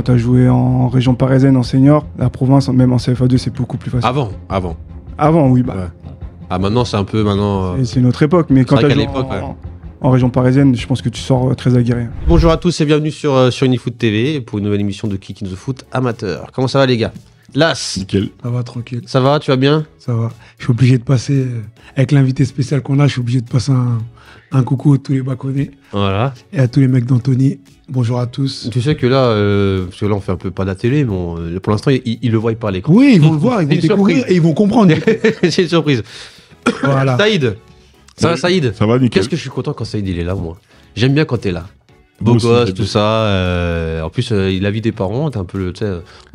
Quand tu as joué en région parisienne, en senior, la province, même en CFA2, c'est beaucoup plus facile. Avant, oui. Bah. Ouais. Ah, maintenant, c'est un peu... C'est une autre époque, mais quand tu as joué en région parisienne, je pense que tu sors très aguerri. Bonjour à tous et bienvenue sur Unifoot TV pour une nouvelle émission de Kick in the Foot amateur. Comment ça va les gars? Las. Nickel. Ça va, tranquille. Ça va, tu vas bien? Ça va. Je suis obligé de passer, avec l'invité spécial qu'on a, je suis obligé de passer un coucou à tous les Baconnais. Voilà. Et à tous les mecs d'Antony. Bonjour à tous. Tu sais que là, parce que là on fait un peu pas de la télé, mais pour l'instant ils le voient par l'écran. Oui, ils vont le voir, ils vont découvrir et ils vont comprendre. C'est une surprise. Voilà. Saïd. Ça va Saïd? Ça va, nickel. Qu'est-ce que je suis content quand Saïd il est là, moi. J'aime bien quand t'es là. Beau aussi, gosse, tout ça. En plus, il a vie des parents, t'es un peu le.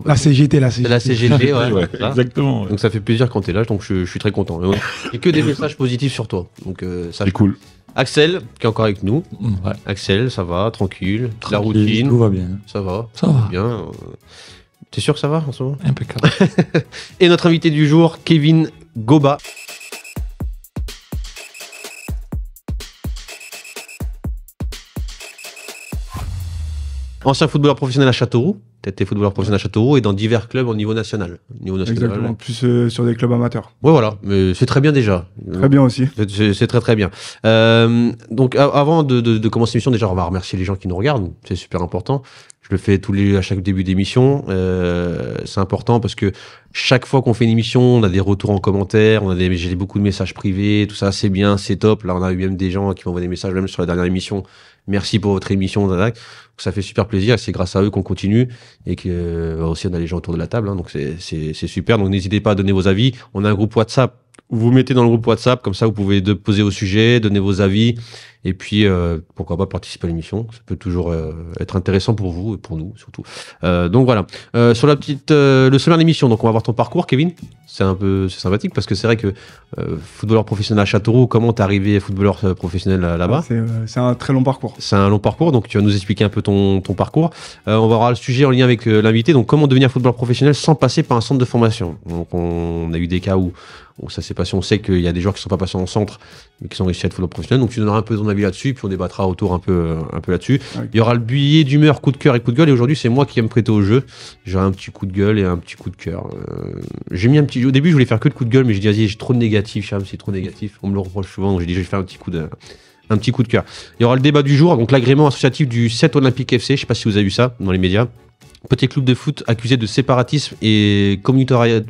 La CGT, la CGT. C'est la CGT, ouais. Ouais, exactement. Ouais. Donc ça fait plaisir quand t'es là, donc je suis très content. Et que des messages positifs sur toi. Donc ça. C'est cool. Axel, qui est encore avec nous. Ouais. Axel, ça va, tranquille. La routine. Tout va bien. Ça va. Ça va. Bien. T'es sûr que ça va en ce moment? Impeccable. Et notre invité du jour, Kevin Goba. Ancien footballeur professionnel à Châteauroux. Tu été footballeur professionnel à Châteauroux et dans divers clubs au niveau national. Exactement, plus sur des clubs amateurs. Ouais, voilà, mais c'est très bien déjà. Très bien aussi. C'est très très bien. Donc avant de commencer l'émission, déjà on va remercier les gens qui nous regardent, c'est super important. Je le fais à chaque début d'émission. C'est important parce que chaque fois qu'on fait une émission, on a des retours en commentaire, j'ai beaucoup de messages privés, tout ça, c'est bien, c'est top. Là, on a eu même des gens qui m'envoient des messages, même sur la dernière émission. Merci pour votre émission, ça fait super plaisir. C'est grâce à eux qu'on continue et que aussi on a les gens autour de la table. Hein, donc c'est super. Donc n'hésitez pas à donner vos avis. On a un groupe WhatsApp. Vous mettez dans le groupe WhatsApp, comme ça vous pouvez poser au sujet, donner vos avis, et puis pourquoi pas participer à l'émission. Ça peut toujours être intéressant pour vous et pour nous surtout. Donc voilà. Sur le sommaire de l'émission, donc on va voir ton parcours, Kevin. C'est sympathique parce que c'est vrai que footballeur professionnel à Châteauroux, comment t'es arrivé footballeur professionnel là-bas? C'est un très long parcours. C'est un long parcours, donc tu vas nous expliquer un peu ton parcours. On va voir le sujet en lien avec l'invité. Donc comment devenir footballeur professionnel sans passer par un centre de formation. Donc on a eu des cas où ça s'est passé. On sait qu'il y a des joueurs qui sont pas passés en centre, mais qui sont réussi à être footballeur professionnel. Donc tu donneras un peu ton avis là-dessus, puis on débattra autour un peu là-dessus. Okay. Il y aura le billet d'humeur, coup de cœur et coup de gueule. Et aujourd'hui, c'est moi qui vais me prêter au jeu. J'aurai un petit coup de gueule et un petit coup de cœur. J'ai mis un petit. Au début, je voulais faire que de coup de gueule, mais je dis vas-y, j'ai trop de négatif, Cham, c'est trop négatif. On me le reproche souvent, donc j'ai dit je vais faire un petit coup de cœur. Il y aura le débat du jour, donc l'agrément associatif du 7 Olympique FC. Je sais pas si vous avez vu ça dans les médias. Petit club de foot accusé de séparatisme et communautarisme.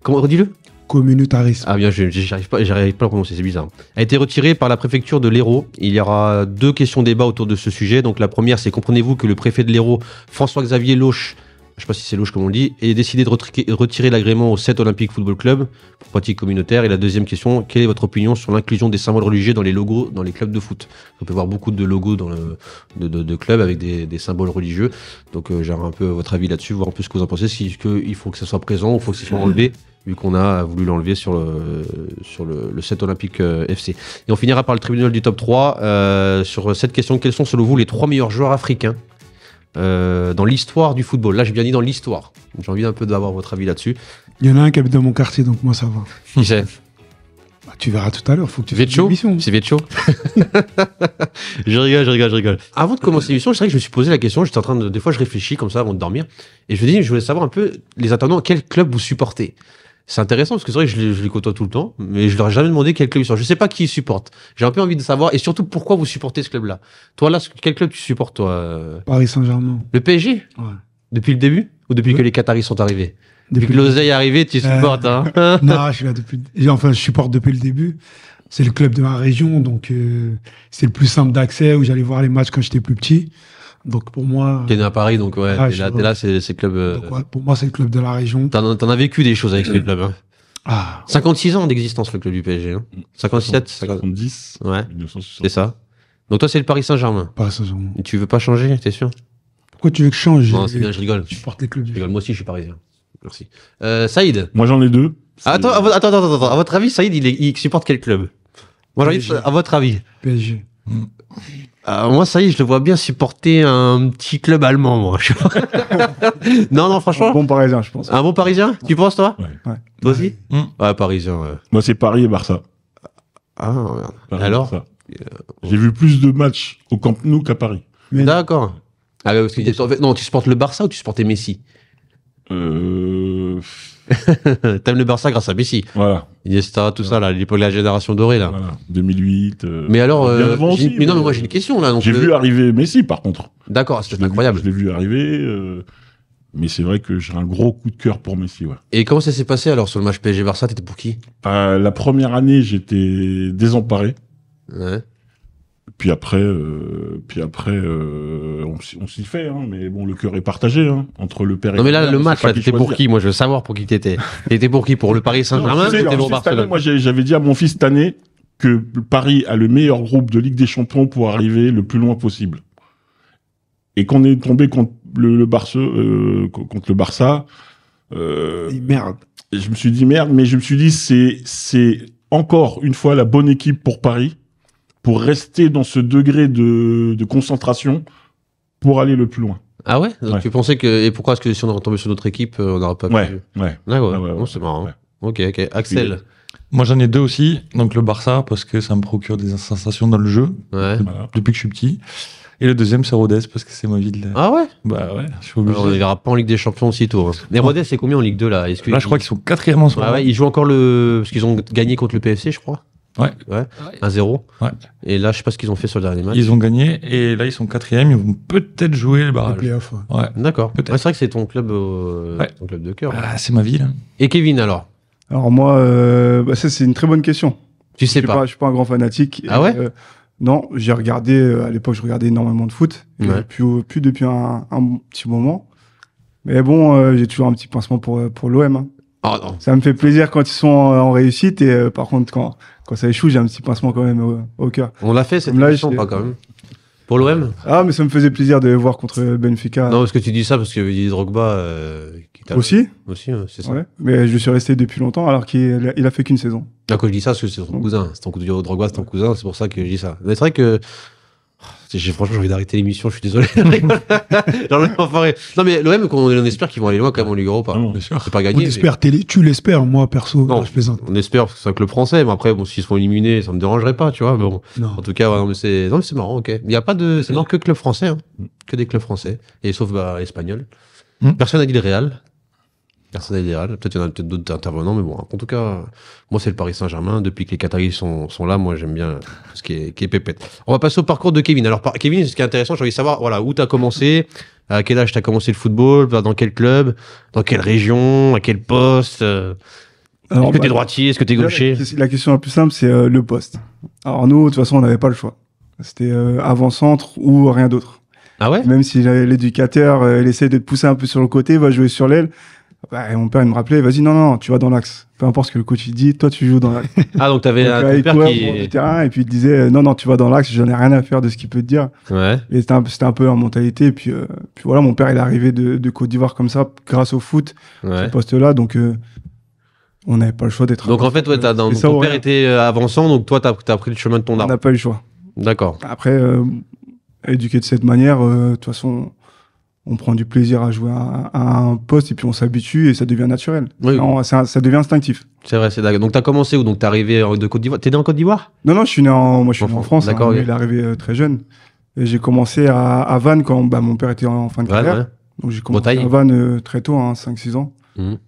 Comment redis-le? Communautarisme. Ah bien, j'arrive pas à le prononcer, c'est bizarre. A été retiré par la préfecture de l'Hérault. Il y aura 2 questions débat autour de ce sujet. Donc la première, c'est comprenez-vous que le préfet de l'Hérault, François-Xavier Loche, je sais pas si c'est Loche comme on le dit, ait décidé de retirer l'agrément au 7 Olympique Football Club pour pratique communautaire. Et la deuxième question, quelle est votre opinion sur l'inclusion des symboles religieux dans les logos dans les clubs de foot? On peut voir beaucoup de logos de clubs avec des symboles religieux. Donc j'aimerais un peu votre avis là-dessus, voir un peu ce que vous en pensez. Est-ce qu'il faut que ça soit présent ou il faut que ça soit enlevé, vu qu'on a voulu l'enlever sur le 7 Olympique FC. Et on finira par le tribunal du top 3 sur cette question. Quels sont selon vous les 3 meilleurs joueurs africains dans l'histoire du football? Là, j'ai bien dit dans l'histoire. J'ai envie un peu d'avoir votre avis là-dessus. Il y en a un qui habite dans mon quartier, donc moi ça va. Qui c'est? Bah, tu verras tout à l'heure, faut que tu fasses l'émission. C'est Vecchio. Je rigole. Avant de commencer l'émission, c'est vrai que je me suis posé la question, j'étais en train de... Des fois, je réfléchis comme ça avant de dormir, et je voulais savoir un peu, les attendants, quel club vous supportez? C'est intéressant parce que c'est vrai que je les côtoie tout le temps, mais je leur ai jamais demandé quel club ils supportent. Je sais pas qui ils supportent. J'ai un peu envie de savoir, et surtout pourquoi vous supportez ce club-là. Toi, là, quel club tu supportes, toi? Paris Saint-Germain. Le PSG? Ouais. Depuis le début? Ou depuis que les Qataris sont arrivés? Depuis que l'oseille est arrivé, tu supportes, hein? Non, je suis là je supporte depuis le début. C'est le club de ma région, donc c'est le plus simple d'accès, où j'allais voir les matchs quand j'étais plus petit. Donc pour moi... T'es né à Paris, donc ouais, t'es là, c'est le club... Donc, ouais, pour moi, c'est le club de la région. T'en as vécu des choses avec ce club, hein. Ah. 56 ans d'existence, le club du PSG, hein. 57, 70. Ouais, 1960. c'est ça. Donc toi, c'est le Paris Saint-Germain. Paris Saint-Germain. Et tu veux pas changer, t'es sûr? Pourquoi tu veux que je change? Non, c'est bien, je rigole. Je supporte les clubs. Je rigole, moi aussi, je suis parisien. Merci. Saïd? Moi, j'en ai 2. Attends. À votre avis, Saïd, il supporte quel club? Moi, j'ai envie, à votre avis? PSG. Moi, ça y est, je le vois bien supporter un petit club allemand, moi. Non, franchement. Un bon parisien, je pense. Un bon parisien? Tu penses, toi? Ouais. Toi aussi? Ouais, parisien, ouais. Moi, c'est Paris et Barça. Ah, merde. Paris, Alors? Barça. J'ai vu plus de matchs au Camp Nou qu'à Paris. Mais D'accord. Ah ouais, parce que, en fait, non, tu supportes le Barça ou tu supportais Messi? Voilà. T'aimes le Barça grâce à Messi. Iniesta, tout ça, là, l'époque de la génération dorée, là. Voilà. 2008. Mais alors, bien avant aussi, mais non, mais moi j'ai une question là. Donc, j'ai vu arriver Messi, par contre. D'accord, c'est incroyable. Je l'ai vu arriver. Mais c'est vrai que j'ai un gros coup de cœur pour Messi. Ouais. Et comment ça s'est passé alors sur le match PSG-Barça? T'étais pour qui? La première année, j'étais désemparé. Ouais. Puis après, on s'y fait, hein, mais bon, le cœur est partagé, hein, entre le père et Non mais là, mère, le on match, sait pas là, t'étais pour choisir. qui? Moi, je veux savoir pour qui t'étais. T'étais pour qui? Pour le Paris Saint-Germain? Tu sais, T'étais alors, pour cette année, Barcelone? moi, j'avais dit à mon fils cette année que Paris a le meilleur groupe de Ligue des Champions pour arriver le plus loin possible. Et qu'on est tombé contre le Barça. merde. Et je me suis dit merde, mais je me suis dit c'est encore une fois la bonne équipe pour Paris, pour rester dans ce degré de concentration pour aller le plus loin. Ah ouais? Donc Ouais. tu pensais que. Et pourquoi est-ce que si on est retombé sur notre équipe, on n'aurait pas pu. Ouais. Ah ouais, Ouais. bon, c'est marrant. Ouais. Ok. Axel. Moi, j'en ai deux aussi. Donc, le Barça, parce que ça me procure des sensations dans le jeu, Ouais. Voilà. depuis que je suis petit. Et le deuxième, c'est Rodez, parce que c'est ma ville. Ah ouais? Bah ouais, je suis obligé. Alors, on ne verra pas en Ligue des Champions aussitôt. Hein. Mais Rodez, c'est combien en Ligue 2 là? Là, je crois qu'ils sont quatrième en ce moment. Ouais, ils jouent encore le. Parce qu'ils ont gagné contre le PFC, je crois. Ouais. 1-0. Ouais. Et là, je sais pas ce qu'ils ont fait sur le dernier match. Ils ont gagné, et là, ils sont quatrième. Ils vont peut-être jouer le Les barrage. playoffs, ouais. Ouais. D'accord. Peut-être. Ouais, c'est vrai que c'est ton club, Ouais. ton club de cœur. Ah, c'est ma ville. Et Kevin alors? Alors moi, ça c'est une très bonne question. Tu sais pas. Je suis pas un grand fanatique. Ah ouais non, j'ai regardé, à l'époque je regardais énormément de foot. Ouais. Plus depuis un petit moment. Mais bon, j'ai toujours un petit pincement pour l'OM. Hein. Oh non. Ça me fait plaisir quand ils sont en réussite et par contre quand ça échoue, j'ai un petit pincement quand même au cœur. On l'a fait cette Là, émission, je- pas quand même. Pour l'OM? Ah mais ça me faisait plaisir de voir contre Benfica. Non, parce que tu dis ça parce que Didier Drogba. Qui t'a- Aussi, Aussi, c'est ça. ouais. Mais je suis resté depuis longtemps alors qu'il a fait qu'une saison. Non, quand je dis ça, parce que c'est ton cousin. C'est ton cousin. Drogba, c'est ton cousin, c'est pour ça que je dis ça. Mais c'est vrai que. Franchement, j'ai envie d'arrêter l'émission, je suis désolé. J'en ai enfoiré. Non, mais l'OM, on espère qu'ils vont aller loin quand même en Ligue Europa. Vraiment. Bien sûr. C'est pas On gagné. espère, tu l'espères, moi, perso. Non. Non, je plaisante. On espère parce que c'est un club français, mais après, bon, s'ils se font éliminer, ça me dérangerait pas, tu vois. Mais bon, Non. en tout cas, ouais, non, mais c'est marrant, ok. Il y a pas de, c'est marrant que club français, hein. Que des clubs français. Et sauf, espagnol. Personne n'a dit le Real. Personne n'a dit le Real. Peut-être il y en a peut-être d'autres intervenants, mais bon, en tout cas, moi, c'est le Paris Saint-Germain. Depuis que les Qataris sont là, moi, j'aime bien ce qui est pépette. On va passer au parcours de Kevin. Alors, Kevin, ce qui est intéressant, j'ai envie de savoir, voilà, où t'as commencé, à quel âge t'as commencé le football, dans quel club, dans quelle région, à quel poste, est-ce que t'es droitier, est-ce que t'es gaucher? La question la plus simple, c'est le poste. Alors nous, de toute façon, on n'avait pas le choix. C'était avant-centre ou rien d'autre. Ah ouais? Même si l'éducateur, il essaie de te pousser un peu sur le côté, va jouer sur l'aile. Bah, et mon père, il me rappelait, vas-y, non, tu vas dans l'axe. Peu importe ce que le coach il dit, toi, tu joues dans l'axe. Ah, donc t'avais Donc, un il ton courait père au bord du qui. terrain et puis il te disait, non, tu vas dans l'axe, j'en ai rien à faire de ce qu'il peut te dire. Ouais. Et c'était un peu en mentalité. Et puis voilà, mon père, il est arrivé de Côte d'Ivoire comme ça, grâce au foot, Ouais. ce poste-là. Donc, on n'avait pas le choix d'être. Donc en fait, ouais, C'est ça ton ou père rien. était avançant, donc toi, t'as pris le chemin de ton On arbre. n'a pas eu le choix. D'accord. Après, éduquer de cette manière, de toute façon, on prend du plaisir à jouer à un poste et puis on s'habitue et ça devient naturel. Oui. Non, ça devient instinctif. C'est vrai, c'est d'accord. Donc t'as commencé où? Donc t'es arrivé de Côte d'Ivoire. T'es né en Côte d'Ivoire? Non, je suis né en France. D'accord, Lui, ok. il est arrivé très jeune. Et j'ai commencé à Vannes quand mon père était en fin de Ouais, carrière. ouais. Donc j'ai commencé Bretagne. à Vannes très tôt, 5-6 ans. Mhm.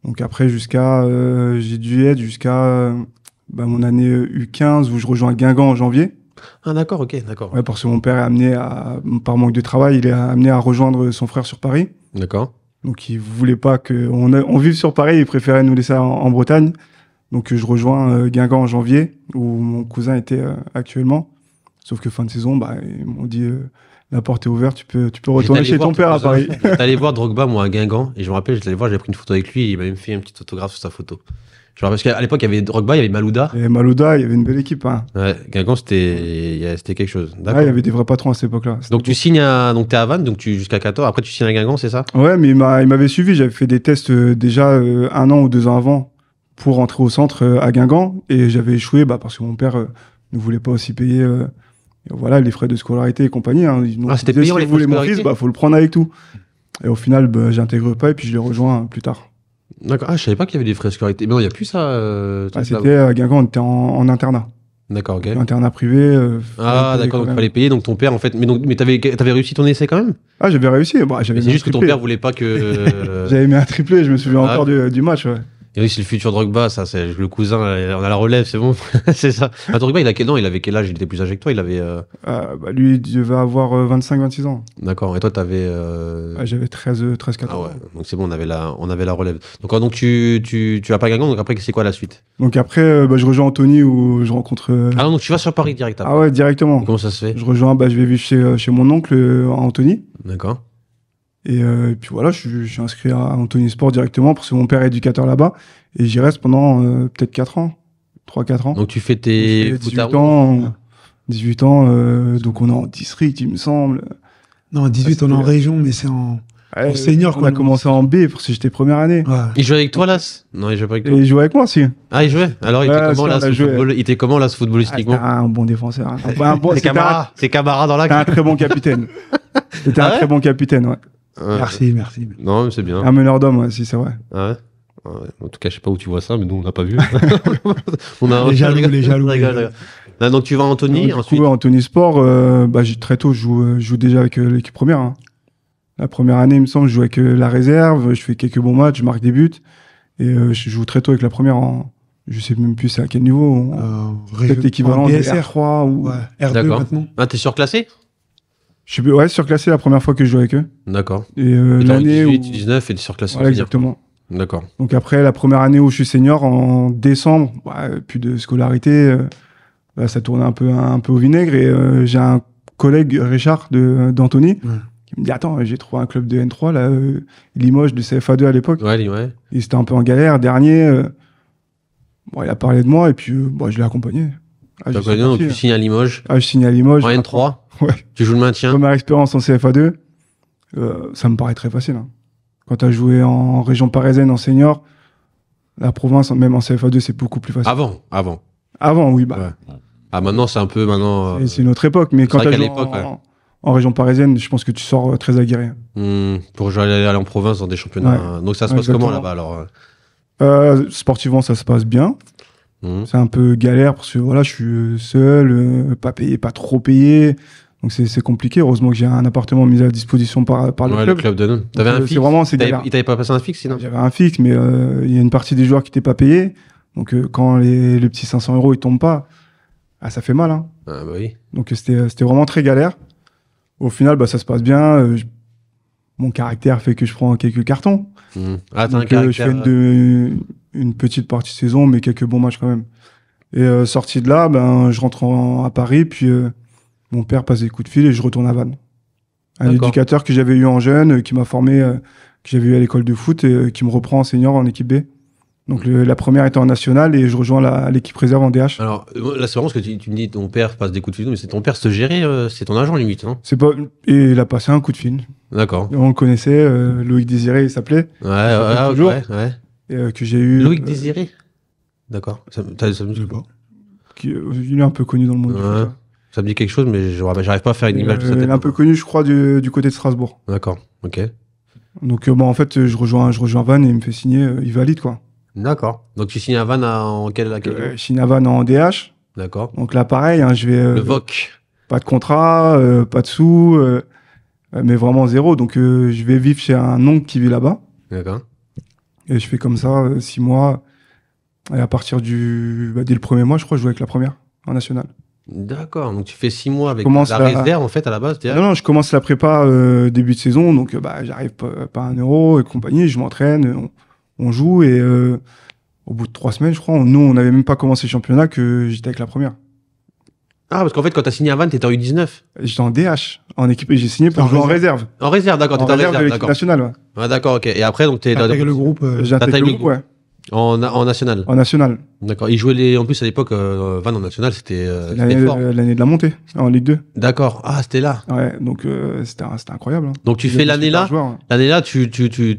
Donc après, j'ai dû être jusqu'à mon année U15 où je rejoins Guingamp en janvier. Ah d'accord, ok, d'accord. Ouais, parce que mon père est amené par manque de travail, il est amené à rejoindre son frère sur Paris. D'accord. Donc il voulait pas qu'on vive sur Paris, il préférait nous laisser en Bretagne. Donc je rejoins Guingamp en janvier, où mon cousin était actuellement. Sauf que fin de saison, ils m'ont dit la porte est ouverte, tu peux retourner chez ton père à Paris. J'étais allé voir Drogba, moi, à Guingamp, et je me rappelle, j'étais allé voir, j'avais pris une photo avec lui, et il m'a même fait un petit autographe sur sa photo. Je me rappelle, parce qu'à l'époque, il y avait Drogba, il y avait Malouda. Et Malouda, il y avait une belle équipe. Hein. Ouais, Guingamp, c'était quelque chose. Ouais, D'accord. il y avait des vrais patrons à cette époque-là. Donc tu signes donc t'es à Vannes, donc jusqu'à 14, après tu signes à Guingamp, c'est ça? Ouais, mais il m'avait suivi. J'avais fait des tests déjà 1 an ou 2 ans avant pour rentrer au centre à Guingamp. Et j'avais échoué parce que mon père ne voulait pas aussi payer voilà, les frais de scolarité et compagnie. Hein. Donc, C'était il disait, payant si les vous frais de voulez mon scolarité fils, faut le prendre avec tout. Et au final, j'intègre pas et puis je l'ai rejoint plus tard. D'accord. Ah, je savais pas qu'il y avait des frais de scolarité. Mais non, il n'y a plus ça. C'était à Guingamp, on était en internat. D'accord, ok. Internat privé. Ah, fallait d'accord, quand donc même. fallait payer. Donc ton père, en fait. Mais t'avais réussi ton essai quand même? Ah, j'avais réussi. Bah, j'avais Mais c'est mis un juste que ton triplé. père voulait pas que. J'avais mis un triplé, je me souviens Ah. encore du match. Ouais. Et oui, c'est le futur Drogba, ça, c'est le cousin, on a la relève, c'est bon. C'est ça. Ah, Drogba, non, il avait quel âge? Il était plus âgé que toi, il avait. Bah, lui, il devait avoir 25-26 ans. D'accord. Et toi, t'avais. Ah, j'avais 13-14 Ah ouais. ans. Donc c'est bon, on avait la relève. Donc tu vas pas Guingamp, donc après, c'est quoi la suite? Donc après, bah, je rejoins Anthony où je rencontre. Ah non, donc tu vas sur Paris direct après. Ah ouais, directement. Comment ça se fait? Je rejoins, bah, je vais vivre chez mon oncle, Anthony. D'accord. Et puis voilà, je suis inscrit à Anthony Sport directement parce que mon père est éducateur là-bas. Et j'y reste pendant peut-être 4 ans, 3-4 ans. Donc tu fais Donc, tes. je fais 18 ans, 18 ans, donc on est en district, il me semble. Non, 18, on est en région, mais c'est en senior. On quoi, a commencé en B parce que j'étais première année. Ouais. Il jouait avec toi, Las? Non, il jouait pas avec Et toi. il jouait avec moi aussi. Ah, il jouait? Alors, il était Ouais, comment, si, Las, on a au joué. football? Il était comment, Las, Ah, footballistiquement? c'était un bon défenseur. Un bon, C'est Camara dans la. c'était un très bon capitaine. C'était Ah un ouais très bon capitaine, ouais. Ouais. Merci. Non, mais c'est bien. Un meneur d'homme, ouais, si c'est vrai. Ah ouais. Ah ouais. En tout cas, je sais pas où tu vois ça, mais nous, on n'a pas vu. On a Les jaloux. Regarde. Là, donc, tu vas à Anthony, Du ensuite. coup, Anthony Sport, bah, très tôt, je joue déjà avec l'équipe première. Hein. La première année, il me semble, je joue avec la réserve, je fais quelques bons matchs, je marque des buts. Et je joue très tôt avec la première. Je sais même plus c'est à quel niveau. Peut-être l'équivalent de DSR. R3 ou. Ouais, R2 D'accord. maintenant. Ah, t'es surclassé? Je suis surclassé la première fois que je joue avec eux. D'accord. Et Et t'as l'année 18, où... 19 et t'es surclassé. Voilà, on peut dire. exactement. D'accord. Donc après, la première année où je suis senior, en décembre, plus de scolarité, ça tournait un peu au vinaigre. Et j'ai un collègue, Richard, d'Anthony, qui me dit « Attends, j'ai trouvé un club de N3, là, Limoges, de CFA2 à l'époque. Ouais, ouais. Il était un peu en galère. Dernier, il a parlé de moi et puis je l'ai accompagné. Ah, Donc, j'y suis donc, parti. tu signes à Limoges. Je signe à Limoges. En N3. Ouais. Tu joues le maintien. Première expérience en CFA2, ça me paraît très facile. Hein. Quand tu as joué en région parisienne, en senior, la province, même en CFA2, c'est beaucoup plus facile. Avant, Oui, bah, ouais. Ah, maintenant, c'est un peu. c'est une autre époque. Mais quand vrai tu qu'à joué l'époque, ouais. en région parisienne, je pense que tu sors très aguerri. Pour jouer aller en province dans des championnats. Ouais. Donc, ça se Ouais, passe comment exactement. là-bas alors? Sportivement, ça se passe bien. Mmh. C'est un peu galère parce que voilà, je suis seul, pas payé, pas trop payé. Donc c'est compliqué. Heureusement que j'ai un appartement mis à disposition par le Ouais, club. le club de Nîmes. T'avais un fixe? C'est galère. Il t'avait pas passé un fixe sinon? J'avais un fixe, mais il y a une partie des joueurs qui n'étaient pas payés. Donc quand les petits 500 € ils tombent pas, ça fait mal. Hein. Ah bah oui. Donc c'était vraiment très galère. Au final, ça se passe bien. Mon caractère fait que je prends quelques cartons. Ah, t'as un Donc, caractère. je fais une petite partie de saison, mais quelques bons matchs quand même. Et sorti de là, je rentre à Paris, puis mon père passe des coups de fil et je retourne à Vannes. Un D'accord. éducateur que j'avais eu en jeune, qui m'a formé, que j'avais eu à l'école de foot, et qui me reprend en senior en équipe B. Donc la première était en nationale et je rejoins l'équipe réserve en DH. Alors là, c'est vraiment ce que tu me dis, ton père passe des coups de fil, mais c'est ton père se gérer, c'est ton agent limite, hein? Et il a passé un coup de fil. D'accord. Et on le connaissait, Loïc Désiré, il s'appelait. Ouais, toujours. ouais. Et que j'ai eu. Loïc Désiré. D'accord. Ça me dit pas. Il est un peu connu dans le monde du foot. Ça me dit quelque chose, mais j'arrive pas à faire une image de sa tête. Il est un peu connu, je crois, du côté de Strasbourg. D'accord, ok. Donc, en fait, je rejoins Vannes et il me fait signer, il valide, quoi. D'accord. Donc, tu signes à Vannes en quel Je signe à Vannes en DH. D'accord. Donc là, pareil, je vais. Le VOC. Pas de contrat, pas de sous, mais vraiment zéro. Donc, je vais vivre chez un oncle qui vit là-bas. D'accord. Et je fais comme ça, 6 mois. Et à partir dès le premier mois, je crois, je joue avec la première, en nationale. D'accord. Donc, tu fais 6 mois avec commence la réserve, en fait, à la base. Non, je commence la prépa début de saison. Donc, j'arrive pas à 1 euro et compagnie. Je m'entraîne, on joue. Et au bout de 3 semaines, je crois, nous, on n'avait même pas commencé le championnat que j'étais avec la première. Ah, parce qu'en fait, quand t'as signé à Vannes, t'étais en U19. J'étais en DH, en équipe, et j'ai signé pour jouer en réserve. En réserve, d'accord. En T'étais en réserve de réserve, l'équipe d'accord. nationale, ouais. Ouais, d'accord, ok. Et après, donc, t'es T'as intégré le groupe. J'ai intégré taille le groupe, ouais. en national. En national. D'accord. Ils jouaient en plus, à l'époque, Vannes en national, c'était fort. L'année de la montée, en Ligue 2. D'accord. Ah, c'était là. Ouais, donc c'était incroyable. Hein. Donc, tu Il y a fais des l'année super là. joueurs, hein. L'année là, tu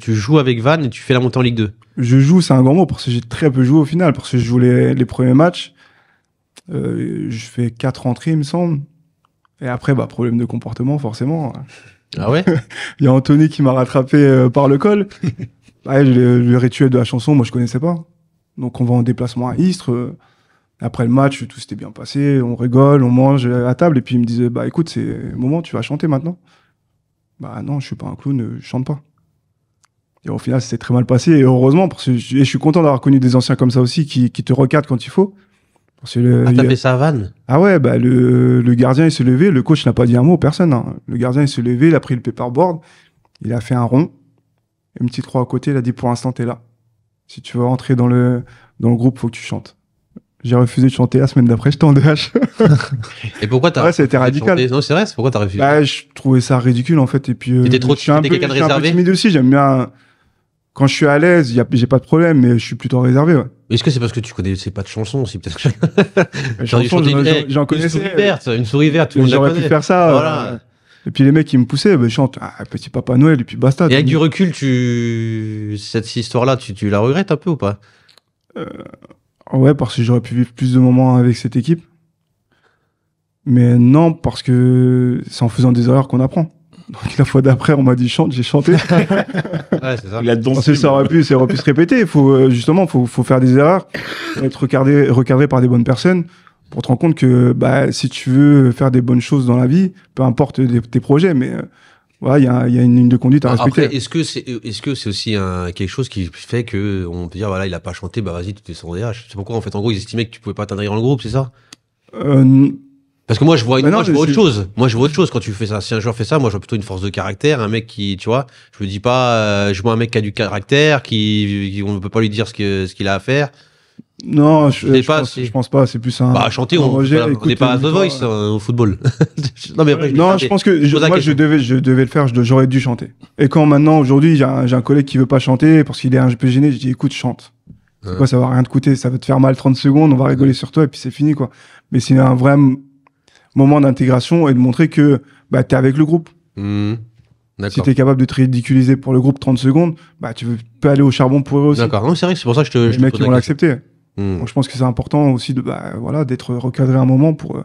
joues avec Vannes et tu fais la montée en Ligue 2. Je joue, c'est un grand mot, parce que j'ai très peu joué au final, parce que je joue les premiers matchs. Je fais 4 entrées, il me semble. Et après, problème de comportement, forcément. Ah ouais? Il y a Anthony qui m'a rattrapé par le col. Ouais, le rituel de la chanson, moi, je connaissais pas. Donc, on va en déplacement à Istres. Après le match, tout s'était bien passé, on rigole, on mange à table, et puis il me disait, bah écoute, c'est le moment, tu vas chanter maintenant. Bah non, je suis pas un clown, je chante pas. Et au final, c'était très mal passé, et heureusement, parce que je suis content d'avoir connu des anciens comme ça aussi, qui te recadrent quand il faut. Parce que Ah, t'as fait ça à Vannes? Ah ouais, bah le gardien, il s'est levé, le coach n'a pas dit un mot, personne. Hein. Le gardien, il s'est levé, il a pris le paperboard, il a fait un rond, une petite croix à côté, il a dit, pour l'instant, t'es là. Si tu veux rentrer dans le groupe, faut que tu chantes. J'ai refusé de chanter la semaine d'après, j'étais en DH. Et pourquoi t'as Ouais, ça a été refusé de radical. chanter? Non, c'est vrai, c'est pourquoi t'as refusé? Bah, je trouvais ça ridicule, en fait. Et puis, T'étais trop- je suis un t'étais peu, quelqu'un de je suis un peu réservé timide aussi, j'aime bien. Quand je suis à l'aise, j'ai pas de problème, mais je suis plutôt réservé. Ouais. Est-ce que c'est parce que tu connaissais pas de chansons aussi, peut-être que... Les J'aurais dû chansons, chanter j'en une connaissais. souris verte, tout le monde la J'aurais pu connaît. faire ça. Voilà. Et puis les mecs, ils me poussaient, bah, chante Petit Papa Noël, et puis basta. Et avec Donc, du recul, cette histoire-là, tu la regrettes un peu ou pas? ouais, parce que j'aurais pu vivre plus de moments avec cette équipe. Mais non, parce que c'est en faisant des erreurs qu'on apprend. Donc la fois d'après, on m'a dit chante, j'ai chanté. Ouais, c'est ça. Il a Parce dansé. que ça aurait pu se répéter. Il faut justement, faut faire des erreurs, être recadré par des bonnes personnes pour te rendre compte que bah, si tu veux faire des bonnes choses dans la vie, peu importe tes projets, mais voilà, il y a une ligne de conduite à respecter. Après, est-ce que c'est aussi quelque chose qui fait que on peut dire voilà, il a pas chanté, bah vas-y, tu es son DH. C'est pourquoi en fait, en gros, ils estimaient que tu pouvais pas t'intégrer dans le groupe, c'est ça? Parce que moi, je vois, Mais non, moi, je vois autre c'est- chose. Moi, je vois autre chose quand tu fais ça. Si un joueur fait ça, moi, je vois plutôt une force de caractère, un mec qui, tu vois, je me dis pas, je vois un mec qui a du caractère, on ne peut pas lui dire ce qu'il a à faire. Non, sais pas si- je pense pas. C'est plus un. Bah, chanter, un on rejet. n'est Écoute, pas à The toi, Voice au football. Non, mais après, Non, je pense que pose la moi, question. je devais le faire. J'aurais dû chanter. Et quand maintenant, aujourd'hui, j'ai un collègue qui veut pas chanter parce qu'il est un peu gêné, je dis écoute, chante. C'est Ouais. quoi, ça va rien te coûter. Ça va te faire mal 30 secondes, on va rigoler sur toi et puis c'est fini, quoi. Mais c'est un vrai moment d'intégration et de montrer que bah, t'es avec le groupe. Si D'accord. t'es capable de te ridiculiser pour le groupe 30 secondes, bah, tu peux aller au charbon pour eux aussi. D'accord. Non, c'est vrai que c'est pour ça que je Les te mecs, pose ils la vont question. l'accepter. Donc, je pense que c'est important aussi voilà, d'être recadré un moment pour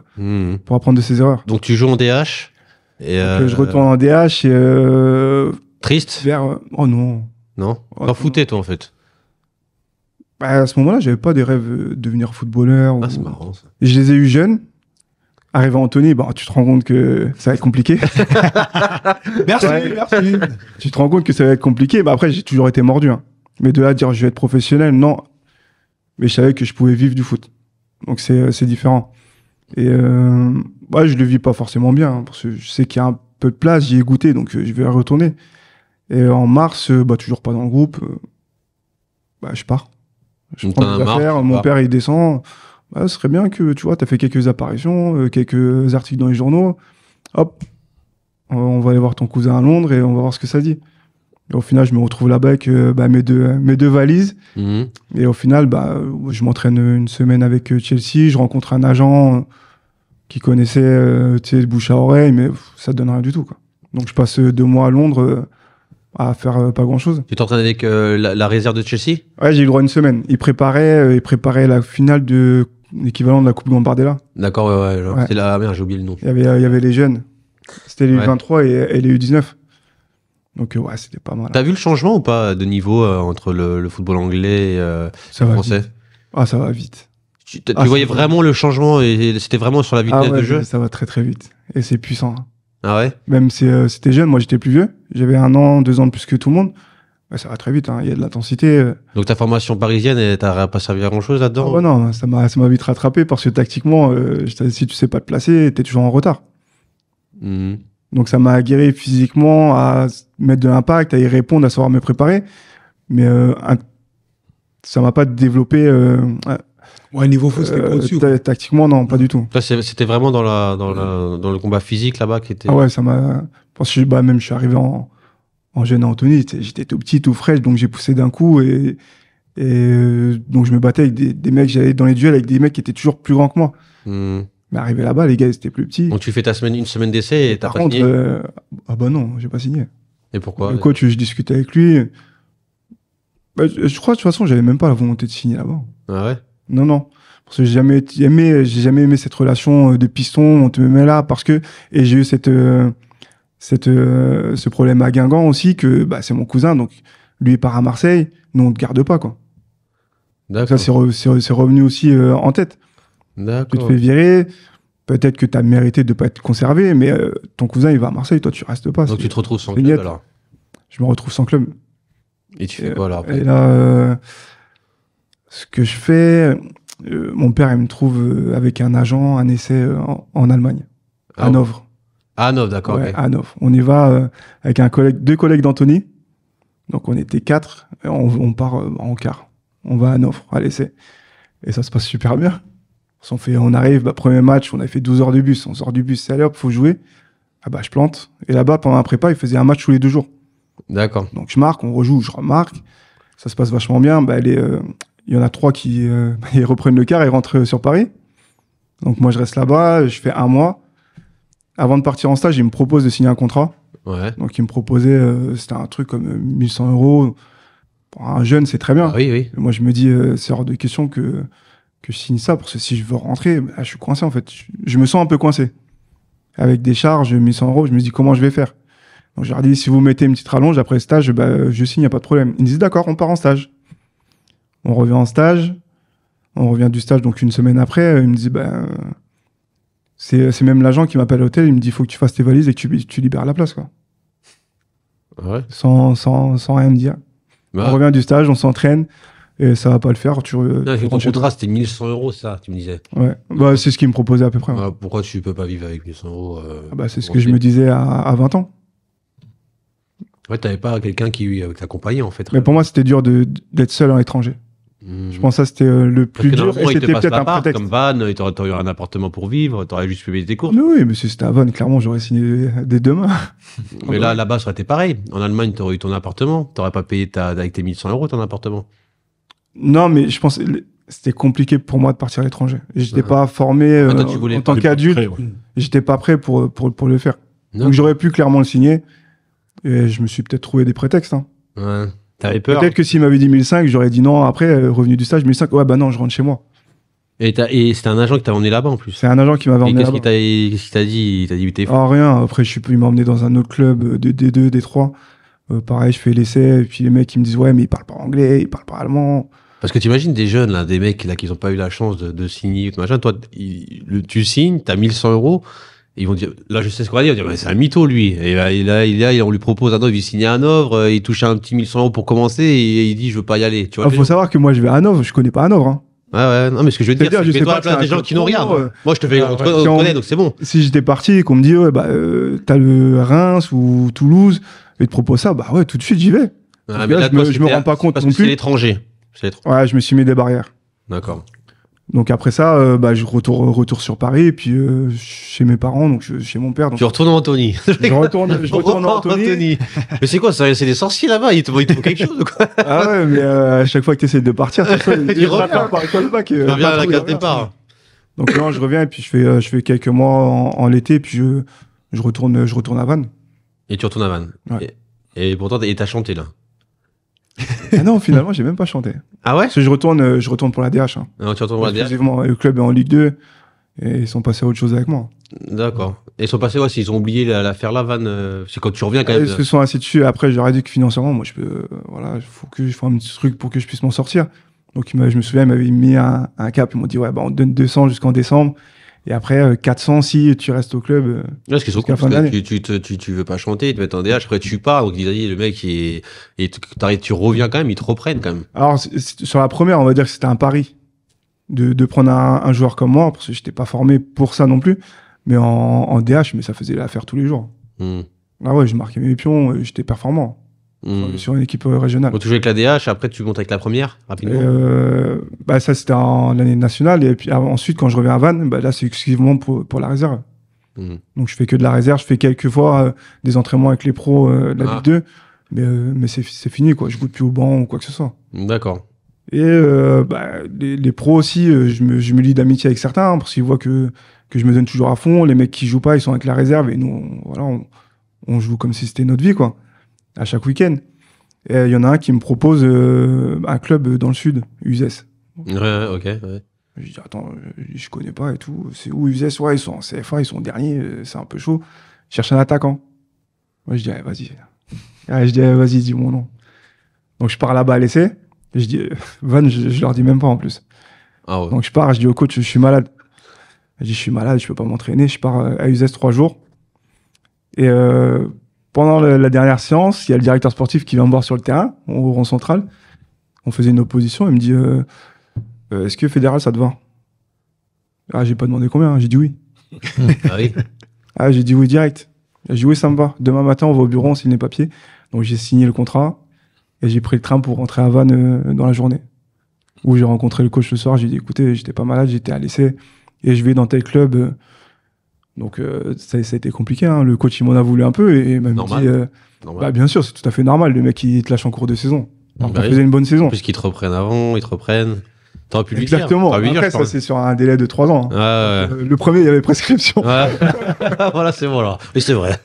apprendre de ses erreurs. Donc, tu joues en DH. Et Donc, je retourne en DH et triste? vers. Oh non. Non? Ouais, T'en foutais, toi, en fait. Bah, à ce moment-là, j'avais pas des rêves de devenir footballeur. Ah, ou- c'est marrant, ça. Je les ai eus jeunes. Arrivé à Anthony, bah, tu te rends compte que ça va être compliqué. Merci, Ouais. merci. Tu te rends compte que ça va être compliqué. Bah, après, j'ai toujours été mordu. Hein. Mais de là à dire je vais être professionnel, non. Mais je savais que je pouvais vivre du foot. Donc c'est différent. Et bah, je le vis pas forcément bien. Hein, parce que je sais qu'il y a un peu de place, j'y ai goûté, donc je vais y retourner. Et en mars, bah, toujours pas dans le groupe. Bah, je pars. Je Donc, prends t'en mes as marre, affaires, tu mon pars. père il descend. Bah, ce serait bien que tu vois, t'as fait quelques apparitions, quelques articles dans les journaux. Hop, on va aller voir ton cousin à Londres et on va voir ce que ça dit. Et au final, je me retrouve là-bas avec bah, mes deux valises. Mhm. Et au final, bah, je m'entraîne une semaine avec Chelsea. Je rencontre un agent qui connaissait, tu sais, le bouche à oreille, mais ça donne rien du tout, quoi. Donc je passe 2 mois à Londres à faire pas grand-chose. Tu t'entraînes avec la réserve de Chelsea? Ouais, j'ai eu le droit à une semaine. Ils préparaient la finale de l'équivalent de la Coupe Gambardella. D'accord, ouais. Ouais. C'est la merde, j'ai oublié le nom. Il y avait les jeunes. C'était les Ouais. U23 et les U19. Donc ouais, c'était pas mal. T'as vu le changement ou pas de niveau entre le football anglais et Ça va français? vite. Ah, ça va vite. Tu Ah, voyais ça- vraiment le changement et c'était vraiment sur la vitesse Ah ouais, de jeu? ça va très très vite. Et c'est puissant. Ah ouais? Même si c'était jeune, moi j'étais plus vieux. J'avais 1 an, 2 ans de plus que tout le monde. Ouais, ça va très vite, hein. Il y a de l'intensité. Donc ta formation parisienne, t'as pas servi à grand chose là-dedans? Ah ouais, non, ça m'a vite rattrapé parce que tactiquement, si tu sais pas te placer, t'es toujours en retard. Mhm. Donc ça m'a aguerri physiquement à mettre de l'impact, à y répondre, à savoir me préparer. Mais ça m'a pas développé Ouais, niveau foot, c'était pas au-dessus. quoi. tactiquement, non, pas du tout. Là, c'était vraiment dans le combat physique là-bas qui était. Ah ouais, ça m'a. Parce que bah, même je suis arrivé en jeune à Anthony, j'étais tout petit, tout frais, donc j'ai poussé d'un coup et donc je me battais avec des mecs, j'allais dans les duels avec des mecs qui étaient toujours plus grands que moi. Mhm. Mais arrivé là-bas, les gars, ils étaient plus petits. Donc tu fais une semaine d'essai et t'as Par pas contre, signé? ah bah non, j'ai pas signé. Et pourquoi? Le coach, je discutais avec lui. Bah, je crois de toute façon, j'avais même pas la volonté de signer là-bas. Ah ouais? Non. Parce que j'ai jamais aimé cette relation de piston, on te met là parce que. Et j'ai eu ce problème à Guingamp aussi, que bah, c'est mon cousin, donc lui il part à Marseille, nous on te garde pas, quoi. D'accord. Ça, c'est revenu aussi en tête. Tu te D'accord. fais virer. Peut-être que tu as mérité de ne pas être conservé, mais ton cousin, il va à Marseille, toi, tu restes pas. Donc tu te retrouves sans c'est club net. alors. Je me retrouve sans club. Et tu fais quoi alors Et après? là, ce que je fais, mon père, il me trouve avec un agent, un essai en Allemagne, Ah, à Hanovre. Ah non, d'accord. Ouais, ok. à Hanovre. On y va avec deux collègues d'Anthony. Donc on était 4, et on part en quart. On va à Hanovre, à l'essai. Et ça se passe super bien. On arrive, premier match, on a fait 12 heures de bus. On sort du bus, allez hop, faut jouer. Ah bah je plante. Et là-bas, pendant la prépa, ils faisaient un match tous les 2 jours. D'accord. Donc je marque, on rejoue, je remarque. Ça se passe vachement bien. Il y en a 3 qui ils reprennent le quart et rentrent sur Paris. Donc moi, je reste là-bas, je fais 1 mois. Avant de partir en stage, ils me proposent de signer un contrat. Ouais. Donc ils me proposaient, c'était un truc comme 1100 €. Pour un jeune, c'est très bien. Ah oui, oui. Et moi, je me dis, c'est hors de question que je signe ça, parce que si je veux rentrer, là, je suis coincé en fait. Je me sens un peu coincé. Avec des charges, 1100 €, je me dis comment je vais faire. Donc je leur dis, si vous mettez une petite rallonge après le stage, je signe, y a pas de problème. Ils me disent, d'accord, on part en stage. On revient en stage. On revient du stage, donc une semaine après, ils me disent, c'est même l'agent qui m'appelle à l'hôtel, il me dit, il faut que tu fasses tes valises et que tu libères la place, quoi. Ouais. Sans rien me dire. Bah, On revient du stage, on s'entraîne, et ça va pas le faire. non, tu ton rentres chez contrat, c'était 1100 €, ça, tu me disais. toi. Ouais. C'est ce qu'ils me proposaient à peu près. Ouais. Ah, pourquoi tu peux pas vivre avec 1100 € C'est ce que je me disais à 20 ans. Ouais, t'avais pas quelqu'un qui t'accompagnait en fait. Mais pour moi, c'était dur d'être seul en étranger. Je pense que ça, c'était le Parce plus que dur. normalement, Et il te c'était passe peut-être un l'appart prétexte. comme van, t'aurais eu un appartement pour vivre, t'aurais juste payé tes cours. Oui, mais si c'était à Vannes, clairement, j'aurais signé dès demain. Mais là-bas, ça aurait été pareil. En Allemagne, t'aurais eu ton appartement. T'aurais pas payé avec tes 1100 € ton appartement. Non, mais je pense que c'était compliqué pour moi de partir à l'étranger. J'étais pas formé Ah, toi, tu voulais en pas. tant T'es pas qu'adulte. prêt, ouais. J'étais pas prêt pour le faire. Non. Donc j'aurais pu clairement le signer. Et je me suis peut-être trouvé des prétextes. Hein. Ouais. T'avais peur. Peut-être que s'il m'avait dit 1005, j'aurais dit non. Après, revenu du stage, 1005, ouais, bah non, je rentre chez moi. Et c'était un agent qui t'a emmené là-bas en plus. C'est un agent qui m'avait Et emmené qu'est-ce là-bas. qu'il t'a dit? Il t'a dit, t'es fou. Ah, rien. Après, il m'a emmené dans un autre club de D2, D3. Pareil, je fais l'essai. Et puis les mecs, ils me disent, ouais, mais il parle pas anglais, il parle pas allemand. Parce que t'imagines des jeunes, là, des mecs là, qui n'ont pas eu la chance de signer, machin. Toi, tu signes, t'as 1100 €. Ils vont dire, là, je sais ce qu'on va dire. Ils vont dire, mais c'est un mytho, lui. Et là, on lui propose on lui signe à Hanovre, il touche un petit 1100 € pour commencer, et il dit, je veux pas y aller. Tu vois, Il faut savoir que moi, je vais à Hanovre. Je connais pas Hanovre. Hein. ouais, non, mais ce que je veux dire, C'est-à-dire, c'est je que sais toi, pas que là, c'est des un gens qui nous club pro, regardent. Moi, je te fais, on te Si on- connaît, donc c'est bon. Si j'étais parti et qu'on me dit, ouais, t'as le Reims ou Toulouse, et te propose ça, bah ouais, tout de suite, j'y vais. Ah, là, je me rends pas compte parce non que c'est plus. l'étranger. Ouais, je me suis mis des barrières. D'accord. Donc après ça, je retour sur Paris, et puis chez mes parents, donc chez mon père. Donc, Tu retournes en Anthony. je retourne en Anthony. Mais c'est quoi, c'est des sorciers là-bas? Ils te font quelque chose ou quoi? Ah ouais, mais à chaque fois que tu essaies de partir, Tu reviens. par callback. Tu reviens à la case départ. Donc non, je reviens, et puis je fais quelques mois en l'été, puis je retourne à Vannes. Et tu retournes à Vannes. Ouais. Et pourtant, t'as chanté là. Ah non, finalement, j'ai même pas chanté. Ah ouais? Parce que je retourne pour la DH. Hein. Non, tu retournes à la DH. Exclusivement, le club est en Ligue 2, et ils sont passés à autre chose avec moi. D'accord. Et ils sont passés, ouais, s'ils ont oublié l'affaire la Vannes, c'est quand tu reviens quand même. Ils se sont assis dessus. Après, j'aurais dit que financièrement, moi, il faut que je fasse un petit truc pour que je puisse m'en sortir. Donc, je me souviens, ils m'avaient mis un cap. Ils m'ont dit, ouais, on te donne 200 jusqu'en décembre. Et après, 400 si tu restes au club. Ouais, parce qu'ils sont jusqu'à cool, fin parce que d'année. tu veux pas chanter, ils te mettent en DH, après tu pars, donc ils disent, le mec, tu reviens quand même, ils te reprennent quand même. Alors, sur la première, on va dire que c'était un pari de prendre un joueur comme moi, parce que j'étais pas formé pour ça non plus. Mais en DH, mais ça faisait l'affaire tous les jours. Ah ouais, je marquais mes pions, j'étais performant sur une équipe régionale. Donc tu joues avec la DH, après tu montes avec la première, rapidement. Ça, c'était en l'année nationale. Et puis ensuite, quand je reviens à Vannes, là, c'est exclusivement pour la réserve. Donc je fais que de la réserve. Je fais quelques fois des entraînements avec les pros de la Ligue 2. Mais c'est fini, quoi. Je goûte plus au banc ou quoi que ce soit. D'accord. Et les pros aussi, je me lie d'amitié avec certains, hein, parce qu'ils voient que je me donne toujours à fond. Les mecs qui jouent pas, ils sont avec la réserve. Et nous, on joue comme si c'était notre vie, quoi. À chaque week-end. Et il y en a un qui me propose un club dans le sud, Uzès. Ouais, ok. Ouais. Je dis, attends, je connais pas et tout. C'est où Uzès? Ouais, ils sont en CFA, ils sont derniers, c'est un peu chaud. Je cherche un attaquant. Moi, je dis, allez, vas-y. Vas-y, dis mon nom. Donc, je pars là-bas à l'essai. Je dis, Van, je leur dis même pas en plus. Ah ouais. Donc, je pars, je dis au coach, je suis malade. Je dis, je suis malade, je peux pas m'entraîner. Je pars à Uzès 3 jours. Et pendant la dernière séance, il y a le directeur sportif qui vient me voir sur le terrain, au rond central. On faisait une opposition. Il me dit, est-ce que fédéral, ça te va? Ah, j'ai pas demandé combien. J'ai dit oui. Ah oui. Ah, j'ai dit oui direct. J'ai dit oui, ça me va. Demain matin, on va au bureau, on signe les papiers. Donc, j'ai signé le contrat et j'ai pris le train pour rentrer à Vannes dans la journée. Où j'ai rencontré le coach le soir. J'ai dit, écoutez, j'étais pas malade, j'étais à l'essai et je vais dans tel club. Donc, ça a été compliqué. Hein. Le coach, il m'en a voulu un peu et m'a dit, Normal. bah, bien sûr, c'est tout à fait normal. Le mec, il te lâche en cours de saison. Alors Bah qu'on oui. faisait une bonne saison. Puisqu'ils te reprennent avant, ils te reprennent. T'aurais pu lui Exactement. dire. T'aurais pu lui dire, Après, je ça, pense. c'est sur un délai de 3 ans. Hein. Ouais, Le premier, il y avait prescription. ouais. Voilà, c'est bon alors. Mais c'est vrai.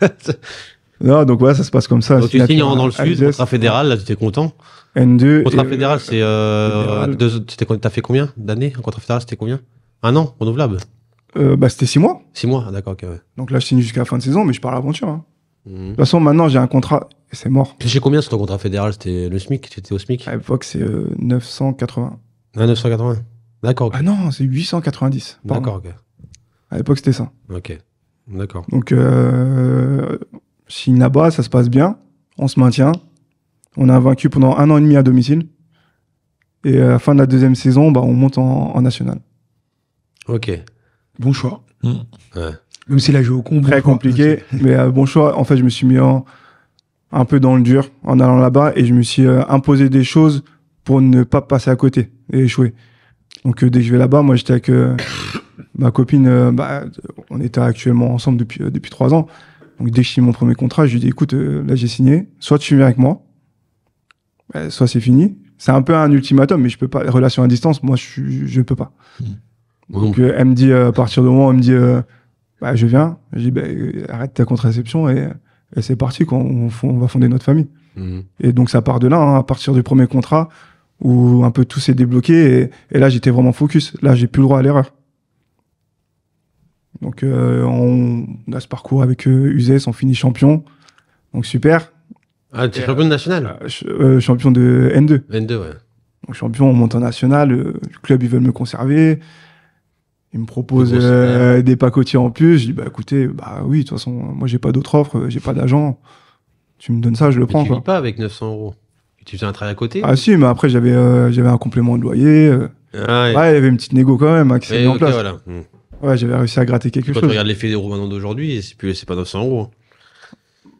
Non, donc voilà, ça se passe comme ça. Donc tu signes dans le à sud, Uzès. contrat fédéral, là tu étais content. N2. Contrat et, fédéral, c'est. fédéral. T'as fait combien d'années? Un contrat fédéral, c'était combien? Un an, renouvelable? bah, c'était 6 mois. 6 mois, ah, d'accord, ok, ouais. Donc là, je signe jusqu'à la fin de saison, mais je pars à l'aventure. Hein. De Mhm. toute façon, maintenant, j'ai un contrat et c'est mort. Tu sais combien sur ton contrat fédéral? C'était le SMIC? Tu étais au SMIC? À l'époque, c'est 980. Ah, 980. D'accord, ok. Ah non, c'est 890. Pardon. D'accord, ok. À l'époque, c'était ça. Ok. D'accord. Donc, je signe là-bas, ça se passe bien. On se maintient. On a vaincu pendant 1 an et demi à domicile. Et à la fin de la deuxième saison, bah, on monte en national. Ok. Bon choix. Ouais. Même s'il a joué au con. bon Très choix. compliqué, mais bon choix. En fait, je me suis mis un peu dans le dur en allant là-bas et je me suis imposé des choses pour ne pas passer à côté et échouer. Donc, dès que je vais là-bas, moi, j'étais avec ma copine. Bah, on était actuellement ensemble depuis 3 ans. Donc, dès que je signe mon premier contrat, je lui dis, écoute, là, j'ai signé. Soit tu viens avec moi, soit c'est fini. C'est un peu un ultimatum, mais je peux pas. Relation à distance, moi, je peux pas. Donc, elle me dit, à partir du moment où elle me dit, bah, je viens, je dis, bah, arrête ta contraception et c'est parti, quoi. On va fonder notre famille. Mhm. Et donc, ça part de là, hein, à partir du premier contrat, où un peu tout s'est débloqué. Et là, j'étais vraiment focus. Là, j'ai plus le droit à l'erreur. Donc, on a ce parcours avec Uzès, on finit champion. Donc, super. Ah, t'es champion national? Champion de N2. N2, ouais. Donc, champion, on monte en national. Le club, ils veulent me conserver. Ils me proposent Plus gros salaire. des pacotiers en plus. Je dis, bah écoutez, bah oui, de toute façon, moi, j'ai pas d'autre offre, j'ai pas d'agent. Tu me donnes ça, je le Mais prends, tu quoi. vis pas avec 900 euros. Tu faisais un travail à côté? Ah si, mais après, j'avais un complément de loyer. Ah, ouais. Ouais, il y avait une petite négo quand même, hein, qui s'est Ouais, mise en ok, place. voilà. Mhm. Ouais, j'avais réussi à gratter quelque Quand tu chose. regardes les fédéraux maintenant d'aujourd'hui, c'est pas 900 euros.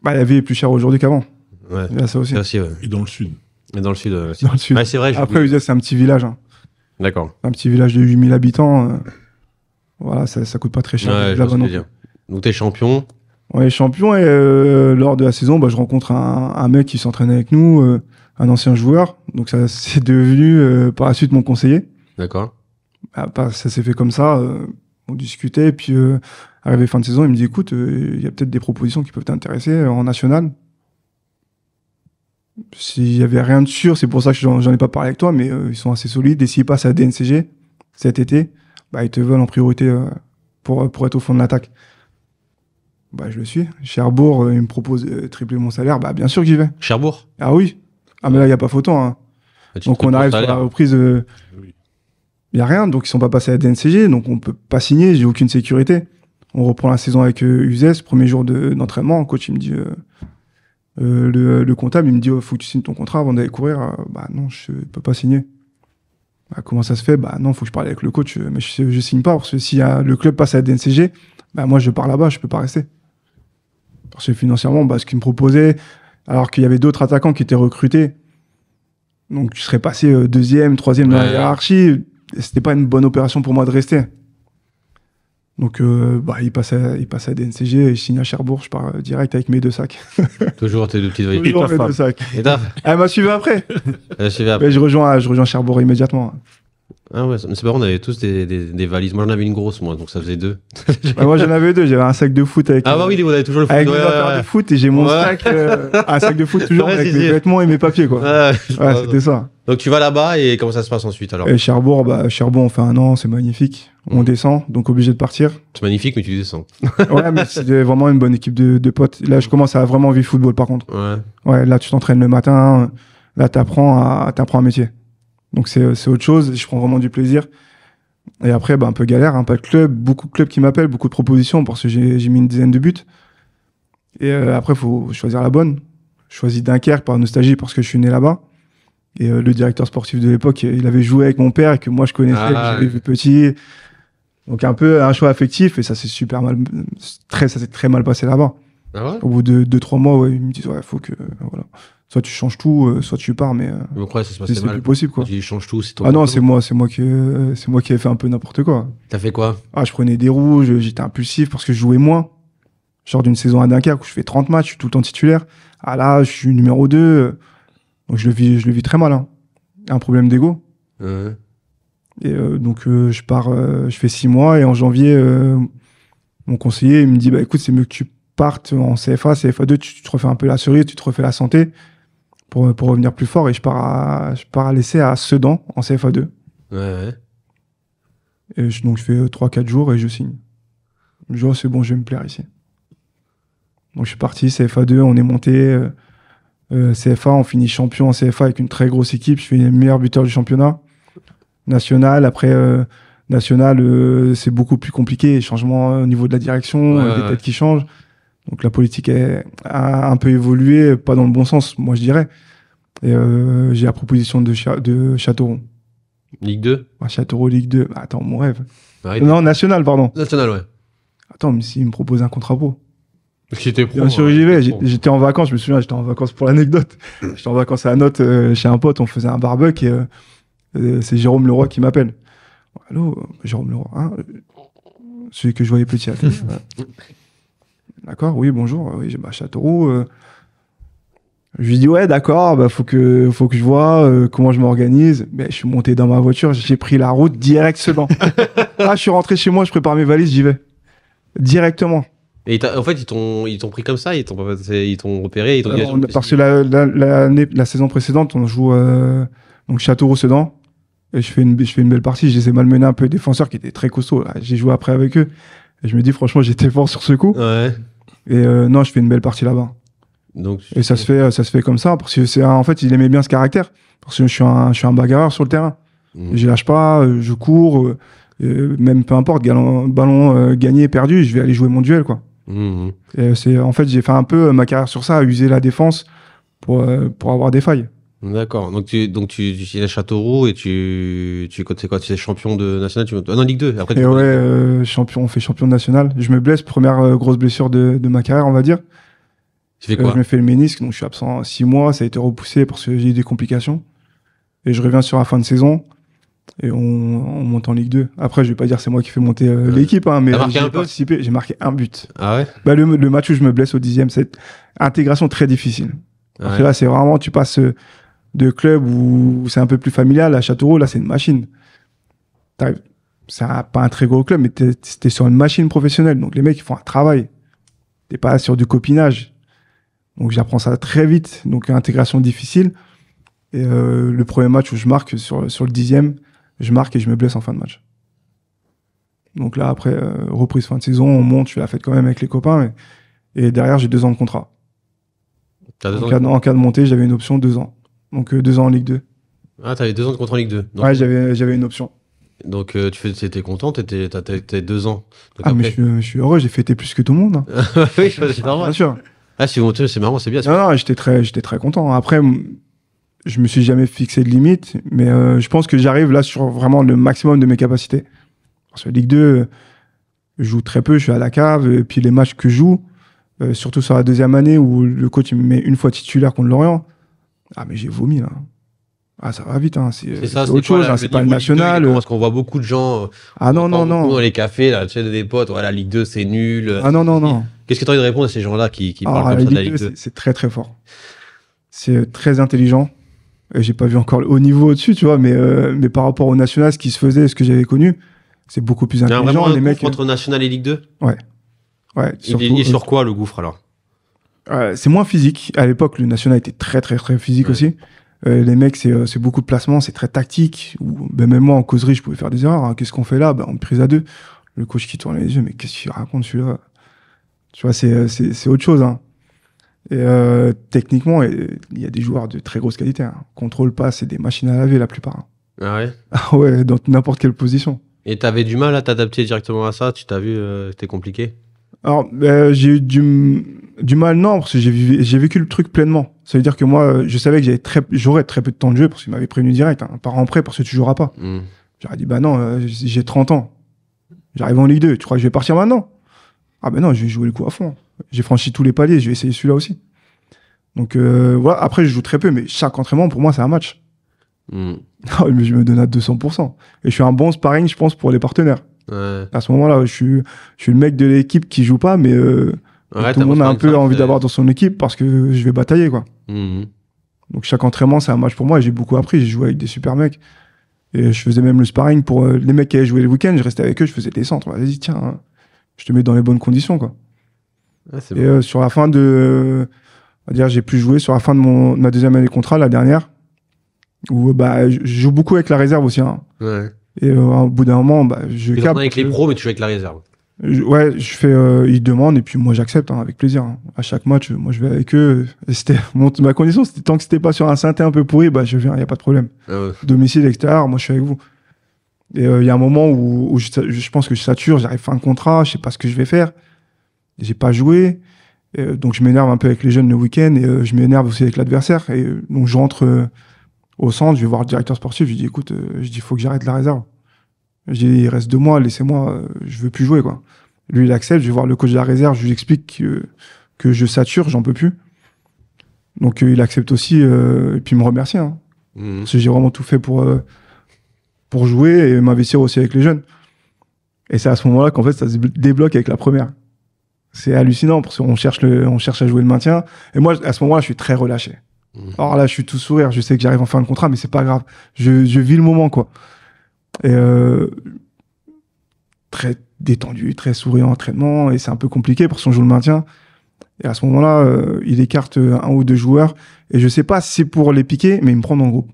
Bah, la vie est plus chère aujourd'hui qu'avant. Ouais. Il y a ça aussi. Ça aussi, ouais. Et dans le sud. Et dans le sud. Dans le sud. Ouais, c'est vrai. Après, Uzès, c'est un petit village. Hein. D'accord. Un petit village de 8000 habitants. Voilà, ça coûte pas très cher. Ouais, je là-bas vois ce que non tu veux dire. Donc t'es champion. On est champion et lors de la saison, bah, je rencontre un mec qui s'entraîne avec nous, un ancien joueur. Donc ça c'est devenu par la suite mon conseiller. D'accord. Ça s'est fait comme ça. On discutait et puis arrivé fin de saison, il me dit écoute, il y a peut-être des propositions qui peuvent t'intéresser en national. S'il y avait rien de sûr, c'est pour ça que j'en ai pas parlé avec toi, mais ils sont assez solides. Et s'ils passent à DNCG cet été, bah, ils te veulent en priorité pour être au fond de l'attaque. Bah, je le suis. Cherbourg, il me propose de tripler mon salaire. Bah, bien sûr que j'y vais. Cherbourg. Ah oui. Ah, mais là, il n'y a pas photo. Hein. Ah, tu Donc, te on prends arrive le sur la salaire. reprise. Oui. Il n'y a rien. Donc, ils sont pas passés à DNCG. Donc, on peut pas signer. J'ai aucune sécurité. On reprend la saison avec Uzès. Premier jour d'entraînement. Le coach, il me dit... le comptable, il me dit faut que tu signes ton contrat avant d'aller courir. Bah non, je peux pas signer. Bah, comment ça se fait? Bah non, faut que je parle avec le coach. Mais je signe pas parce que si le club passe à la DNCG, bah moi je pars là-bas, je peux pas rester. Parce que financièrement, bah, ce qu'ils me proposaient, alors qu'il y avait d'autres attaquants qui étaient recrutés, donc je serais passé deuxième, troisième dans la Ouais. hiérarchie. Et c'était pas une bonne opération pour moi de rester. Donc bah, il passe à DNCG et je signe à Cherbourg, je pars direct avec mes 2 sacs. Toujours tes deux petites valises. Toujours ta mes femme. 2 sacs. Et t'as Elle m'a suivi après. suivi après. Mais je rejoins Cherbourg immédiatement. Ah ouais, c'est pas vrai, on avait tous des valises. Moi j'en avais une grosse, moi, donc ça faisait 2. Ouais, moi j'en avais 2, j'avais un sac de foot avec, Ah bah oui, on avait toujours le foot. avec mes ouais, affaires ouais, de foot et j'ai mon Ouais. sac, un sac de foot toujours Ouais, avec si, mes si. vêtements et mes papiers quoi. ouais. Ouais, c'était ça. Donc tu vas là-bas et comment ça se passe ensuite alors? Et Cherbourg, on fait 1 an, c'est magnifique. On descend, donc obligé de partir. C'est magnifique, mais tu descends. Ouais, mais c'est vraiment une bonne équipe de potes. Là, je commence à vraiment vivre football par contre. Ouais. Ouais, là, tu t'entraînes le matin, là, t'apprends un métier. Donc c'est autre chose, je prends vraiment du plaisir. Et après, un peu galère, pas de club, beaucoup de clubs qui m'appellent, beaucoup de propositions parce que j'ai mis une dizaine de buts. Et après, il faut choisir la bonne. Je choisis Dunkerque par nostalgie parce que je suis né là-bas. Et le directeur sportif de l'époque, il avait joué avec mon père et que moi je connaissais, que j'avais vu petit. Donc un peu un choix affectif et ça s'est très mal passé là-bas. Ah ouais? Au bout de 2-3 mois, ouais, ils me disent ouais, faut que voilà. Soit tu changes tout, soit tu pars, mais Donc ouais, ça se passait c'est mal. plus possible quoi. Tu changes tout, c'est ton Ah non, comportement. c'est moi qui ai fait un peu n'importe quoi. T'as fait quoi? Ah, je prenais des rouges, j'étais impulsif parce que je jouais moins. Genre d'une saison à Dunkerque où je fais 30 matchs, je suis tout le temps titulaire. Ah là, je suis numéro 2. Donc je le vis très mal. Un problème d'ego. Et donc je pars, je fais 6 mois et en janvier, mon conseiller il me dit écoute, c'est mieux que tu partes en CFA, CFA2, tu te refais un peu la cerise, tu te refais la santé pour revenir plus fort. Et je pars à l'essai à Sedan en CFA2. Ouais. Et donc je fais 3-4 jours et je signe. Je dis c'est bon, je vais me plaire ici. Donc je suis parti, CFA2, on est monté. CFA, on finit champion en CFA avec une très grosse équipe. Je fais le meilleur buteur du championnat. National, après national, c'est beaucoup plus compliqué. Changement au niveau de la direction, des têtes qui changent. Donc la politique a un peu évolué, pas dans le bon sens, moi je dirais. Et j'ai la proposition de Châteauroux. Ligue 2? Châteauroux, Ligue 2. Attends, mon rêve. Ouais, Non, national, pardon. National, ouais. Attends, mais s'il me propose un contrat pro. J'étais pro. Bien sûr, j'y vais. J'étais en vacances, je me souviens, j'étais en vacances pour l'anecdote. J'étais en vacances à Note chez un pote, on faisait un barbecue et c'est Jérôme Leroy qui m'appelle. Allô, Jérôme Leroy, hein, celui que je voyais petit à télé. D'accord, oui, bonjour. Oui, Châteauroux. Je lui dis ouais, d'accord, faut que je vois comment je m'organise. Mais je suis monté dans ma voiture, j'ai pris la route direct Sedan. Je suis rentré chez moi, je prépare mes valises, j'y vais. Directement. Et en fait, ils t'ont pris comme ça, ils t'ont repéré, ils t'ont dit. Parce que la saison précédente, on joue donc Châteauroux-Sedan. Et je fais une belle partie. Je les ai malmenés un peu, les défenseurs qui étaient très costauds. J'ai joué après avec eux. Et je me dis, franchement, j'étais fort sur ce coup. Ouais. Et non, je fais une belle partie là-bas. Donc, et ça se fait comme ça. Parce que en fait, il aimait bien ce caractère. Parce que je suis un bagarreur sur le terrain. Je lâche pas, je cours. Même peu importe, ballon gagné, perdu, je vais aller jouer mon duel, quoi. Et en fait, j'ai fait un peu ma carrière sur ça, à user la défense pour avoir des failles. D'accord. Donc tu es à Châteauroux et c'est quoi? Tu es champion de national? Non, Ligue 2. Après, on fait champion de national. Je me blesse, première grosse blessure de ma carrière, on va dire. Tu fais quoi? Je me fais le ménisque, donc je suis absent 6 mois. Ça a été repoussé parce que j'ai eu des complications. Et je reviens sur la fin de saison et on monte en Ligue 2. Après, je vais pas dire c'est moi qui fais monter l'équipe, mais j'ai participé. J'ai marqué un but. Ah ouais? Le match où je me blesse au 10e, c'est intégration très difficile. Parce que là, c'est vraiment, tu passes de club où c'est un peu plus familial à Châteauroux, là, c'est une machine. C'est pas un très gros club, mais t'es sur une machine professionnelle. Donc, les mecs, ils font un travail. T'es pas sur du copinage. Donc, j'apprends ça très vite. Donc, intégration difficile. Et le premier match où je marque sur le 10e, je marque et je me blesse en fin de match. Donc là, après, reprise fin de saison, on monte, je fais la fête quand même avec les copains. Et derrière, j'ai 2 ans de contrat. En cas de montée, j'avais une option 2 ans. Donc 2 ans en Ligue 2. Ah, t'avais 2 ans de contrat en Ligue 2. Donc, ouais, j'avais une option. Donc t'étais content, t'as 2 ans. Donc, après... mais je suis heureux, j'ai fêté plus que tout le monde. Oui, c'est normal. Bien sûr. Ah, si vous c'est marrant, c'est bien. Non, j'étais très content. Après, je me suis jamais fixé de limite, mais je pense que j'arrive là sur vraiment le maximum de mes capacités. Parce que Ligue 2, je joue très peu, je suis à la cave, et puis les matchs que je joue, surtout sur la 2e année où le coach il me met une fois titulaire contre Lorient, mais j'ai vomi là. Ah, ça va vite, c'est autre chose, c'est pas le national. Parce qu'on voit beaucoup de gens. Non. Dans les cafés, là, tu sais, des potes, la Ligue 2, c'est nul. Non. Qu'est-ce que tu as envie de répondre à ces gens-là qui parlent comme ça de la Ligue 2? C'est très très fort. C'est très intelligent. J'ai pas vu encore le haut niveau au-dessus, tu vois, mais par rapport au national, ce qui se faisait, ce que j'avais connu, c'est beaucoup plus intelligent. Il y a vraiment les mecs entre national et Ligue 2? Ouais. Il est sur quoi le gouffre alors? C'est moins physique. À l'époque, le national était très très très physique aussi. Les mecs, c'est beaucoup de placements, c'est très tactique. Même moi, en causerie, je pouvais faire des erreurs. Qu'est-ce qu'on fait là? On prise à 2. Le coach qui tourne les yeux, mais qu'est-ce qu'il raconte celui-là? Tu vois, c'est autre chose. Et techniquement, il y a des joueurs de très grosse qualité. Contrôle passe, c'est des machines à laver la plupart. Ah ouais? Ah ouais, dans n'importe quelle position. Et t'avais du mal à t'adapter directement à ça? Tu t'as vu, c'était compliqué? Alors, j'ai eu du mal, non, parce que j'ai vécu le truc pleinement. Ça veut dire que moi, je savais que j'aurais très peu de temps de jeu, parce qu'il m'avait prévenu direct, hein, pas en prêt parce que tu joueras pas. J'aurais dit, bah non, j'ai 30 ans. J'arrive en Ligue 2, tu crois que je vais partir maintenant? Ah ben non, je vais jouer le coup à fond. J'ai franchi tous les paliers, je vais essayer celui-là aussi. Donc voilà, après je joue très peu, mais chaque entraînement, pour moi, c'est un match. Mais je me donne à 200%. Et je suis un bon sparring, je pense, pour les partenaires. Ouais. À ce moment-là, je suis le mec de l'équipe qui joue pas, mais Ouais, tout le monde a un peu envie d'avoir dans son équipe parce que je vais batailler, quoi. Donc chaque entraînement, c'est un match pour moi et j'ai beaucoup appris. J'ai joué avec des super mecs. Et je faisais même le sparring pour les mecs qui avaient joué le week-end. Je restais avec eux, je faisais des centres. Vas-y, tiens, hein, je te mets dans les bonnes conditions, quoi. Ouais, c'est Et bon. sur la fin de... on va dire, j'ai pu jouer sur la fin de ma deuxième année de contrat, la dernière, où bah, je joue beaucoup avec la réserve aussi. Hein. Ouais. Et au bout d'un moment, bah, je Tu capte... avec les pros, mais tu joues avec la réserve. Ouais, je fais... ils demandent et puis moi, j'accepte avec plaisir. Hein. À chaque match, moi, je vais avec eux. Et ma condition, c'était tant que c'était pas sur un synthé un peu pourri, bah, je viens, il n'y a pas de problème. Ouais. Domicile, extérieur, moi, je suis avec vous. Et il y a un moment où je pense que je sature, j'arrive fin de contrat, je sais pas ce que je vais faire. J'ai pas joué. Donc je m'énerve un peu avec les jeunes le week-end et je m'énerve aussi avec l'adversaire. Et donc je rentre au centre, je vais voir le directeur sportif, je lui dis écoute, il faut que j'arrête la réserve. Je dis il reste 2 mois, laissez-moi, je veux plus jouer, quoi. Lui il accepte, je vais voir le coach de la réserve, je lui explique que je sature, j'en peux plus. Donc il accepte aussi et puis il me remercie. Hein. Parce que j'ai vraiment tout fait pour jouer et m'investir aussi avec les jeunes. Et c'est à ce moment-là qu'en fait ça se débloque avec la première. C'est hallucinant parce qu'on cherche à jouer le maintien. Et moi, à ce moment-là, je suis très relâché. Alors là, je suis tout sourire. Je sais que j'arrive en fin de contrat, mais c'est pas grave. Je vis le moment, quoi. Et très détendu, très souriant entraînement. Et c'est un peu compliqué parce qu'on joue le maintien. Et à ce moment-là, il écarte 1 ou 2 joueurs. Et je sais pas si c'est pour les piquer, mais il me prend dans le groupe.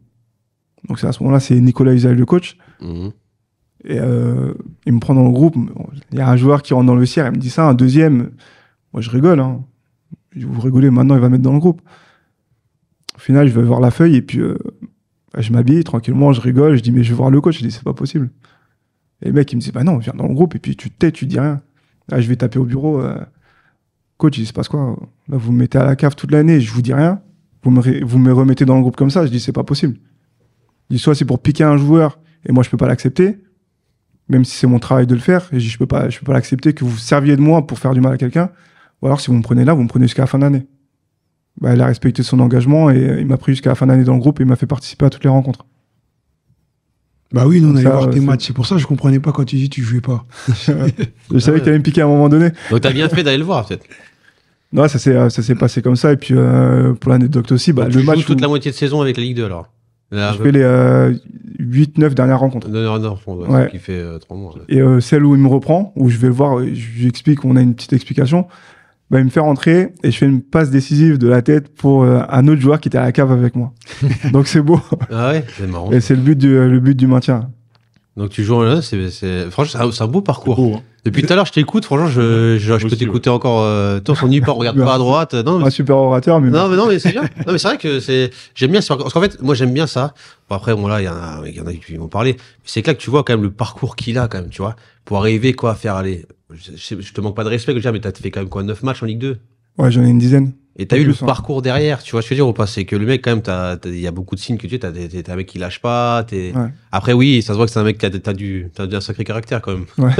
Donc c'est à ce moment-là, c'est Nicolas Usaï, le coach. Et il me prend dans le groupe. Il y a un joueur qui rentre dans le vestiaire, il me dit ça, un deuxième. Moi, je rigole. Hein. Vous rigolez, maintenant, il va mettre dans le groupe. Au final, je vais voir la feuille et puis je m'habille tranquillement, je rigole. Je dis, mais je vais voir le coach. Je dis, c'est pas possible. Et le mec, il me dit, bah non, viens dans le groupe et puis tu te tais, tu dis rien. Là, je vais taper au bureau. Coach, il se passe quoi? Là, vous me mettez à la cave toute l'année, je vous dis rien. Vous me remettez dans le groupe comme ça. Je dis, c'est pas possible. Je dis, soit c'est pour piquer un joueur et moi, je peux pas l'accepter. Même si c'est mon travail de le faire, et je peux pas l'accepter que vous serviez de moi pour faire du mal à quelqu'un. Ou alors, si vous me prenez là, vous me prenez jusqu'à la fin d'année. Bah, il a respecté son engagement et il m'a pris jusqu'à la fin d'année dans le groupe et il m'a fait participer à toutes les rencontres. Bah oui, nous, on allait Ça, voir tes c'est- matchs. C'est pour ça que je comprenais pas quand tu dis que tu jouais pas. Je savais qu'il allait me piquer à un moment donné. Donc t'as bien fait d'aller le voir, peut-être. Non, ça s'est passé comme ça. Et puis, pour l'anecdote aussi, bah, Donc, le tu match joues toute où la moitié de saison avec la Ligue 2, alors. Là, je fais les 8-9 dernières rencontres. ce qui fait 3 mois. Et celle où il me reprend, où je vais le voir, je lui explique, on a une petite explication, bah, il me fait rentrer et je fais une passe décisive de la tête pour un autre joueur qui était à la cave avec moi. Donc c'est beau. Ah ouais, c'est marrant. Et c'est le but du maintien. Donc tu joues là, franchement, c'est un beau parcours. Beau, hein. Depuis tout à l'heure, je t'écoute, franchement, je peux aussi, t'écouter encore. Toi, on s'ennuie pas, on regarde pas à droite. Non, mais Un super orateur, mais non, mais c'est bien. Non, mais c'est vrai que j'aime bien, parce qu'en fait, moi, j'aime bien ça. Bon, après, bon, là, il y en a qui vont parler. C'est que là que tu vois quand même le parcours qu'il a, quand même, tu vois, pour arriver, quoi, à faire aller. Je te manque pas de respect, déjà, mais t'as fait quand même, quoi, 9 matchs en Ligue 2. ouais, j'en ai une dizaine. Et t'as eu le Plus, hein. parcours derrière, tu vois ce que je veux dire ou pas? C'est que le mec, quand même, il y a beaucoup de signes que tu sais, t'es un mec qui lâche pas. Ouais. Après, oui, ça se voit que c'est un mec qui t'as un sacré caractère, quand même. Ouais.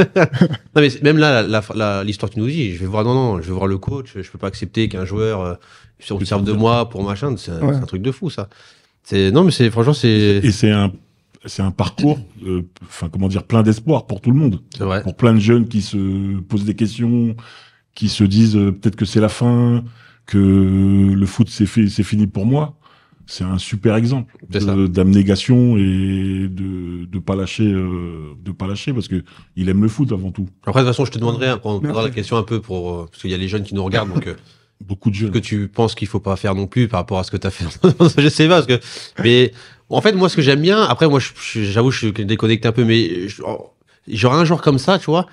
Non, mais même là, l'histoire que tu nous dis, je vais voir le coach, je peux pas accepter qu'un joueur se serve de moi pour machin, c'est Ouais. un truc de fou, ça. Non, mais franchement, c'est Et c'est un parcours, enfin comment dire, plein d'espoir pour tout le monde. vrai. Pour plein de jeunes qui se posent des questions, qui se disent peut-être que c'est la fin, que le foot c'est fini pour moi. C'est un super exemple C'est ça. d'abnégation et de pas lâcher, parce que il aime le foot avant tout. Après, de toute façon, je te demanderai, après, on posera la Merci. question un peu parce qu'il y a les jeunes qui nous regardent, donc, Beaucoup de jeunes. que tu penses qu'il faut pas faire non plus par rapport à ce que tu as fait. Je sais pas, mais en fait, moi, ce que j'aime bien, après, moi, j'avoue, je suis déconnecté un peu, mais j'aurais un joueur comme ça, tu vois.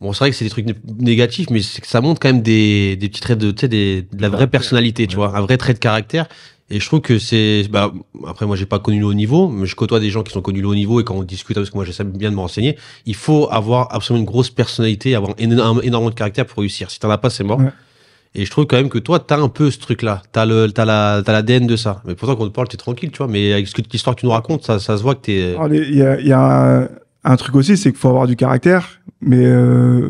Bon, c'est vrai que c'est des trucs négatifs, mais c'est que ça montre quand même des petits traits de la vraie personnalité, tu vois, un vrai trait de caractère. Et je trouve que c'est, après moi j'ai pas connu le haut niveau, mais je côtoie des gens qui sont connus le haut niveau et quand on discute, parce que moi j'essaie bien de me renseigner, il faut avoir absolument une grosse personnalité, avoir énormément de caractère pour réussir. Si t'en as pas, c'est mort. Ouais. Et je trouve quand même que toi, t'as un peu ce truc-là. T'as l'ADN de ça. Mais pourtant, quand on te parle, t'es tranquille, tu vois. Mais avec l'histoire que tu nous racontes, ça se voit que t'es. Alors, il y a un truc aussi, c'est qu'il faut avoir du caractère, mais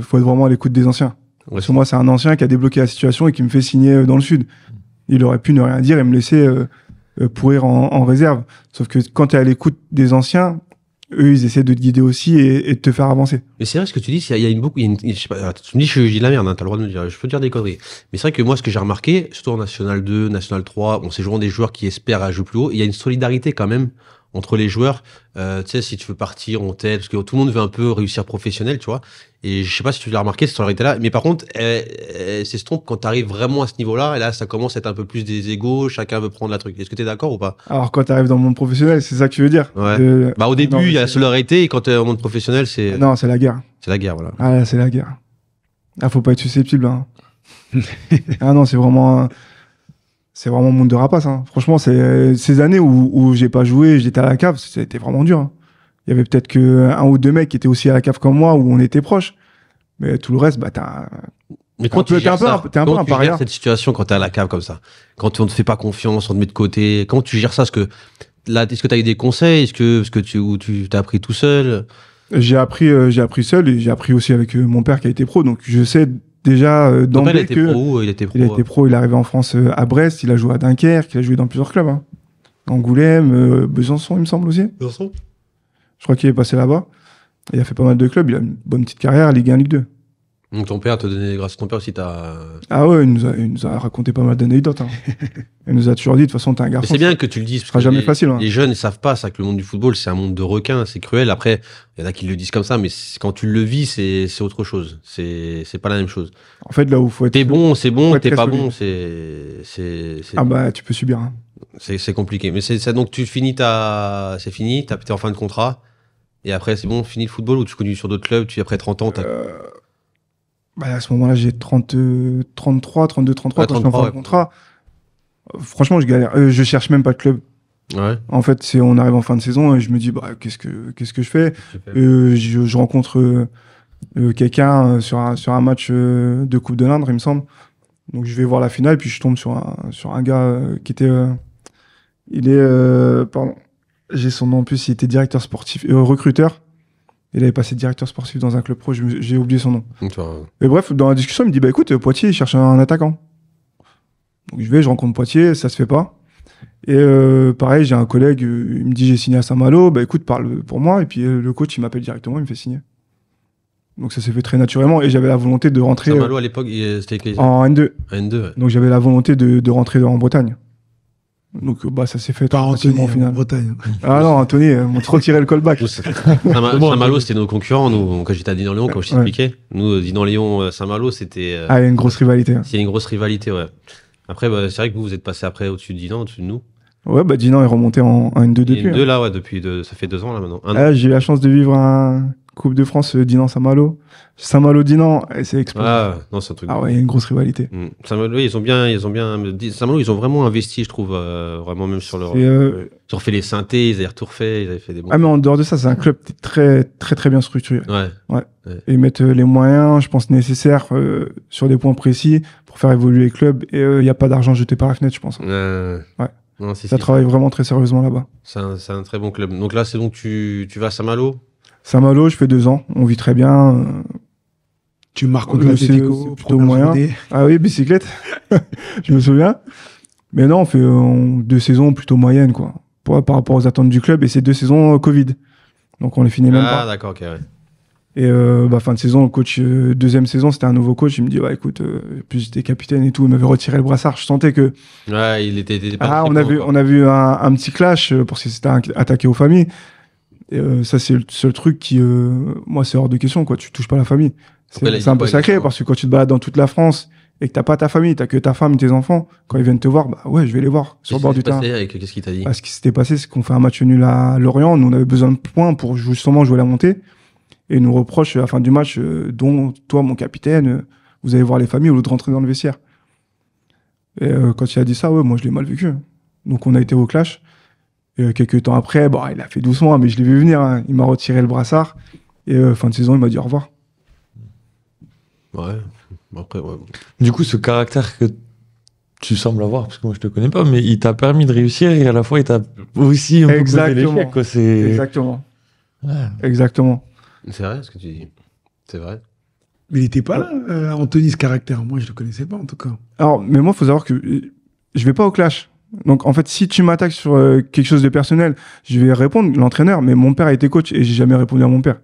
faut être vraiment à l'écoute des anciens. Ouais, Parce que moi, c'est un ancien qui a débloqué la situation et qui me fait signer dans le Sud. Il aurait pu ne rien dire et me laisser pourrir en réserve. Sauf que quand tu es à l'écoute des anciens, eux, ils essaient de te guider aussi et de te faire avancer. Mais c'est vrai ce que tu dis, il y a je sais pas, tu me dis, je dis de la merde, hein, t'as le droit de me dire, je peux te dire des conneries. Mais c'est vrai que moi, ce que j'ai remarqué, surtout en National 2, National 3, bon, c'est souvent des joueurs qui espèrent à jouer plus haut, il y a une solidarité quand même entre les joueurs. Tu sais, si tu veux partir, on t'aide, parce que tout le monde veut un peu réussir professionnel, tu vois. Et je sais pas si tu l'as remarqué, cette solidarité-là. Mais par contre, elle s'estompe quand tu arrives vraiment à ce niveau-là. Et là, ça commence à être un peu plus des égos, chacun veut prendre la truc. Est-ce que tu es d'accord ou pas? Alors, quand tu arrives dans le monde professionnel, c'est ça que tu veux dire? Ouais. Au début, non, il y a la c'est- solidarité, et quand tu es au monde professionnel, c'est Non, c'est la guerre. la guerre, voilà. Ah là, c'est la guerre. Ah, faut pas être susceptible. Hein. Ah non, c'est vraiment un monde de rapaces. Hein. Franchement, c'est ces années où j'ai pas joué, j'étais à la cave, c'était vraiment dur. Hein. Il y avait peut-être que un ou deux mecs qui étaient aussi à la cave comme moi, où on était proches. Mais tout le reste, bah Mais T'es un peu- t'es un peu un comment tu paria. gères cette situation quand t'es à la cave comme ça? Quand on te fait pas confiance, on te met de côté, comment tu gères ça? Est-ce que t'as eu des conseils? Est-ce que tu t'as appris tout seul? j'ai appris seul et j'ai appris aussi avec mon père qui a été pro. Donc je sais déjà Ton père, il d'emblée était que pro, il était pro. il a été pro. Il est arrivé en France à Brest, il a joué à Dunkerque, il a joué dans plusieurs clubs. Hein. Angoulême, Besançon, il me semble aussi. Besançon? Je crois qu'il est passé là-bas. Il a fait pas mal de clubs. Il a une bonne petite carrière, Ligue 1, Ligue 2. Donc ton père te donnait, grâce à ton père aussi, t'as. Ah ouais, il nous a raconté pas mal d'anecdotes. Hein. Il nous a toujours dit, de toute façon, t'es un Mais garçon. c'est bien que tu le dises. Ce sera jamais facile. Hein. Les jeunes, ils savent pas ça, que le monde du football, c'est un monde de requins, c'est cruel. Après, il y en a qui le disent comme ça, mais quand tu le vis, c'est autre chose. C'est pas la même chose. En fait, là où faut être. T'es bon, c'est faut bon, être t'es très pas solide. bon, c'est Ah bah, tu peux subir. Hein. c'est compliqué. Mais c'est ça, donc tu finis c'est fini, t'es en fin de contrat. Et après, c'est bon, fini le football ou tu continues sur d'autres clubs, après 30 ans, Bah, à ce moment-là, j'ai 33, 32, 33 Ouais, quand je suis en 33, fin de ouais. contrat. Franchement, je galère. Je cherche même pas de club. Ouais. En fait, on arrive en fin de saison et je me dis, bah, qu'est-ce que je fais? Super. Je rencontre quelqu'un sur un match de Coupe de l'Indre, il me semble. Donc, je vais voir la finale, puis je tombe sur un gars qui était. Pardon. J'ai son nom en plus, il était directeur sportif, recruteur. Il avait passé directeur sportif dans un club pro, j'ai oublié son nom. Donc, tu vois, Et bref, dans la discussion, il me dit, bah écoute, Poitiers, il cherche un attaquant. Donc je rencontre Poitiers, ça se fait pas. Et pareil, j'ai un collègue, il me dit, j'ai signé à Saint-Malo, bah écoute, parle pour moi. Et puis le coach, il m'appelle directement, il me fait signer. Donc ça s'est fait très naturellement et j'avais la volonté de rentrer Saint-Malo à l'époque, c'était en N2. N2. Ouais. Donc j'avais la volonté de rentrer en Bretagne. Donc bah ça s'est fait Par très Anthony facilement au en final. Bretagne. Ah non, Anthony, on te retirait le callback. Nous, Saint-Malo, c'était nos concurrents. Nous, quand j'étais à Dinan-Léon, comme je t'expliquais, nous, Dinan-Léon, Saint-Malo, c'était. Ah, il y a une grosse rivalité. C'est une grosse rivalité, ouais. Après, bah, c'est vrai que vous êtes passé après au-dessus de Dinan, au-dessus de nous. Ouais, bah Dinan est remonté en N2 depuis. Et N2, là, ouais, ça fait 2 ans, là, maintenant. Ah, j'ai eu la chance de vivre un Coupe de France Dinan-Saint-Malo. Saint-Malo-Dinan, et c'est explosif. Ah, non, c'est un truc. Ah ouais, il y a une grosse rivalité. Saint-Malo, ils ont bien. Saint-Malo, ils ont vraiment investi, je trouve, vraiment, même sur leur. Et, Ils ont refait les synthés, ils avaient tout refait, ils avaient fait des bons. Ah, mais en dehors de ça, c'est un club très, très, très bien structuré. Ouais. Et ils mettent les moyens, je pense, nécessaires sur des points précis pour faire évoluer les clubs. Et il n'y a pas d'argent jeté par la fenêtre, je pense. Ouais. Non, Ça travaille vraiment très sérieusement là-bas. C'est un très bon club. Donc là, c'est donc tu vas à Saint-Malo. Saint-Malo, je fais 2 ans. On vit très bien. Tu marques C'est contre l'Atlético, plutôt première moyen. journée. Ah oui, bicyclette. Je me souviens. Mais non, on fait 2 saisons plutôt moyennes, quoi. Par rapport aux attentes du club. Et c'est 2 saisons Covid. Donc on les finit même pas. Ah, d'accord, ok, ouais. Et fin de saison, le coach, deuxième saison, c'était un nouveau coach. Il me dit, ouais, écoute, puis j'étais capitaine et tout. Il m'avait retiré le brassard. Je sentais que. Ouais, il était pas Ah, très on a vu un petit clash parce que c'était attaqué aux familles. Et ça, c'est le seul truc qui, moi, c'est hors de question, quoi. Tu touches pas la famille. C'est un peu sacré parce que quand tu te balades dans toute la France et que t'as pas ta famille, t'as que ta femme, tes enfants, quand ils viennent te voir, bah ouais, je vais les voir sur le bord du terrain. Qu'est-ce qu'il t'a dit? Ce qui s'était passé, c'est qu'on fait un match nul à Lorient. Nous, on avait besoin de points pour justement jouer la montée. Et ils nous reprochent à la fin du match, dont toi, mon capitaine, vous allez voir les familles au lieu de rentrer dans le vestiaire. Et quand il a dit ça, ouais, moi, je l'ai mal vécu. Donc on a été au clash. Et quelques temps après, bon, il a fait doucement, mais je l'ai vu venir. Hein. Il m'a retiré le brassard. Et fin de saison, il m'a dit au revoir. Ouais. Après, ouais. Du coup, ce caractère que tu sembles avoir, parce que moi je te connais pas, mais il t'a permis de réussir et à la fois il t'a aussi un peu causé l'échec, quoi. Exactement. Ouais. Exactement. C'est vrai ce que tu dis. C'est vrai. Mais il n'était pas là, Anthony, ce caractère. Moi, je le connaissais pas, en tout cas. Alors, mais moi, il faut savoir que je vais pas au clash. Donc, en fait, si tu m'attaques sur quelque chose de personnel, je vais répondre, l'entraîneur. Mais mon père a été coach et j'ai jamais répondu à mon père.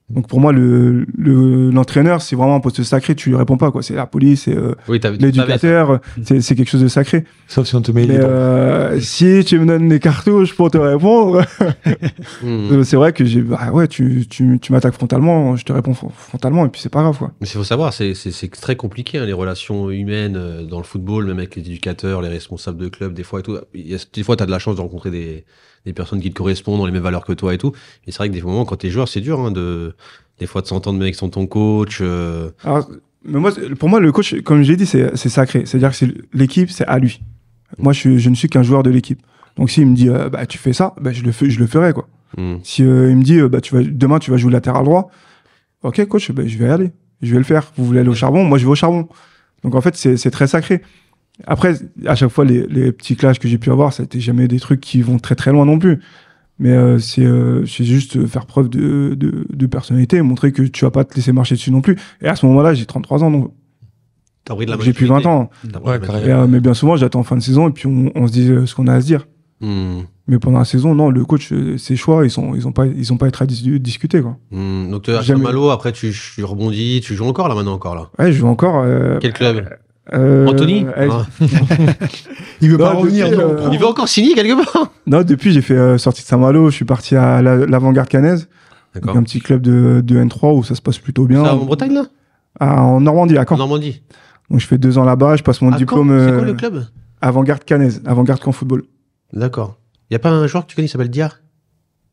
Donc, pour moi, l'entraîneur, c'est vraiment un poste sacré. Tu lui réponds pas, quoi. C'est la police, c'est Oui, l'éducateur. C'est quelque chose de sacré. Sauf si on te met Mais si tu me donnes des cartouches pour te répondre, c'est vrai que tu m'attaques frontalement, je te réponds frontalement et puis c'est pas grave, quoi. Mais il faut savoir, c'est très compliqué, hein, les relations humaines dans le football, même avec les éducateurs, les responsables de clubs, des fois et tout. Des fois, tu as de la chance de rencontrer des personnes qui te correspondent, ont les mêmes valeurs que toi et tout. Et c'est vrai que des moments, quand t'es joueur, c'est dur, hein, des fois de s'entendre avec ton coach. Alors, mais moi, pour moi, le coach, comme j'ai dit, c'est sacré. C'est-à-dire que l'équipe, c'est à lui. Moi, je ne suis qu'un joueur de l'équipe. Donc, s'il me dit, tu fais ça, je le ferai, quoi. Si il me dit, demain, tu vas jouer latéral droit, ok, coach, je vais y aller. Je vais le faire. Vous voulez aller au charbon? Moi, je vais au charbon. Donc, en fait, c'est très sacré. Après, à chaque fois, les petits clashs que j'ai pu avoir, ça n'était jamais des trucs qui vont très très loin non plus. Mais c'est juste faire preuve de personnalité, montrer que tu vas pas te laisser marcher dessus non plus. Et à ce moment-là, j'ai 33 ans, donc j'ai plus 20 ans. Ouais, carrément. Mais bien souvent, j'attends fin de saison et puis on se dit ce qu'on a à se dire. Mais pendant la saison, non, le coach, ses choix, ils ont pas à être à discuter, quoi. Donc tu as Saint-Malo, après tu rebondis, tu joues encore là maintenant là. Ouais, je joue encore. Quel club? Anthony Il veut pas revenir. Il veut encore signer quelque part. Non, depuis, j'ai fait sortie de Saint-Malo, je suis parti à l'Avant-Garde Cannaise. Donc un petit club de N3 où ça se passe plutôt bien. C'est en Bretagne, là? En Normandie, à Caen. En Normandie. Donc je fais 2 ans là-bas, je passe mon diplôme. C'est quoi le club? Avant-Garde Cannaise, Avant-Garde Caen Football. D'accord. Il n'y a pas un joueur que tu connais qui s'appelle Diar?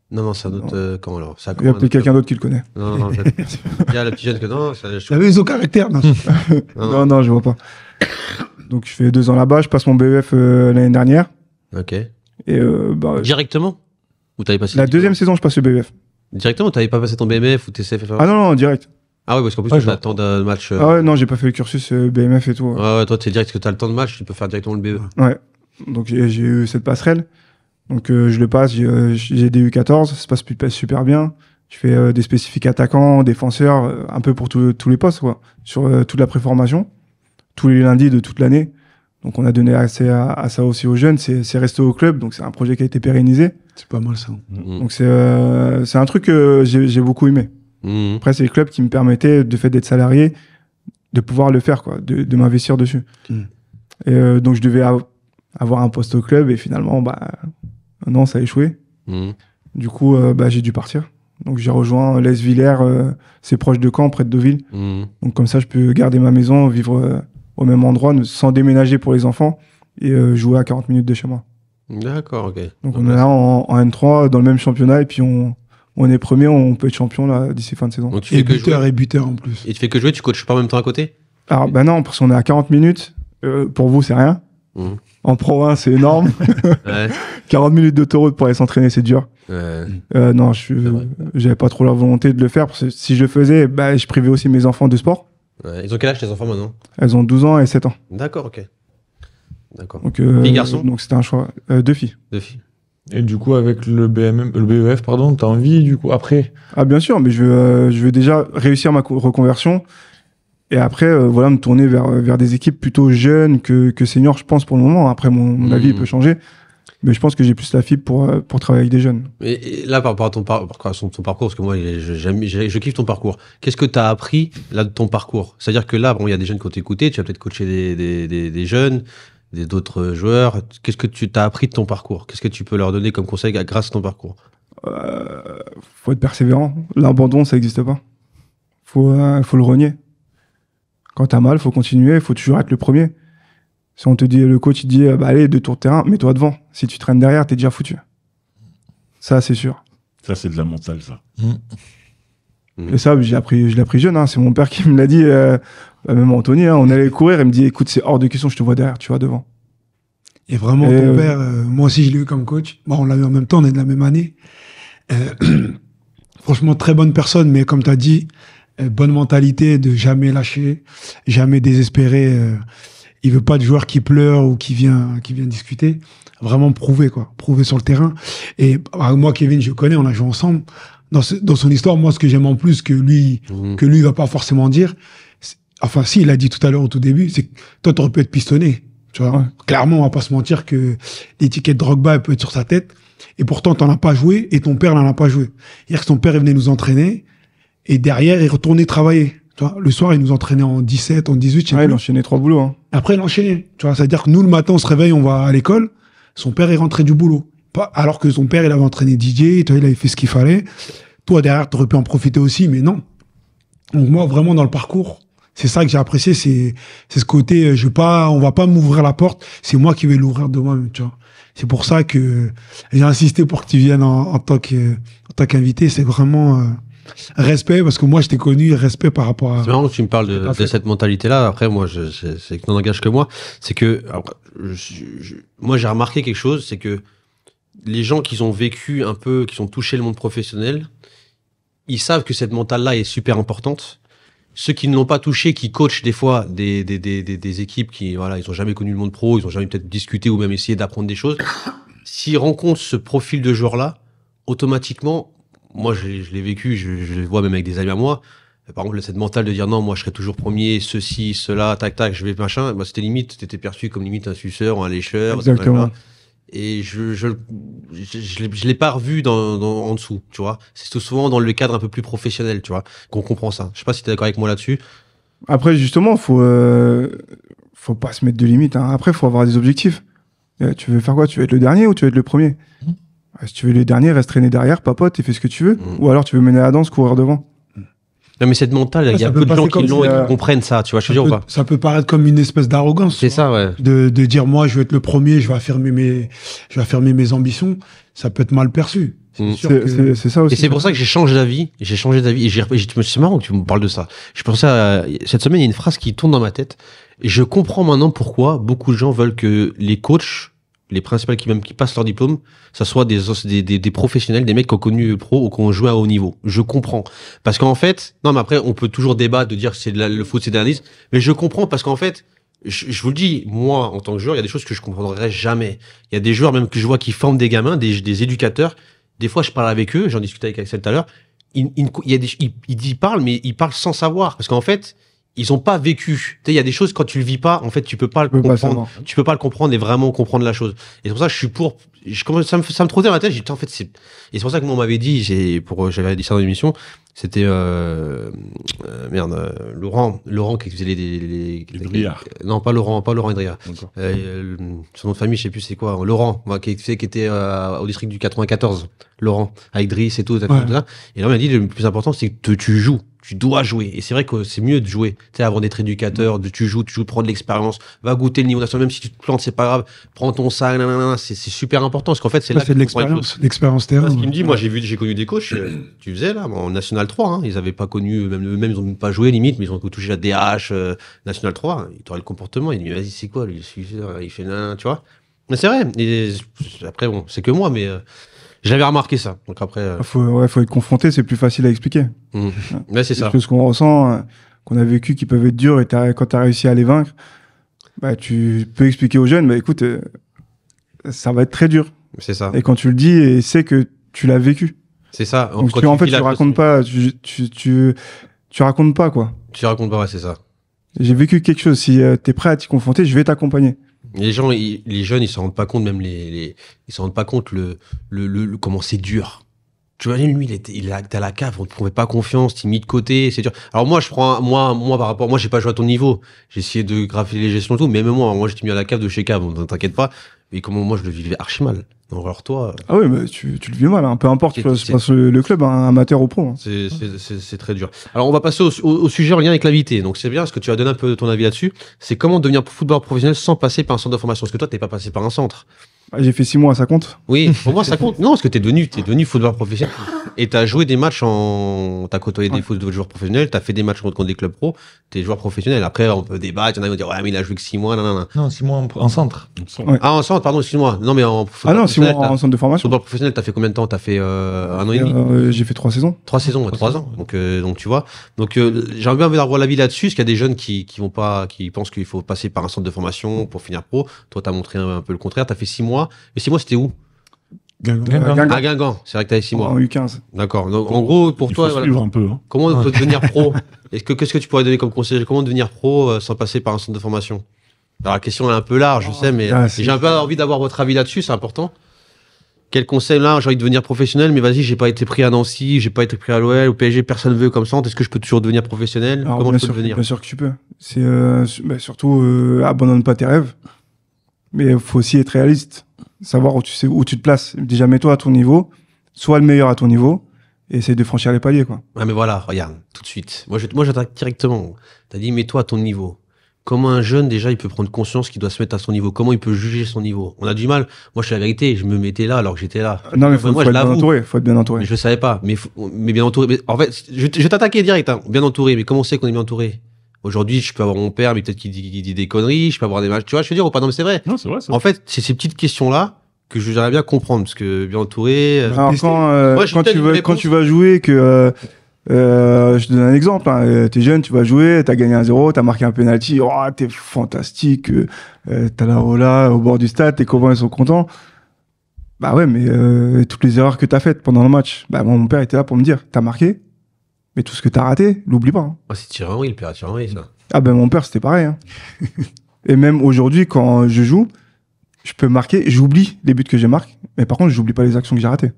Non, c'est un autre camp alors. Il y a peut-être quelqu'un d'autre qui le connaît. Non, il y a le petit jeune que non. J'avais les au caractère. Non, je vois pas. Donc je fais 2 ans là-bas, je passe mon BEF l'année dernière. Ok. Et directement? Ou t'avais passé la deuxième saison, je passe le BEF. Directement, t'avais pas passé ton BMF ou tes CFF? Ah non, direct. Ah ouais, parce qu'en plus, tu as le temps de match. Ah ouais, non, j'ai pas fait le cursus BMF et tout. Ouais, toi, t'es direct, parce que t'as le temps de match, tu peux faire directement le BE. Ouais. Donc j'ai eu cette passerelle. Donc je le passe, j'ai des U14, ça se passe super bien. Je fais des spécifiques attaquants, défenseurs, un peu pour tous les postes, quoi. Sur toute la préformation, tous les lundis de toute l'année. Donc on a donné accès à ça aussi aux jeunes. C'est resté au club, donc c'est un projet qui a été pérennisé. C'est pas mal ça. Donc c'est un truc que j'ai beaucoup aimé. Après, c'est le club qui me permettait, de fait d'être salarié, de pouvoir le faire, quoi, de m'investir dessus. Et donc je devais avoir un poste au club et finalement, non, ça a échoué. Du coup, j'ai dû partir. Donc j'ai rejoint l'Es Villers, c'est proche de Caen, près de Deauville. Donc comme ça, je peux garder ma maison, vivre au même endroit, sans déménager pour les enfants et jouer à 40 minutes de chez moi. D'accord, ok. Donc on est là en N3, dans le même championnat, et puis on est premier, on peut être champion là d'ici fin de saison. Donc, tu fais buteur en plus. Et tu fais que jouer, tu coaches pas en même temps à côté? Alors non, parce qu'on est à 40 minutes. Pour vous, c'est rien. En province, c'est énorme. Ouais. 40 minutes d'autoroute pour aller s'entraîner, c'est dur. Non, j'avais pas trop la volonté de le faire, parce que si je le faisais, je privais aussi mes enfants de sport. Ils ont quel âge tes enfants maintenant? Elles ont 12 ans et 7 ans. D'accord, ok. D'accord. Donc, filles, garçons? Donc c'était un choix. 2 filles. 2 filles. Et du coup, avec le BEF, t'as envie, du coup, après? Ah, bien sûr, mais je veux déjà réussir ma reconversion. Et après, me tourner vers des équipes plutôt jeunes que seniors, je pense, pour le moment. Après, mon avis peut changer. Mais je pense que j'ai plus la fibre pour travailler avec des jeunes. Et là, par rapport à ton parcours, parce que moi, je kiffe ton parcours. Qu'est-ce que tu as appris là de ton parcours? C'est-à-dire que là, il y a des jeunes qui ont écouté, tu as peut-être coaché des jeunes, d'autres joueurs. Qu'est-ce que tu t'as appris de ton parcours? Qu'est-ce que tu peux leur donner comme conseil grâce à ton parcours? Faut être persévérant. L'abandon, ça n'existe pas. Faut le renier. Quand t'as mal, faut continuer, faut toujours être le premier. Si on te dit, le coach, il dit, allez, 2 tours de terrain, mets-toi devant. Si tu traînes derrière, t'es déjà foutu. Ça, c'est sûr. Ça, c'est de la mentale, ça. Et ça, je l'ai appris jeune, hein. C'est mon père qui me l'a dit, même Anthony, hein. On allait courir, il me dit, écoute, c'est hors de question, je te vois derrière, tu vas devant. Et vraiment, ton père, moi aussi, je l'ai eu comme coach. Bon, on l'a eu en même temps, on est de la même année. Franchement, très bonne personne, mais comme tu as dit, bonne mentalité de jamais lâcher, jamais désespérer. Il veut pas de joueur qui pleure ou qui vient discuter. Vraiment prouver, quoi. Prouver sur le terrain. Et moi, Kevin, je connais, on a joué ensemble. Dans son histoire, moi, ce que j'aime en plus que lui va pas forcément dire, enfin, si, il a dit tout à l'heure au tout début, c'est que toi, t'aurais pu être pistonné. Tu vois, ouais. Clairement, on va pas se mentir que l'étiquette Drogba, elle peut être sur sa tête. Et pourtant, t'en as pas joué et ton père n'en a pas joué. Hier, que son père, il venait nous entraîner et derrière, il retournait travailler. Tu vois, le soir, il nous entraînait en 17, en 18. Ouais, il enchaînait 3 boulots. Hein. Après, il enchaînait. Tu vois, c'est-à-dire que nous, le matin, on se réveille, on va à l'école. Son père est rentré du boulot. Pas, alors que son père, il avait entraîné DJ, tu vois, il avait fait ce qu'il fallait. Toi, derrière, t'aurais pu en profiter aussi, mais non. Donc, moi, vraiment, dans le parcours, c'est ça que j'ai apprécié, c'est ce côté, on va pas m'ouvrir la porte, c'est moi qui vais l'ouvrir de moi-même, tu vois. C'est pour ça que j'ai insisté pour que tu viennes en tant qu'invité, c'est vraiment, respect, parce que moi, je t'ai connu, respect par rapport à... C'est marrant que tu me parles de cette mentalité-là. Après, moi, c'est que non engage que moi. C'est que, alors, moi, j'ai remarqué quelque chose, c'est que les gens qui ont vécu un peu, qui ont touché le monde professionnel, ils savent que cette mentale-là est super importante. Ceux qui ne l'ont pas touché, qui coachent des fois des équipes qui, voilà, ils ont jamais connu le monde pro, ils ont jamais peut-être discuté ou même essayé d'apprendre des choses. S'ils rencontrent ce profil de joueur-là, automatiquement, moi, je l'ai vécu, je le vois même avec des amis à moi. Par exemple, cette mentale de dire non, moi, je serai toujours premier, ceci, cela, tac, tac, je vais machin. Bah, c'était limite, t'étais perçu comme limite un suceur, un lécheur. Exactement. Et je l'ai pas revu en dessous, tu vois. C'est souvent dans le cadre un peu plus professionnel, tu vois, qu'on comprend ça. Je sais pas si t'es d'accord avec moi là-dessus. Après, justement, faut pas se mettre de limites. Hein. Après, faut avoir des objectifs. Tu veux faire quoi? Tu veux être le dernier ou tu veux être le premier? Si tu veux le dernier, reste traîner derrière, papote et fais ce que tu veux. Ou alors tu veux mener la danse, courir devant. Non, mais cette mentale, il y a peu de gens qui l'ont et qui comprennent ça, tu vois, je veux dire ou pas? Ça peut paraître comme une espèce d'arrogance. C'est ça, ouais. De dire, moi, je veux être le premier, je vais affirmer mes ambitions. Ça peut être mal perçu. C'est ça aussi. Et c'est pour ça que j'ai changé d'avis. C'est marrant que tu me parles de ça. Je pensais cette semaine, il y a une phrase qui tourne dans ma tête. Et je comprends maintenant pourquoi beaucoup de gens veulent que les coachs, les principaux qui passent leur diplôme, ça soit des professionnels, des mecs qui ont connu le pro ou qui ont joué à haut niveau. Je comprends. Parce qu'en fait, non, mais après, on peut toujours débattre de dire que c'est le foot, c'est de l'analyse. Mais je comprends parce qu'en fait, je vous le dis, moi, en tant que joueur, il y a des choses que je comprendrai jamais. Il y a des joueurs même que je vois qui forment des gamins, des éducateurs. Des fois, je parle avec eux, j'en discutais avec Axel tout à l'heure. Ils parlent, mais ils parlent sans savoir. Parce qu'en fait, ils ont pas vécu. Tu sais, il y a des choses, quand tu le vis pas, en fait, tu peux pas le comprendre. Tu peux pas le comprendre et vraiment comprendre la chose. Et c'est pour ça que je suis pour, ça me trottait dans la tête, j'ai dit, en fait, et c'est pour ça que moi, on m'avait dit, j'avais dit ça dans l'émission, c'était, Laurent qui faisait les non, pas Laurent Edriard. Son nom de famille, je sais plus c'est quoi, Laurent, qui était au district du 94. Laurent, avec Driss et tout, ça. Et là, on m'a dit, le plus important, c'est que tu joues. Tu dois jouer. Et c'est vrai que c'est mieux de jouer. Tu sais, avant d'être éducateur, tu joues, prendre de l'expérience, va goûter le niveau national, même si tu te plantes, c'est pas grave, prends ton sac, c'est super important, parce qu'en fait, c'est là que l'expérience terrain. Parce qu'il me dit, moi, j'ai connu des coachs, tu faisais là, en National 3, hein, ils avaient pas connu, même ils ont pas joué limite, mais ils ont touché la DH, National 3, ils t'auraient le comportement, il dit, vas-y, c'est quoi, lui, il fait tu vois. Mais c'est vrai. Et après, bon, c'est que moi, mais, j'avais remarqué ça. Donc après, faut être confronté, c'est plus facile à expliquer. Ouais, c'est ça. Parce que ce qu'on ressent, qu'on a vécu, qui peuvent être durs, et quand t'as réussi à les vaincre, bah, tu peux expliquer aux jeunes, bah, écoute, ça va être très dur. C'est ça. Et quand tu le dis, et c'est que tu l'as vécu. C'est ça. Donc en fait, tu racontes pas, tu racontes pas, quoi. Tu racontes pas, ouais, c'est ça. J'ai vécu quelque chose. Si t'es prêt à t'y confronter, je vais t'accompagner. Les jeunes, ils s'en rendent pas compte, même ils s'en rendent pas compte le comment c'est dur. Tu vois, lui, il est à la cave, on ne trouvait pas confiance, t'es mis de côté, c'est dur. Alors moi, moi par rapport, moi, j'ai pas joué à ton niveau. J'ai essayé de graffer les gestions et tout, mais même moi, j'étais mis à la cave de chez Cave, donc t'inquiète pas. Mais comment moi, je le vivais archi mal. Donc, alors toi. Ah oui, mais tu le vis mal, hein. Peu importe, tu passes le club, hein, amateur ou pro. Hein. C'est très dur. Alors, on va passer au sujet en lien avec l'invité. Donc, c'est bien, parce que tu as donné un peu ton avis là-dessus. C'est comment devenir footballeur professionnel sans passer par un centre de formation. Parce que toi, t'es pas passé par un centre. J'ai fait 6 mois, ça compte? Oui, pour moi ça compte. Non, parce que t'es devenu footballeur professionnel et t'as joué des matchs t'as côtoyé des joueurs professionnels, t'as fait des matchs contre des clubs pro, t'es joueur professionnel. Après, on peut débattre, il y en a qui vont dire, ouais, mais il a joué que 6 mois, non. Non, 6 mois en centre. Ouais. Ah, en centre, pardon, excuse-moi. Non, mais en Ah non, 6 mois en centre de formation. football professionnel, t'as fait combien de temps? T'as fait, 1 an et demi? J'ai fait 3 saisons. 3 saisons, 3 ans. Donc tu vois. Donc, j'aimerais bien avoir l'avis là-dessus, parce qu'il y a des jeunes qui pensent qu'il faut passer par un centre de formation pour finir pro. Toi, t'as montré un peu le contraire. T'as fait 6 mois. Mais 6 mois, c'était où? Guingamp. À Guingamp. C'est vrai que t'avais 6 mois. En U15. D'accord. Donc, en gros, pour Il toi, faut voilà. suivre un peu. Hein. Comment on peut devenir pro? Qu'est-ce que tu pourrais donner comme conseil? Comment devenir pro sans passer par un centre de formation? Alors, la question est un peu large, je sais, mais j'ai un peu envie d'avoir votre avis là-dessus, c'est important. Quel conseil là? J'ai envie de devenir professionnel, mais vas-y, j'ai pas été pris à Nancy, j'ai pas été pris à l'OL, au PSG, personne veut comme centre. Est-ce que je peux toujours devenir professionnel? Alors, Comment bien je peux sûr, devenir? bien sûr que tu peux. C'est surtout abandonne pas tes rêves, mais il faut aussi être réaliste, savoir où tu te places. Déjà, mets-toi à ton niveau, sois le meilleur à ton niveau, et essaye de franchir les paliers, quoi. Ah, mais voilà, regarde, tout de suite. Moi, j'attaque directement. T'as dit, mets-toi à ton niveau. Comment un jeune, déjà, il peut prendre conscience qu'il doit se mettre à son niveau? Comment il peut juger son niveau? On a du mal. Moi, je suis la vérité, je me mettais là alors que j'étais là. Non, mais faut moi, être je bien l'avoue. entouré. Faut être bien entouré. Mais je savais pas. Mais bien entouré. Mais en fait, je vais t'attaquer direct, hein. Bien entouré. Mais comment on sait qu'on est bien entouré? Aujourd'hui, je peux avoir mon père, mais peut-être qu'il dit des conneries. Je peux avoir des matchs. Tu vois, je veux dire, ou pas? Non, mais c'est vrai. Non, c'est vrai. En fait, c'est ces petites questions-là que j'aimerais bien comprendre. Parce que bien entouré. Alors, Ouais, j'ai quand peut-être une quand réponse. tu vas jouer, je te donne un exemple. Hein, t'es jeune, tu vas jouer, t'as gagné 1-0, t'as marqué un penalty, oh, t'es fantastique, t'as la rola au bord du stade, tes copains ils sont contents. Bah ouais, mais toutes les erreurs que t'as faites pendant le match, bah mon père était là pour me dire, t'as marqué, mais tout ce que t'as raté, l'oublie pas. Hein. c'est Thierry Henry, le père de Thierry Henry, ça. Ah ben mon père c'était pareil. Hein. Et même aujourd'hui quand je joue, je peux marquer, j'oublie les buts que j'ai marqués, mais par contre j'oublie pas les actions que j'ai ratées.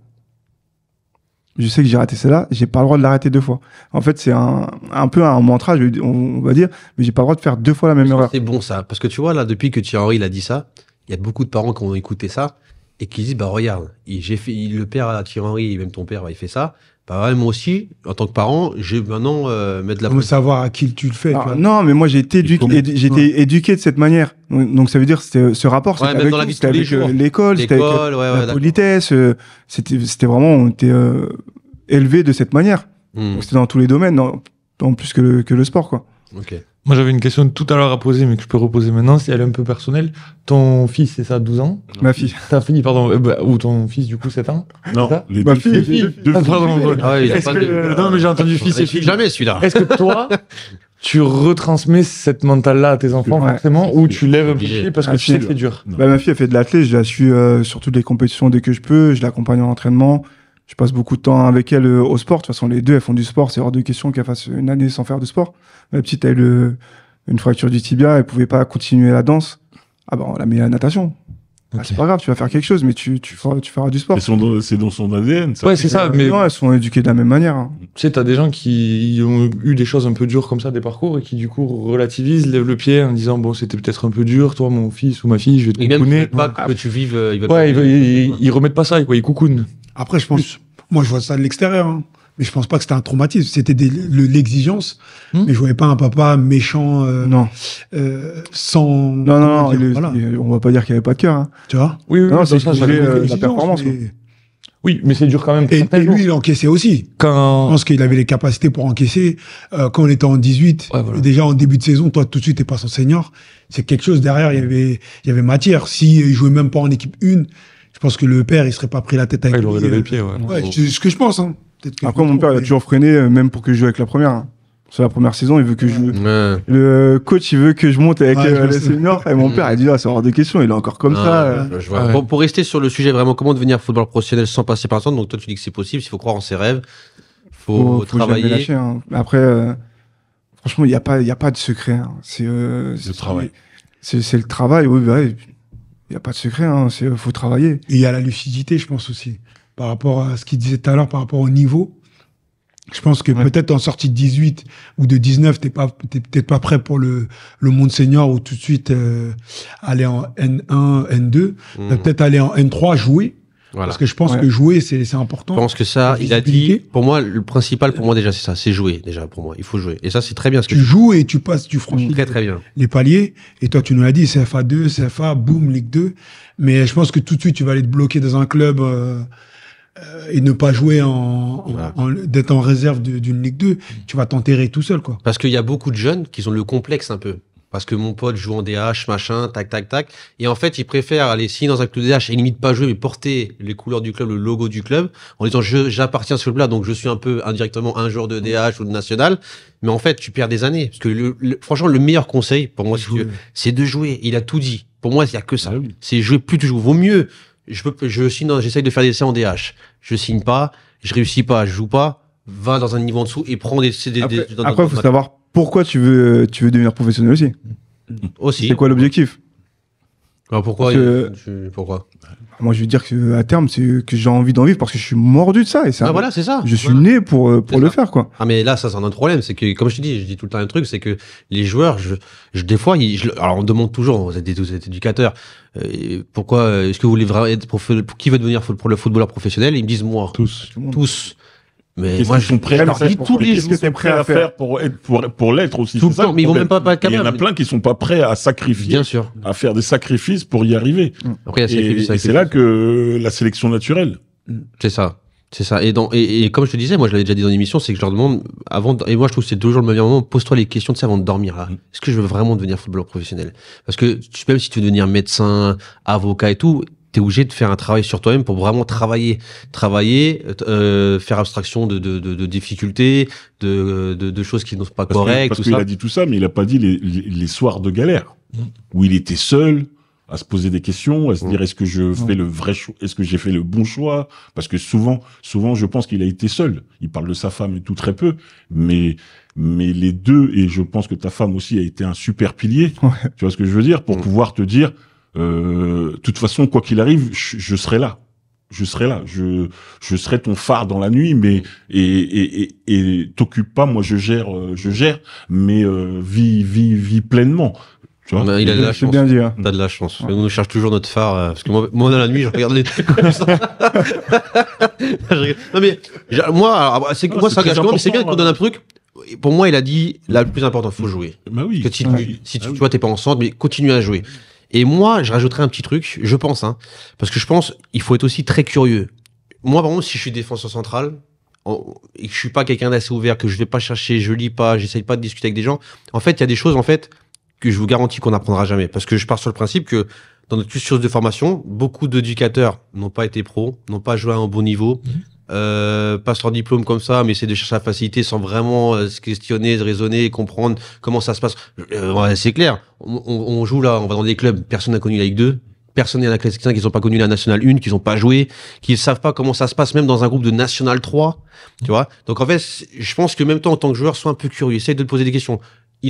Je sais que j'ai raté celle-là, j'ai pas le droit de l'arrêter 2 fois. En fait, c'est un peu un mantra, on va dire, mais j'ai pas le droit de faire 2 fois la même erreur. C'est bon ça, parce que tu vois là, depuis que Thierry Henry il a dit ça, il y a beaucoup de parents qui ont écouté ça et qui disent bah regarde, le père à Thierry Henry, même ton père, bah, il fait ça. Bah ouais, moi aussi, en tant que parent, j'ai maintenant mettre de la. Faut savoir à qui tu le fais. Alors, non, mais moi j'ai été éduqué de cette manière. Donc ça veut dire ce rapport, Ouais, c'était même avec, dans la tout, vie de c'était tous les avec jours. l'école, c'était avec L'école, ouais, la d'accord. politesse. C'était vraiment, on était élevé de cette manière. Donc c'était dans tous les domaines, en plus que le sport, quoi. Ok. Moi, j'avais une question tout à l'heure à poser, mais que je peux reposer maintenant, si elle est un peu personnelle. Ton fils, c'est ça, 12 ans? Ma fille. Ta fille, pardon, ou ton fils, du coup, 7 ans? Non, C'est ça les Ma deux fille. filles. Ah, pardon, ouais. Ah ouais, il a Est-ce pas que- de. Non, mais j'ai entendu fils et fille. Jamais celui-là. Est-ce que toi, tu retransmets cette mentale-là à tes enfants, Ouais. forcément, ou tu lèves un peu Obligé. le pied parce que Ah, tu sais si. que c'est dur? Bah, ma fille a fait de l'athlète, je la suis sur toutes les compétitions dès que je peux, je l'accompagne en entraînement. Je passe beaucoup de temps avec elle au sport. De toute façon, les deux, elles font du sport. C'est hors de question qu'elle fasse une année sans faire de sport. Ma petite a eu une fracture du tibia, elle pouvait pas continuer la danse. Ah bah, on l'a mis à la natation. Ah, Ok. c'est pas grave, tu vas faire quelque chose, mais tu feras du sport. C'est dans son ADN. Ça. Ouais, c'est ça, mais Non, elles sont éduquées de la même manière. Hein. tu sais, t'as des gens qui ont eu des choses un peu dures comme ça, des parcours, et qui du coup relativisent, lèvent le pied en disant bon, c'était peut-être un peu dur, toi, mon fils ou ma fille, je vais te Et même coucouner. pas que tu vives. Ouais, ils remettent pas ça, quoi, ils coucounent. Après, je pense, moi, je vois ça de l'extérieur, hein. Mais je pense pas que c'était un traumatisme. C'était l'exigence. Mais je voyais pas un papa méchant, Non, sans. non, Voilà. on va pas dire qu'il y avait pas de cœur. Hein. Tu vois? Oui, oui, Non, oui, c'est ça, qu'il ça, voulait, ça- la L'exigence, performance, mais- oui, mais c'est dur quand même. Et certains lui, jours. il encaissait aussi. Je Quand pense qu'il avait les capacités pour encaisser. Quand on était en 18, Ouais, voilà. déjà en début de saison, toi, tout de suite, t'es pas son senior. C'est quelque chose derrière, il y avait matière. Si il jouait même pas en équipe 1, je pense que le père, il serait pas pris la tête avec ouais, il aurait lui. levé le pied, ouais. Ouais, c'est ce que je pense, hein. Peut-être que Après, je me mon père, il a trompe, toujours freiné, même pour que je joue avec la première. Hein. Sur la première saison, il veut que je joue. Ouais. Le coach, il veut que je monte avec Ouais, je les sais. seniors. Et mon père, il dit, ah, c'est hors de question, il est encore comme ça. Je vois. Ouais. Pour rester sur le sujet, vraiment, comment devenir footballeur professionnel sans passer par le centre? Donc, toi, tu dis que c'est possible, il faut croire en ses rêves, faut Faut jamais travailler. lâcher. Hein. Mais après, franchement, il y a pas de secret. Hein. C'est Le travail. C'est le travail. Oui, bah, il y a pas de secret. Hein. Faut travailler. Et il y a la lucidité, je pense aussi. Par rapport à ce qu'il disait tout à l'heure, par rapport au niveau. Je pense que Ouais. peut-être en sortie de 18 ou de 19, t'es peut-être pas prêt pour le monde senior ou tout de suite aller en N1, N2. Mmh. Peut-être aller en N3, jouer. Voilà. Parce que je pense Ouais. que jouer, c'est important. Je pense que ça, La il a dit, visibilité. pour moi, le principal pour moi déjà, c'est ça, c'est jouer, déjà, pour moi. Il faut jouer. Et ça, c'est très bien ce que Tu joues et tu passes, tu franchis très très bien. les paliers. Et toi, tu nous l'as dit, CFA 2, CFA, boum, Ligue 2. Mais je pense que tout de suite, tu vas aller te bloquer dans un club et ne pas jouer Voilà. d'être en réserve d'une Ligue 2. Tu vas t'enterrer tout seul, quoi. Parce qu'il y a beaucoup de jeunes qui ont le complexe un peu. Parce que mon pote joue en DH, machin, tac, tac, tac. Et en fait, ils préfèrent aller signer dans un club de DH et limite pas jouer, mais porter les couleurs du club, le logo du club, en disant j'appartiens à ce club-là, donc je suis un peu indirectement un joueur de DH ou de national. Mais en fait, tu perds des années. Parce que franchement, le meilleur conseil, pour moi, c'est de jouer. Il a tout dit. Pour moi, il n'y a que ça. Ah oui. C'est jouer, plus tu joues. Vaut mieux. J'essaye de faire des essais en DH. Je signe pas, je réussis pas, je joue pas. Va dans un niveau en dessous et prends des Après, il faut savoir pourquoi tu veux devenir professionnel aussi. aussi. C'est quoi l'objectif? Alors pourquoi Parce pourquoi Moi, je veux dire qu'à terme, c'est que j'ai envie d'en vivre parce que je suis mordu de ça. Et Ah voilà, c'est ça. je suis Voilà. né pour C'est le ça. faire, quoi. Ah mais là, ça c'est un autre problème, c'est que comme je te dis, je dis tout le temps un truc, c'est que les joueurs, des fois, alors on demande toujours, vous êtes éducateurs, pourquoi est-ce que vous voulez vraiment être qui veut devenir pour le footballeur professionnel? Ils me disent moi, Tous. tous. Mais Qu'est-ce moi, qu'ils sont prêts je à leur faire dis pour- tous les qu'est-ce jours qu'ils sont prêts à faire pour l'être aussi. tout le c'est ça temps, mais ils vont même problème. pas être Et il y en a capables. plein qui sont pas prêts à sacrifier, Bien sûr. à faire des sacrifices pour y arriver. Après, il y a Et sacrifice. c'est là que la sélection naturelle. C'est ça. C'est ça. Et comme je te disais, moi je l'avais déjà dit dans l'émission, c'est que je leur demande et moi je trouve que c'est toujours le meilleur moment, pose-toi les questions de ça avant de dormir là. Est-ce que je veux vraiment devenir footballeur professionnel? Parce que même si tu veux devenir médecin, avocat et tout, t'es obligé de faire un travail sur toi-même pour vraiment travailler, faire abstraction de difficultés, de choses qui ne sont pas correctes, Parce tout qu'il ça. a dit tout ça, mais il a pas dit les soirs de galère où il était seul, à se poser des questions, à se dire est-ce que je fais le vrai choix, est-ce que j'ai fait le bon choix? Parce que souvent, je pense qu'il a été seul. Il parle de sa femme et tout très peu, mais les deux, et je pense que ta femme aussi a été un super pilier. Ouais. Tu vois ce que je veux dire? Pour pouvoir te dire, de toute façon, quoi qu'il arrive, je serai là. Je serai là. Je serai ton phare dans la nuit, mais, et t'occupe pas, moi je gère, mais, vis pleinement. Tu vois? Mais il a de la C'est chance. bien dit, hein. T'as de la chance. On nous cherche toujours notre phare, parce que moi dans la nuit, je regarde les trucs comme ça. Je rigole. Non mais, moi, alors, c'est ça très engage quand même, mais c'est bien important, qu'on donne un truc. Pour moi, il a dit, le plus important, faut jouer. Bah oui. Que si Ah tu, oui. si tu, Ah tu oui. vois, t'es pas en centre, mais continue à jouer. Et moi, je rajouterais un petit truc, je pense, hein, parce que je pense, il faut être aussi très curieux. Moi, par exemple, si je suis défenseur central, et que je suis pas quelqu'un d'assez ouvert, que je vais pas chercher, je lis pas, j'essaye pas de discuter avec des gens, en fait, il y a des choses, en fait, que je vous garantis qu'on n'apprendra jamais. Parce que je pars sur le principe que dans notre cursus de formation, beaucoup d'éducateurs n'ont pas été pros, n'ont pas joué à un bon niveau, passent leur diplôme comme ça, mais c'est de chercher la facilité sans vraiment se questionner, se raisonner, comprendre comment ça se passe. Ouais, c'est clair. On joue là, on va dans des clubs, personne n'a connu la Ligue 2. Personne n'est à la classe 5 qui n'ont pas connu la Nationale 1, qui n'ont pas joué, qui ne savent pas comment ça se passe, même dans un groupe de National 3. Tu vois? Donc, en fait, je pense que même toi, en tant que joueur, sois un peu curieux. Essaye de te poser des questions.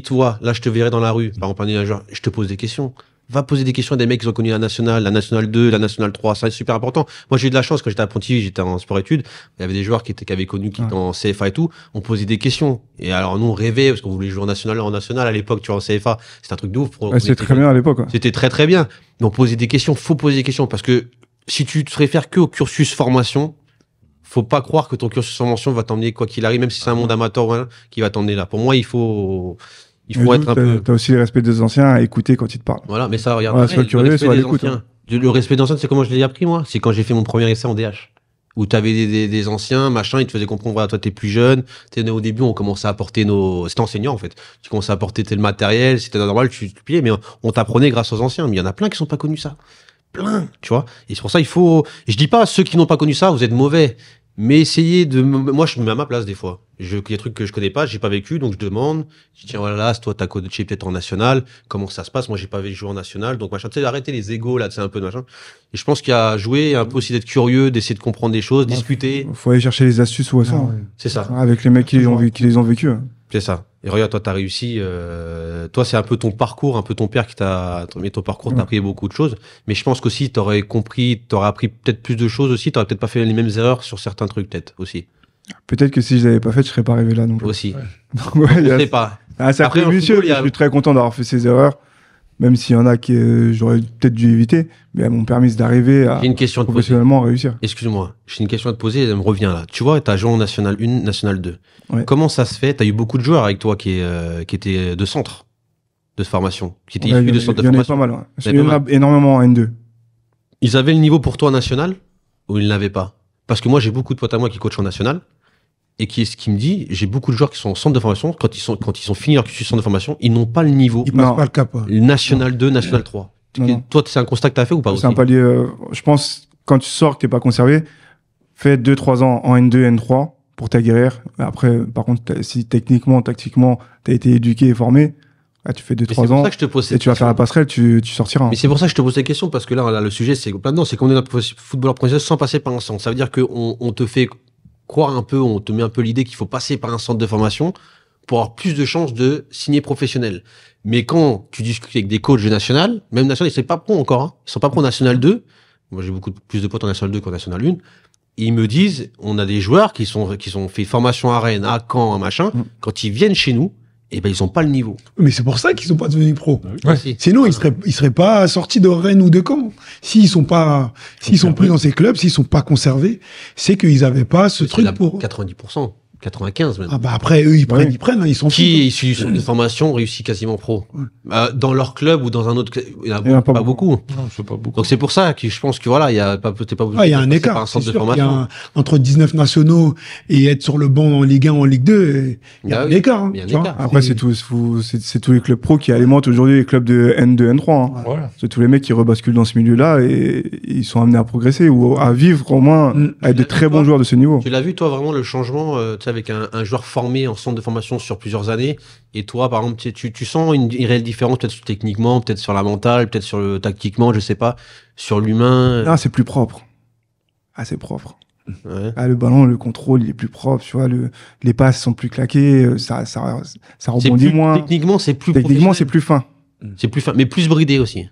Toi, là, je te verrai dans la rue. Par exemple, un joueur, je te pose des questions. Va poser des questions à des mecs qui ont connu la Nationale 2, la Nationale 3. Ça, c'est super important. Moi, j'ai eu de la chance quand j'étais à Pontivy, j'étais en sport-études. Il y avait des joueurs qui avaient connu, qui étaient en CFA et tout. On posait des questions. Et alors, nous, on rêvait, parce qu'on voulait jouer en National à l'époque, tu vois, en CFA. C'était un truc de ouf. Ouais, c'était très bien à l'époque, quoi. C'était très, très bien. Mais on posait des questions. Faut poser des questions. Parce que si tu te réfères que au cursus formation, faut pas croire que ton cursus formation va t'emmener, quoi qu'il arrive, même si c'est un monde amateur, voilà, qui va t'emmener là. Pour moi, il faut être un peu. T'as aussi le respect des anciens à écouter quand ils te parlent. Voilà, mais ça, regarde. Ouais, sois pareil, curieux, le respect sois à des l'écoute, anciens. Le respect des anciens, c'est comment je l'ai appris, moi? C'est quand j'ai fait mon premier essai en DH. Où t'avais des anciens, machin, ils te faisaient comprendre, voilà, toi, t'es plus jeune. Au début, on commençait à apporter c'était enseignant, en fait. Tu commençais à apporter tel matériel, c'était normal, tu pliais, mais on t'apprenait grâce aux anciens. Mais il y en a plein qui sont pas connus ça. Plein, tu vois. Et c'est pour ça, je dis pas, ceux qui n'ont pas connu ça, vous êtes mauvais. Mais essayez moi, je me mets à ma place des fois. Il y a des trucs que je connais pas, j'ai pas vécu, donc je demande. Je dis, tiens, voilà, toi, t'as coaché peut-être en national. Comment ça se passe? Moi, j'ai pas joué en national. Donc, machin, tu sais, arrêtez les égos, là, c'est un peu de machin. Et je pense qu'il y a à jouer, un peu aussi d'être curieux, d'essayer de comprendre des choses, discuter. Faut aller chercher les astuces ou ça. Ah ouais. C'est ça. Avec les mecs qui les ont vécu. C'est ça. Et regarde, toi, t'as réussi. Toi, c'est un peu ton parcours, un peu ton père qui mais ton parcours t'a appris beaucoup de choses. Mais je pense qu'aussi, t'aurais appris peut-être plus de choses aussi. T'aurais peut-être pas fait les mêmes erreurs sur certains trucs, peut-être, aussi. Peut-être que si je l'avais pas fait, je serais pas arrivé là non plus. Aussi. Ouais, il y On a sait pas. un cercle Après, en vicieux. football, il y a- Je suis très content d'avoir fait ces erreurs Même s'il y en a qui j'aurais peut-être dû éviter, mais elles m'ont permis d'arriver à J'ai une question à te poser. professionnellement réussir. Excuse-moi, j'ai une question à te poser, elle me revient là. Tu vois, tu as joué en National 1, National 2. Ouais. Comment ça se fait? Tu as eu beaucoup de joueurs avec toi qui étaient de centre de formation, qui étaient Ouais, issus il de y en centre a- de il y en a formation. pas mal. Ouais. Il y Il y en en a a énormément en N2. Ils avaient le niveau pour toi en National ou ils ne l'avaient pas? Parce que moi, j'ai beaucoup de potes à moi qui coachent en National et qui me dit, j'ai beaucoup de joueurs qui sont en centre de formation, quand ils ont fini leur cursus centre de formation, ils n'ont pas le niveau Ils passent Non. pas le cap. Ouais. National 2, National 3. Non, non. Toi, c'est un constat que tu as fait ou pas C'est un aussi? palier. Je pense, quand tu sors, que t'es pas conservé, fais 2-3 ans en N2, N3 pour t'aguerrir. Après, par contre, si techniquement, tactiquement, t'as été éduqué et formé, là, tu fais Mais c'est 2-3 pour ans ça que je te pose et cette tu vas faire la passerelle, tu sortiras. Mais c'est pour ça que je te pose cette question, parce que là, le sujet, c'est maintenant, c'est qu'on est un footballeur professionnel sans passer par un centre. Ça veut dire qu'on te fait croire un peu, on te met un peu l'idée qu'il faut passer par un centre de formation pour avoir plus de chances de signer professionnel. Mais quand tu discutes avec des coachs de national, même national, ils sont pas pro encore, hein. Ils sont pas pro national 2. Moi, j'ai beaucoup plus de potes en national 2 qu'en national 1. Ils me disent, on a des joueurs qui sont fait formation à Rennes, à Caen, à machin. Quand ils viennent chez nous, eh ben, ils ont pas le niveau. Mais c'est pour ça qu'ils sont pas devenus pros. Ouais. Si. Sinon, ils seraient pas sortis de Rennes ou de Caen. S'ils sont plus dans ces clubs, s'ils sont pas conservés, c'est qu'ils avaient pas ce C'est truc la- pour. 90%, 95% même. Ah bah après, eux, ils prennent, hein, ils sont Qui est issu d'une formation réussit quasiment pro dans leur club ou dans un autre club, il y en Il y en a a pas pas beaucoup. Non, c'est pas beaucoup. Donc c'est pour ça que je pense que voilà, il y a pas t'es pas Ah, il y a un passer par écart. un C'est centre de sûr qu'il y a formation. entre 19 nationaux et être sur le banc en Ligue 1, en Ligue 2, il y a Ah un oui, écart. Hein, il y a un tu vois. écart. Après, c'est tous les clubs pro qui alimentent aujourd'hui les clubs de N2, N3. Hein. Voilà. C'est tous les mecs qui rebasculent dans ce milieu-là et ils sont amenés à progresser ou à vivre au moins, à être de très bons joueurs de ce niveau. Tu l'as vu toi vraiment le changement tu sais, avec un joueur formé en centre de formation sur plusieurs années et toi par exemple tu sens une réelle différence peut-être techniquement, peut-être sur la mentale, peut-être sur le tactiquement, je sais pas, sur l'humain. Ah, c'est plus propre. Ah, c'est propre. Ouais. Ah, le ballon, le contrôle, il est plus propre, tu vois, les passes sont plus claquées, ça C'est rebondit plus- moins. Techniquement, c'est plus Techniquement, c'est professionnel. plus fin. C'est plus fin, mais plus bridé aussi.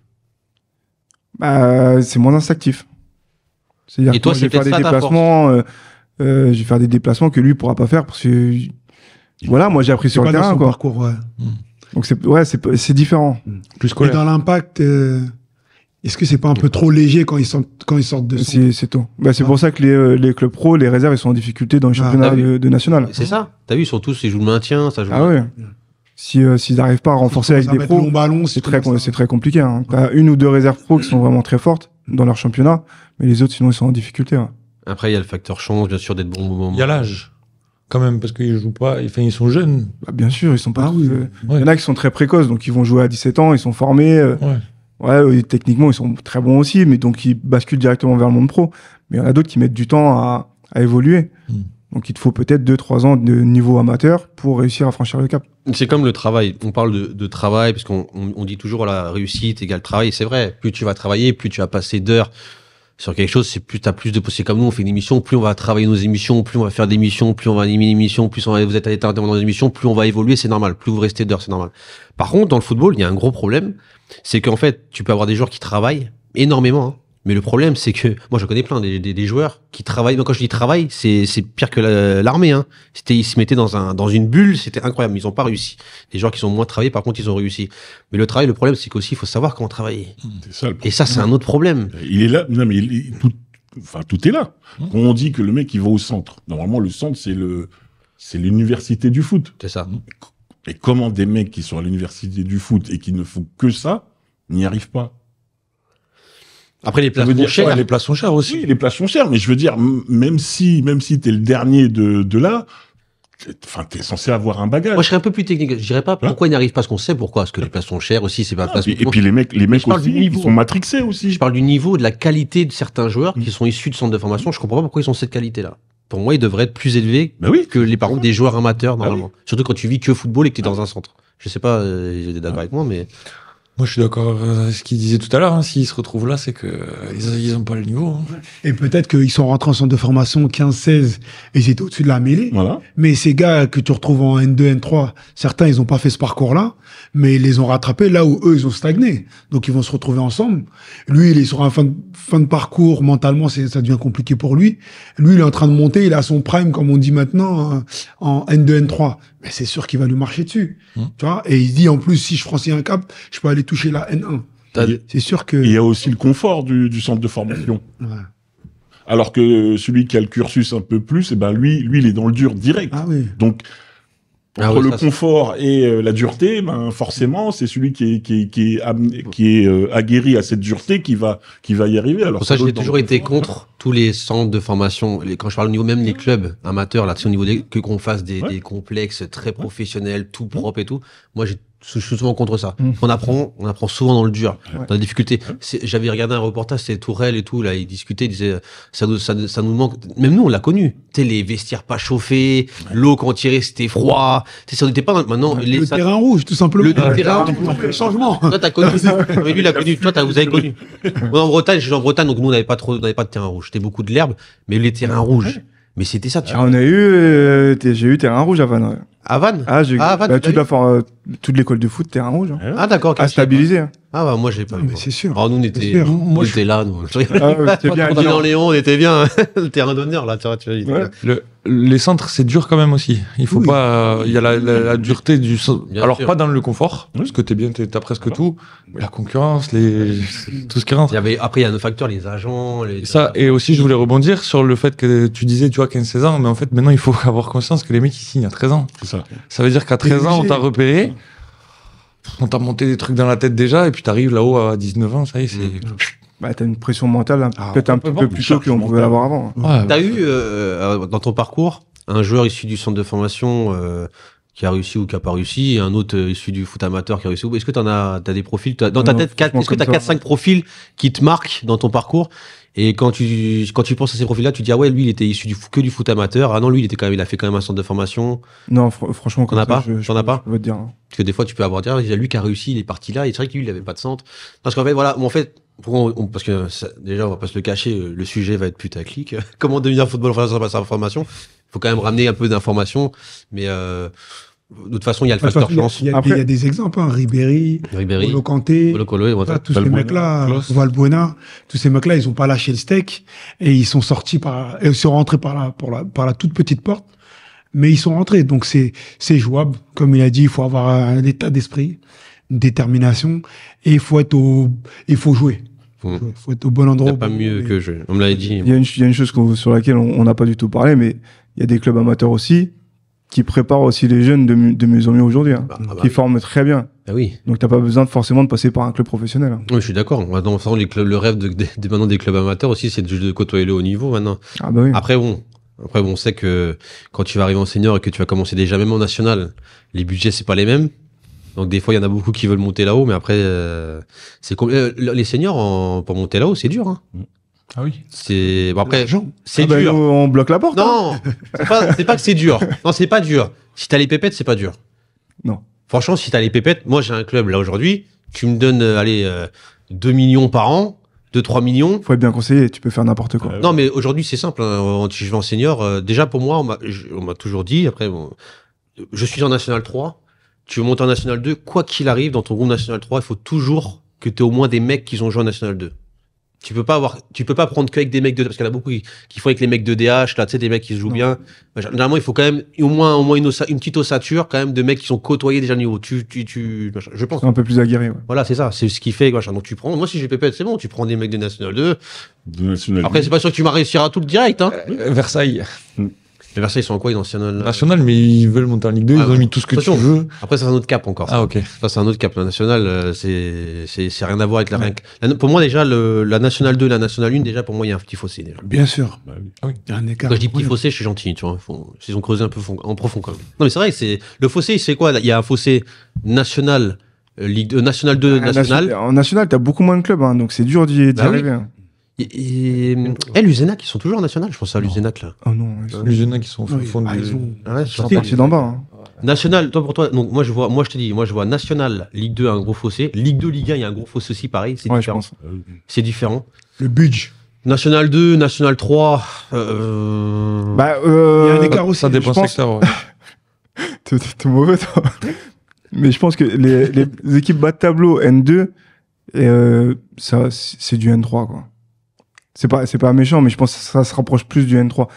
Bah, c'est moins instinctif. C'est-à-dire Et que toi, moi, je vais c'est faire des peut-être ça, ta déplacements, je vais faire des déplacements que lui pourra pas faire parce que, voilà, moi, j'ai appris C'est sur pas le dans terrain, son quoi. parcours, ouais. Donc, c'est différent. Plus Et scolaire. dans l'impact, est-ce que c'est pas un peu trop léger quand ils sortent de son... C'est tout. Bah, c'est pour ça que les clubs pro, les réserves, ils sont en difficulté dans les Ah, championnats t'as vu de national. C'est ça. T'as vu, ils sont tous, ils jouent le maintien, ça joue. Ah ouais. S'ils n'arrivent pas à renforcer avec Ça des va être pros, long ballon, c'est très compliqué. Hein. T'as une ou deux réserves pro qui sont vraiment très fortes dans leur championnat, mais les autres, sinon, ils sont en difficulté. Ouais. Après, il y a le facteur chance, bien sûr, d'être bon au moment. Il y a l'âge. Quand même, parce qu'ils jouent pas, enfin, ils sont jeunes. Bah, bien sûr, ils sont pas. Ah oui. Il y en a qui sont très précoces, donc ils vont jouer à 17 ans, ils sont formés. Ouais. Ouais, techniquement, ils sont très bons aussi, mais donc ils basculent directement vers le monde pro. Mais il y en a d'autres qui mettent du temps à évoluer. Mm. Donc il te faut peut-être 2-3 ans de niveau amateur pour réussir à franchir le cap. C'est comme le travail. On parle de travail, parce qu'on dit toujours la réussite égale travail. Et c'est vrai. Plus tu vas travailler, plus tu vas passer d'heures sur quelque chose, c'est plus t'as plus de possibilités. Comme nous, on fait une émission, plus on va travailler nos émissions, plus on va faire des émissions, plus on va animer une émission, plus vous êtes allé dans les émissions, plus on va évoluer, c'est normal. Plus vous restez d'heures, c'est normal. Par contre, dans le football, il y a un gros problème. C'est qu'en fait, tu peux avoir des joueurs qui travaillent énormément, hein. Mais le problème, c'est que, moi, je connais plein des joueurs qui travaillent. Donc, quand je dis travail, c'est pire que l'armée, hein. Ils se mettaient dans une bulle, c'était incroyable. Ils ont pas réussi. Les joueurs qui sont moins travaillés, par contre, ils ont réussi. Mais le travail, le problème, c'est qu'aussi, il faut savoir comment travailler. C'est ça le Et ça, c'est un autre problème. Il est là, non mais tout est là. Quand on dit que le mec il va au centre, normalement le centre c'est l'université du foot. C'est ça. Et comment des mecs qui sont à l'université du foot et qui ne font que ça n'y arrivent pas? Après, les places veut dire, sont chères. Ouais, les places sont chères aussi. Oui, les places sont chères, mais je veux dire, même si t'es le dernier de là, enfin, t'es censé avoir un bagage. Moi, je serais un peu plus technique. Je dirais pas pourquoi ils n'y arrivent pas, parce qu'on sait pourquoi. Parce que les places sont chères aussi, c'est pas parce Et puis les mecs je parle aussi, du niveau. ils sont matrixés aussi. Je parle du niveau, de la qualité de certains joueurs qui sont issus de centres de formation. Je comprends pas pourquoi ils ont cette qualité-là. Pour moi, ils devraient être plus élevés Bah oui. que les parents des joueurs amateurs, normalement. oui. Surtout quand tu vis que football et que tu es dans un centre. Je sais pas, vous êtes d'accord avec moi, mais Moi, je suis d'accord avec ce qu'il disait tout à l'heure. Hein. S'ils se retrouvent là, c'est que ils ont pas le niveau. Hein. Et peut-être qu'ils sont rentrés en centre de formation 15-16 et ils étaient au-dessus de la mêlée. Voilà. Mais ces gars que tu retrouves en N2, N3, certains, ils ont pas fait ce parcours-là, mais ils les ont rattrapés là où eux, ils ont stagné. Donc, ils vont se retrouver ensemble. Lui, il est sur un fin de parcours. Mentalement, ça devient compliqué pour lui. Lui, il est en train de monter. Il a son prime, comme on dit maintenant, en N2, N3. Mais c'est sûr qu'il va lui marcher dessus. Tu vois? Et il se dit, en plus, si je franchis un cap, je peux aller aller toucher la N1. T'as- C'est sûr que. Il y a aussi le confort du centre de formation. Ouais. Alors que celui qui a le cursus un peu plus, eh ben lui, il est dans le dur direct. Ah oui. Donc, Ah entre ouais, le ça, c'est- confort et la dureté, ben forcément, c'est celui qui est aguerri à cette dureté qui va y arriver. Alors Pour ça, j'ai l'autre, dans toujours le été confort, contre tous les centres de formation. Quand je parle au niveau même les clubs amateurs, là, c'est au niveau que qu'on fasse Ouais. des complexes très professionnels, tout propre et tout. Moi, je suis souvent contre ça. Mm. On apprend souvent dans le dur, Ouais. dans la difficulté. J'avais regardé un reportage, c'était Tourelle et tout, là, ils discutaient, ils disaient, ça nous manque. Même nous, on l'a connu. Tu sais, les vestiaires pas chauffés, l'eau quand on tirait, c'était froid. Tu sais, ça n'était pas, maintenant, Le terrain rouge, tout simplement. Le terrain rouge. Changement. Toi, t'as connu. Mais lui, il a connu. Toi, vous avez connu. Moi, en Bretagne, je suis en Bretagne, donc nous, on n'avait pas de terrain rouge. C'était beaucoup de l'herbe, mais les terrains rouges. Mais c'était ça, tu Ah, on a eu, j'ai eu terrain rouge à Vannes. Ouais. À Vannes? Ah, j'ai Ah, Vannes, bah, tu l'as toute l'école de foot, terrain rouge. Hein. Ah, d'accord. À stabiliser. Hein. Ah, bah, moi, j'ai pas Non, eu. mais c'est sûr. Oh, nous, on C'est était, sûr. on Moi, je- était là, nous. Ah, ouais, c'était bien. On était dans Léon, on était bien. Le terrain d'honneur, là, tu vois, il était Ouais. bien. Les centres, c'est dur quand même aussi. Il faut Oui. pas. Il y a la dureté du. Bien Alors sûr. pas dans le confort, parce que t'es bien, t'as presque tout. Mais la concurrence, tout ce qui rentre. Après, il y a un autre facteur, les agents, Ça, et aussi, je voulais rebondir sur le fait que tu disais, tu vois, 15-16 ans, mais en fait, maintenant, il faut avoir conscience que les mecs, ils signent à 13 ans. C'est ça. Ça veut dire qu'à 13 ans, on obligé. t'a repéré, on t'a monté des trucs dans la tête déjà, et puis t'arrives là-haut à 19 ans, ça y est, c'est. Bah, t'as une pression mentale peut-être un petit complètement. peu plus tôt qu'on pouvait l'avoir avant. Hein. Ouais. T'as eu, dans ton parcours, un joueur issu du centre de formation qui a réussi ou qui a pas réussi, et un autre issu du foot amateur qui a réussi. Est-ce que t'as des profils, dans ta Non, tête, franchement, est-ce que t'as comme 4-5 profils qui te marquent dans ton parcours? Et quand tu penses à ces profils-là, tu dis, ah ouais, lui, il était issu que du foot amateur. Ah non, lui, il a fait quand même un centre de formation. Non, franchement, comme T'en as ça, pas T'en as pas Je peux te dire. Hein. Parce que des fois, tu peux avoir dire, il y a lui qui a réussi, il est parti là, et c'est vrai que lui, il avait pas de centre. Parce qu'en fait, voilà, en fait, parce que déjà, on va pas se le cacher, le sujet va être putaclic. Comment devenir footballeur sans passer à la formation? Il faut quand même ramener un peu d'informations, mais de toute façon, il y a le De toute facteur façon, chance. Il y a Après- des exemples, hein. Ribéry, Ribéry, Olo Kanté, Colo Colo, et voilà. voilà, tous ces Valbuena, mecs-là, Klaus. Valbuena, tous ces mecs-là, ils ont pas lâché le steak et ils sont sortis et ils sont rentrés par la toute petite porte, mais ils sont rentrés. Donc c'est jouable. Comme il a dit, il faut avoir un état d'esprit, une détermination et il faut jouer. Mm. Il faut être au bon Il endroit. n'y a pas mieux que je. On me l'avait dit. Il y a une chose sur laquelle on n'a pas du tout parlé, mais il y a des clubs amateurs aussi qui préparent aussi les jeunes de mieux en mieux aujourd'hui, hein, Ah bah qui oui. forment très bien. Ah oui. Donc t'as pas besoin forcément de passer par un club professionnel. Hein. Oui, je suis d'accord. Maintenant, de toute façon, le rêve maintenant des clubs amateurs aussi, c'est de côtoyer le haut niveau maintenant. Ah bah oui. Après, on sait que quand tu vas arriver en senior et que tu vas commencer déjà même en national, les budgets, c'est pas les mêmes. Donc, des fois, il y en a beaucoup qui veulent monter là-haut, mais après, les seniors, pour monter là-haut, c'est dur, hein. Ah oui. Bon, après, L'argent. c'est Ah bah, dur. nous, on bloque la porte. Hein. Non, c'est pas que c'est dur. Non, c'est pas dur. Si t'as les pépettes, c'est pas dur. Non. Franchement, si t'as les pépettes, moi, j'ai un club, là, aujourd'hui, tu me donnes, 2 millions par an, 2-3 millions. Faut être bien conseillé, tu peux faire n'importe quoi. Non, mais aujourd'hui, c'est simple. Hein. Je vais en senior. Déjà, pour moi, on m'a toujours dit, après, bon, je suis en National 3. Tu veux monter en National 2, quoi qu'il arrive, dans ton groupe National 3, il faut toujours que tu aies au moins des mecs qui ont joué en National 2. Tu peux pas prendre qu'avec des mecs de, parce qu'il y en a beaucoup qui font avec les mecs de DH, là, tu sais, des mecs qui se jouent Non. bien. Généralement, il faut quand même au moins une petite ossature, quand même, de mecs qui sont côtoyés déjà au niveau. Je pense. C'est un peu plus aguerri. Ouais. Voilà, c'est ça. C'est ce qui fait, machin. Donc, moi, si j'ai pépette, c'est bon. Tu prends des mecs de National 2. De national. Après, c'est pas sûr que tu réussiras tout le direct, hein. Versailles. Les Versailles, ils sont en quoi, ils sont en National, mais ils veulent monter en Ligue 2, Ah ils ont ouais. mis tout ce que tu Attention. veux. Après, ça, c'est un autre cap encore. Ah, ok. Ça, c'est un autre cap. La nationale, c'est rien à voir avec pour moi, déjà, la nationale 2 et la nationale 1, déjà, pour moi, il y a un petit fossé, déjà. Bien sûr. Bah oui. Il y a un écart. Quand je dis petit fossé, je suis gentil, tu vois. Ils ont creusé un peu en profond, quand même. Non, mais c'est vrai, le fossé, c'est quoi? Il y a un fossé national, Ligue 2, national 2, national. En national, t'as beaucoup moins de clubs, hein, donc c'est dur d'y Bah oui. arriver. Hein. L'Usenac, ils sont toujours en national, je pense à l'Usenac, là. Oh non, ils sont Les jeunes qui sont au Oui, fond du. ils ont- Ah ouais, ils sont partis d'en bas. Hein. National, pour toi, donc moi je vois National, Ligue 2, un gros fossé. Ligue 2, Ligue 1, il y a un gros fossé aussi, pareil, c'est Ouais, je différent. pense. C'est différent. Le budget. National 2, National 3, Bah, Il y a un écart aussi. Ça dépend je pense- secteur. Ouais. T'es mauvais, toi. Mais je pense que les équipes bas de tableau N2, ça, c'est du N3, quoi. C'est pas méchant, mais je pense que ça se rapproche plus du N3.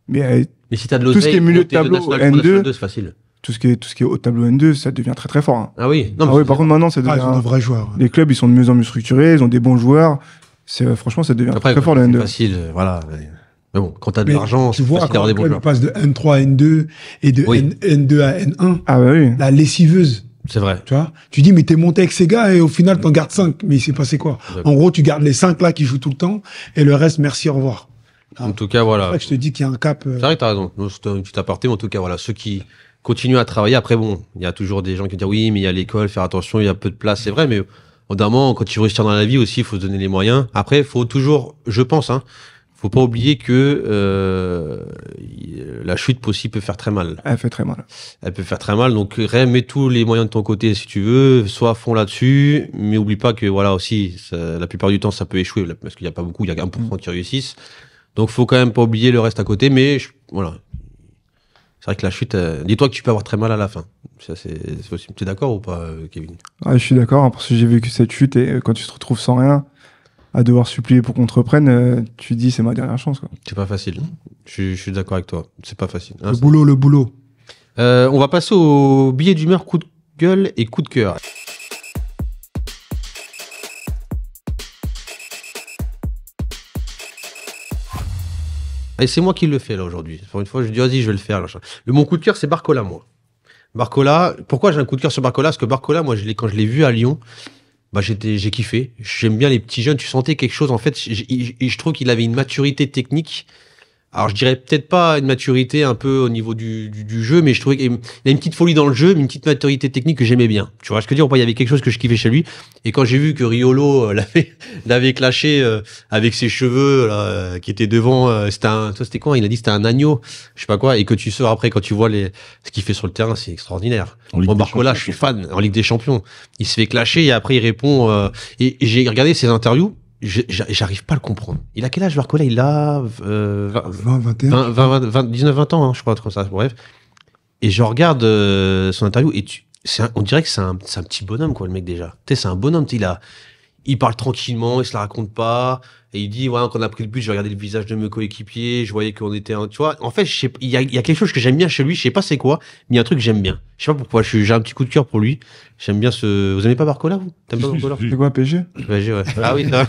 Mais mais si t'as de Tout ce l'oseille, qui est milieu de monter tableau, National 3, N2, National 2, c'est facile. tout ce qui est au tableau N2, ça devient très très fort. Hein. Ah oui. Non, Ah mais oui, par contre, maintenant, ça Ah, ils sont de devient. vrais joueurs. Les clubs, ils sont de mieux en mieux structurés, ils ont des bons joueurs. Franchement, ça devient après, très fort le c'est N2. facile, voilà. Mais bon, quand t'as de Mais l'argent, tu c'est vois, facile quand d'avoir le des bons club joueurs. passe de N3 à N2 et de Oui. N2 à N1, Ah bah oui. la lessiveuse, C'est vrai. tu vois. Tu dis, mais t'es monté avec ces gars et au final, t'en gardes 5. Mais il s'est passé quoi? D'accord. En gros, tu gardes les 5 là qui jouent tout le temps et le reste, merci, au revoir. En tout cas, C'est voilà. pour ça que je te dis qu'il y a un cap. C'est vrai que t'as raison. Non, c'était un petit aparté, mais en tout cas, voilà. Ceux qui continuent à travailler, après, bon, il y a toujours des gens qui disent oui, mais il y a l'école, faire attention, il y a peu de place. C'est vrai, mais au d'un moment, quand tu veux réussir dans la vie aussi, il faut se donner les moyens. Après, il faut toujours, je pense, faut pas oublier que la chute aussi peut faire très mal. Elle fait très mal. Elle peut faire très mal, donc mets tous les moyens de ton côté si tu veux, sois à fond là-dessus, mais oublie pas que voilà aussi, la plupart du temps ça peut échouer, parce qu'il n'y a pas beaucoup, il y a 1% qui réussissent, donc faut quand même pas oublier le reste à côté, mais voilà. C'est vrai que la chute, dis-toi que tu peux avoir très mal à la fin. Ça, c'est aussi. Tu es d'accord ou pas, Kevin? Ouais, je suis d'accord, hein, parce que j'ai vécu cette chute et quand tu te retrouves sans rien, à devoir supplier pour qu'on te reprenne, tu te dis c'est ma dernière chance. Quoi. C'est pas facile. Je suis d'accord avec toi. C'est pas facile. Hein, Le boulot. on va passer au billet d'humeur, coup de gueule et coup de cœur. Et c'est moi qui le fais là aujourd'hui. Pour une fois, je dis vas-y, je vais le faire. Là. Mon coup de cœur, c'est Barcola, moi. Barcola, pourquoi j'ai un coup de cœur sur Barcola? Parce que Barcola, moi, quand je l'ai vu à Lyon, bah, j'ai kiffé. J'aime bien les petits jeunes. Tu sentais quelque chose. En fait, je trouve qu'il avait une maturité technique. Alors, je dirais peut-être pas une maturité un peu au niveau du jeu, mais je trouvais qu'il a une petite folie dans le jeu, mais une petite maturité technique que j'aimais bien. Tu vois ce que je veux dire? Il y avait quelque chose que je kiffais chez lui. Et quand j'ai vu que Riolo l'avait clashé avec ses cheveux là, qui étaient devant, c'était quoi? Il a dit c'était un agneau, je sais pas quoi. Et que tu sors après quand tu vois ce qu'il fait sur le terrain, c'est extraordinaire. Bon, Barcola, je suis fan en Ligue des Champions. Il se fait clasher et après il répond. Et j'ai regardé ses interviews. J'arrive pas à le comprendre. Il a quel âge, Barcola? Il a 20, 21. 19, 20 ans, je crois, comme ça. Bref. Et je regarde son interview et on dirait que c'est un petit bonhomme, quoi, le mec, déjà. Tu sais, c'est un bonhomme. Il parle tranquillement, il se la raconte pas. Et il dit, quand on a pris le but, j'ai regardé le visage de mes coéquipiers, je voyais qu'on était tu vois. En fait, il y a quelque chose que j'aime bien chez lui, je sais pas c'est quoi, mais il y a un truc que j'aime bien. Je sais pas pourquoi, j'ai un petit coup de cœur pour lui. J'aime bien vous aimez pas Barcola, vous? T'aimes pas Barcola? C'est quoi, PSG? PSG, ouais. Ah oui, ça va.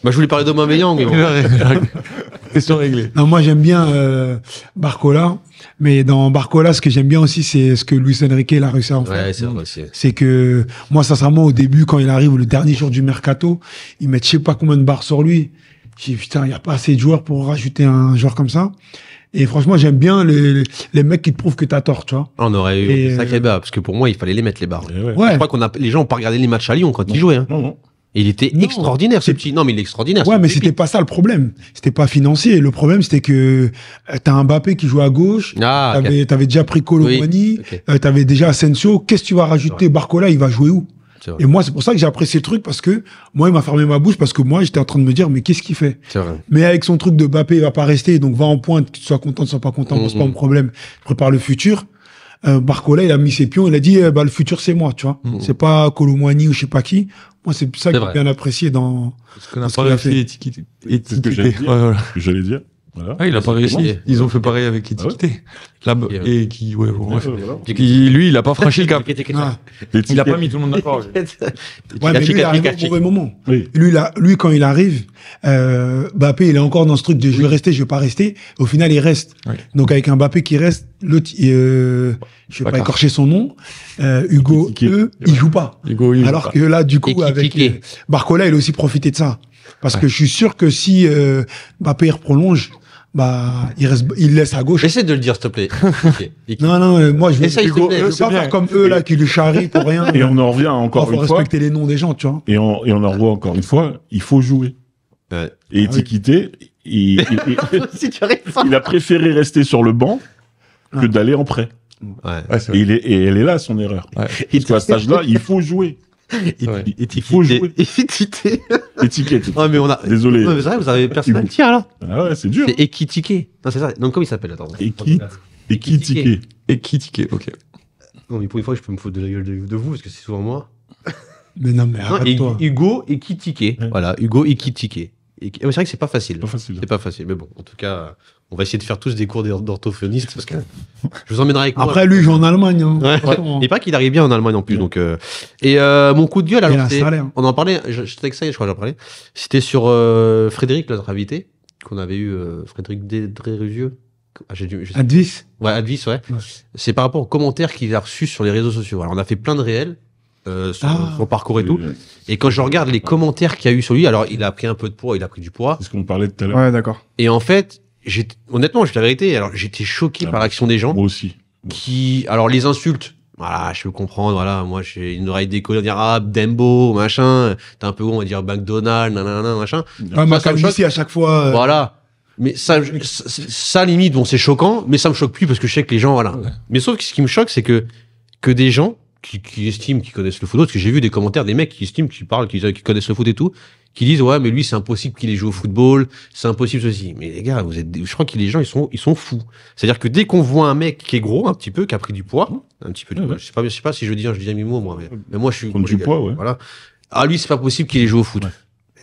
Bah, je voulais parler d'Aubameyang, mais bon. Question réglée. Non, moi, j'aime bien Barcola. Mais dans Barcola, ce que j'aime bien aussi, c'est ce que Luis Enrique il a réussi à en faire. Ouais, c'est vrai aussi. C'est que moi, sincèrement, au début, quand il arrive, le dernier jour du mercato, ils mettent je sais pas combien de barres sur lui. J'ai dit, putain, il n'y a pas assez de joueurs pour rajouter un joueur comme ça. Et franchement, j'aime bien les mecs qui te prouvent que t'as tort, tu vois. On aurait eu Et, des sacrés bas, parce que pour moi, il fallait les mettre, les barres. Ouais. Je crois les gens n'ont pas regardé les matchs à Lyon quand il jouait. Hein. Non. Et il était Non. extraordinaire, ce petit. Non, mais il est extraordinaire. Ouais, ce mais petit c'était pas ça le problème. C'était pas financier. Le problème, c'était que t'as un Mbappé qui joue à gauche. Ah, ok. T'avais déjà pris Colomani. Oui, ok. T'avais déjà Asensio. Qu'est-ce que tu vas rajouter? Barcola, il va jouer où? C'est vrai. Et moi, c'est pour ça que j'ai apprécié le truc parce que moi, il m'a fermé ma bouche parce que moi, j'étais en train de me dire, mais qu'est-ce qu'il fait? C'est vrai. Mais avec son truc de Mbappé, il va pas rester. Donc, va en pointe, que tu sois content, tu sois pas content, c'est pas mon problème. Je prépare le futur. Barcola, il a mis ses pions, il a dit, le futur, c'est moi, tu vois. C'est pas Colomani ou je sais pas qui. Moi, c'est ça que j'ai vrai. bien apprécié dans. Parce qu'on a Parce pas qu'il a réussi fait. étiqueté. C'est ce que j'allais dire. Ouais, voilà. Ce que j'allais dire. Voilà. Ah, il a pas réussi. comment Ils ont fait pareil avec étiqueté. Là, et qui, ouais, bon, bref. Voilà. Lui, il a pas franchi le cap. Ah. Il a pas mis tout le monde d'accord. Ouais, mais lui, il arrive au mauvais moment. Oui. Lui, quand il arrive, Mbappé, il est encore dans ce truc de je vais rester, je vais pas rester. Au final, il reste. Oui. Donc, avec un Mbappé qui reste, l'autre, je vais pas Bakar. écorcher son nom, Hugo, Ekitike. il joue pas. Hugo, il joue Alors pas. que là, du coup, avec Ekitike. Barcola, il a aussi profité de ça. Parce que je suis sûr que si Mbappé il prolonge, bah, il laisse à gauche. Essaie de le dire, s'il te plaît. Ok. Non, moi, je veux, Essaye, s'il te plaît. je veux c'est pas bien. faire comme eux, là, qui lui charrient pour rien. Et on en revient Il encore faut une fois. respecter les noms des gens, tu vois. Et on en revoit encore une fois. Il faut jouer. Ouais. Et Étiqueté, Si tu arrives pas. il a préféré rester sur le banc que d'aller en prêt. Ouais. Ouais, c'est Et, vrai. et elle est là, son erreur. Ouais. Parce qu'à cet âge-là, il faut jouer. Ouais. Il faut jouer. Équitité. Étiquette. Ouais, mais on a. Désolé. Ouais, mais c'est vrai, vous avez personne à le dire, là. Ah ouais, c'est dur. C'est équitiqué. Non, c'est ça. Non, comment il s'appelle, attends. Équitiqué. Et qui tiquait, ok. Non, mais pour une fois, je peux me foutre de la gueule de vous, parce que c'est souvent moi. Mais non, mais Non, arrête-toi. Hugo Ekitike. Ouais. Voilà, Hugo Ekitike. c'est vrai que c'est pas facile. Pas facile. C'est pas facile. Mais bon, en tout cas, on va essayer de faire tous des cours d'orthophoniste parce que je vous emmènerai avec moi. Après, lui, il joue en Allemagne. Hein. Ouais. Franchement. Et pas qu'il arrive bien en Allemagne non plus. Ouais. Donc, mon coup de gueule, Il a alors, un salaire. on en parlait, j'étais avec ça, je crois que j'en parlais. C'était sur Frédéric, notre invité, qu'on avait eu, Frédéric Desdrérusieux. Ah, je sais- Advis. Ouais, Advis, ouais. Ouais. C'est par rapport aux commentaires qu'il a reçus sur les réseaux sociaux. Alors, on a fait plein de réels sur son parcours et tout. Et quand je regarde les commentaires qu'il y a eu sur lui, alors il a pris un peu de poids, il a pris du poids. C'est ce qu'on parlait tout à l'heure. Ouais, d'accord. Et en fait, honnêtement, je dis la vérité, alors j'étais choqué Ah par bon. l'action des gens Moi aussi. qui, alors les insultes, voilà, je peux comprendre, voilà, moi j'ai une oreille décollée, on va dire, ah, Dembo, machin, t'es un peu gros, on va dire McDonald's, nanana, machin. Ouais, mais ça me comme choque. ici, à chaque fois. Voilà. Mais ça limite, bon, c'est choquant, mais ça me choque plus parce que je sais que les gens, voilà. Ouais. Mais sauf que ce qui me choque, c'est que des gens qui estiment, qui connaissent le foot, parce que j'ai vu des commentaires des mecs qui estiment, qui parlent, qui connaissent le foot et tout, qui disent, ouais, mais lui, c'est impossible qu'il ait joué au football, c'est impossible ceci. Mais les gars, je crois que les gens, ils sont fous. C'est-à-dire que dès qu'on voit un mec qui est gros, un petit peu, qui a pris du poids, un petit peu de Ouais, poids, ouais. je sais pas si je dis un mot, moi, mais moi, je suis Prendre gros, du les gars. poids, ouais. Voilà. Ah, lui, c'est pas possible qu'il ait joué au foot. Ouais.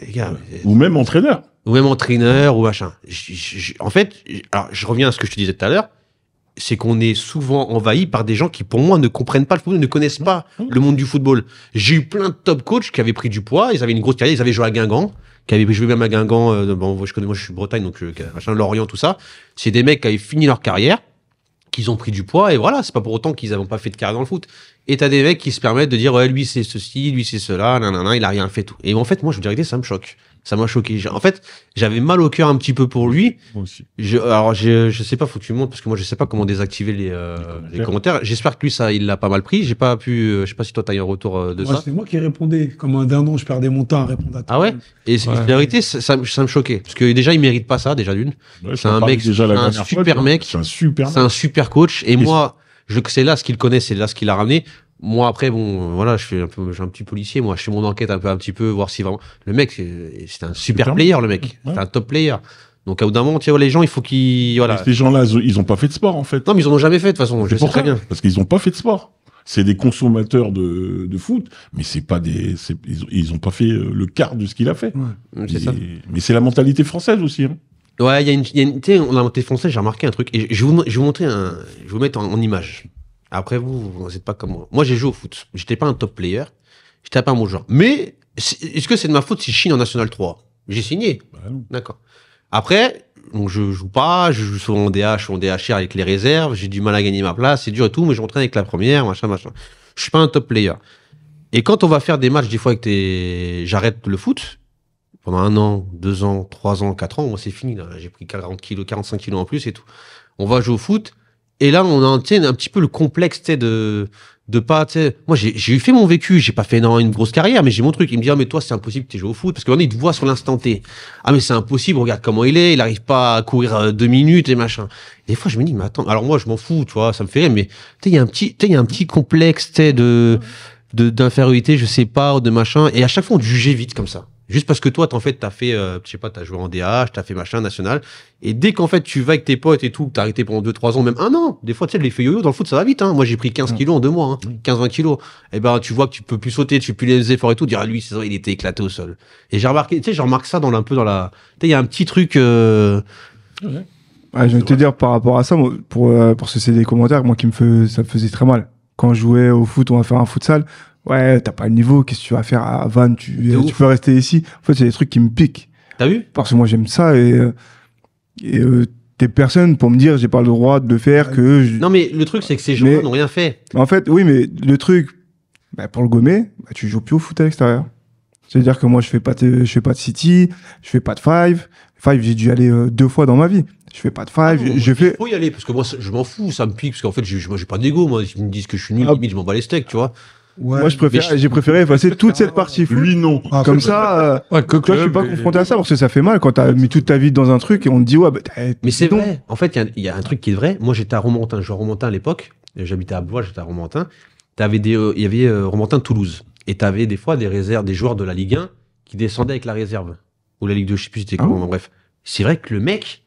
Les gars, mais- Ou même entraîneur. ou même entraîneur ou machin. En fait, alors je reviens à ce que je te disais tout à l'heure, c'est qu'on est souvent envahi par des gens qui, pour moi, ne comprennent pas le football, ne connaissent pas le monde du football. J'ai eu plein de top coachs qui avaient pris du poids, ils avaient une grosse carrière, ils avaient joué à Guingamp, qui avaient joué même à Guingamp, bon, moi je suis de Bretagne, donc machin, Lorient, tout ça. C'est des mecs qui avaient fini leur carrière, qu'ils ont pris du poids, et voilà, c'est pas pour autant qu'ils n'avaient pas fait de carrière dans le foot. Et t'as des mecs qui se permettent de dire, ouais, lui c'est ceci, lui c'est cela, nanana, il a rien fait tout. Et en fait, moi, je vous dirais, ça me choque. Ça m'a choqué. En fait, j'avais mal au cœur un petit peu pour lui. Moi aussi. Alors, je sais pas, faut que tu me montres, parce que moi, je sais pas comment désactiver les commentaires. J'espère que lui, ça, il l'a pas mal pris. J'ai pas pu, je sais pas si toi, t'as eu un retour de Moi, ça. c'est moi qui répondais. Comme un dindon, je perdais mon temps à répondre à tout. Ah ouais? Et Ouais. la vérité, ça me choquait. Parce que déjà, il mérite pas ça, déjà d'une. Ouais, C'est j'en un parlais mec, déjà la c'est un dernière fois, super tu vois. mec. C'est un super C'est un super coach. Et Et moi, c'est là ce qu'il connaît, c'est là ce qu'il a ramené. Moi, après, bon, voilà, j'ai un petit policier. Moi, je fais mon enquête un petit peu, voir si vraiment. Le mec, c'est un super Super player, le mec. Ouais. C'est un top player. Donc, à bout d'un moment, tu vois, les gens, il faut qu'ils, voilà. Ces gens-là, ils ont pas fait de sport, en fait. Non, mais ils en ont jamais fait, de toute façon. Je C'est sais pour très ça. bien. Parce qu'ils ont pas fait de sport. C'est des consommateurs de foot, mais c'est pas ils ont pas fait le quart de ce qu'il a fait. C'est ça. Mais c'est la mentalité française aussi, hein. Ouais, il y a une, tu sais, on a monté français, j'ai remarqué un truc, et je vais vous montrer je vais vous mettre en image. Après, vous n'êtes pas comme moi. Moi, j'ai joué au foot. J'étais pas un top player. J'étais pas un bon joueur. Mais, est-ce que c'est de ma faute si je signe en National 3? J'ai signé. Bah, non. D'accord. Après, donc je joue pas, je joue souvent en DH ou en DHR avec les réserves, j'ai du mal à gagner ma place, c'est dur et tout, mais je m'entraîne avec la première, machin. Je suis pas un top player. Et quand on va faire des matchs, des fois, j'arrête le foot, pendant 1 an, 2 ans, 3 ans, 4 ans, moi, c'est fini, là. J'ai pris 40 kilos, 45 kilos en plus et tout. On va jouer au foot, et là, on a, tu sais, un petit peu le complexe, tu sais, de pas, tu sais, moi, j'ai eu fait mon vécu, j'ai pas fait une grosse carrière, mais j'ai mon truc. Il me dit, ah, mais toi, c'est impossible que tu joues au foot, parce que il te voit sur l'instant T. Ah, mais c'est impossible, regarde comment il arrive pas à courir 2 minutes et machin. Et des fois, je me dis, mais attends, alors moi, je m'en fous, tu vois, ça me fait rire, mais, tu sais, il y a un petit complexe, tu sais, d'infériorité, je sais pas, ou de machin, et à chaque fois, on te jugeait vite comme ça. Juste parce que toi, t'as fait, je sais pas, t'as joué en DH, t'as fait machin national, et dès qu'en fait tu vas avec tes potes et tout, t'as arrêté pendant 2-3 ans, même 1 an, des fois, tu sais, l'effet yo-yo dans le foot, ça va vite, hein. Moi, j'ai pris 15 kilos en 2 mois, hein. 15-20 kilos. Et ben, tu vois que tu peux plus sauter, tu fais plus les efforts et tout, dire, ah, lui, c'est vrai, il était éclaté au sol. Et j'ai remarqué, tu sais, je remarque ça tu sais, il y a un petit truc, Ouais, je vais te dire par rapport à ça, moi, pour ce c'est des commentaires, moi ça me faisait très mal. Quand je jouais au foot, on va faire un futsal. Ouais, t'as pas le niveau, qu'est-ce que tu vas faire à Vannes, tu peux rester ici. En fait, c'est des trucs qui me piquent. t'as vu? Parce que moi, j'aime ça et t'es personne pour me dire j'ai pas le droit de le faire Non, mais le truc, c'est que ces gens-là Mais- n'ont rien fait. En fait, oui, mais le truc, pour le gommer, tu joues plus au foot à l'extérieur. C'est-à-dire que moi, je fais pas de city, je fais pas de five. Five, j'ai dû y aller 2 fois dans ma vie. Je fais pas de five, je Il fais... faut y aller, parce que moi, je m'en fous, ça me pique, parce qu'en fait, moi, j'ai pas d'ego, moi. Ils me disent que je suis nul, limite, je m'en bats les steaks, tu vois. Ouais. Moi, j'ai préféré effacer toute cette partie foot. Lui, non. Ah, Comme ça, Ouais, que toi, je suis club, pas et- confronté à ça parce que ça fait mal quand t'as mis toute ta vie dans un truc et on te dit, ouais, Mais c'est donc. vrai. En fait, il y a un truc qui est vrai. Moi, j'étais à Romorantin. Je jouais à Romorantin à l'époque. J'habitais à Blois, j'étais à Romorantin. Il y avait Romorantin de Toulouse. Et t'avais des fois des réserves, des joueurs de la Ligue 1 qui descendaient avec la réserve. Ou la Ligue 2, je sais plus c'était comment. Bref. C'est vrai que le mec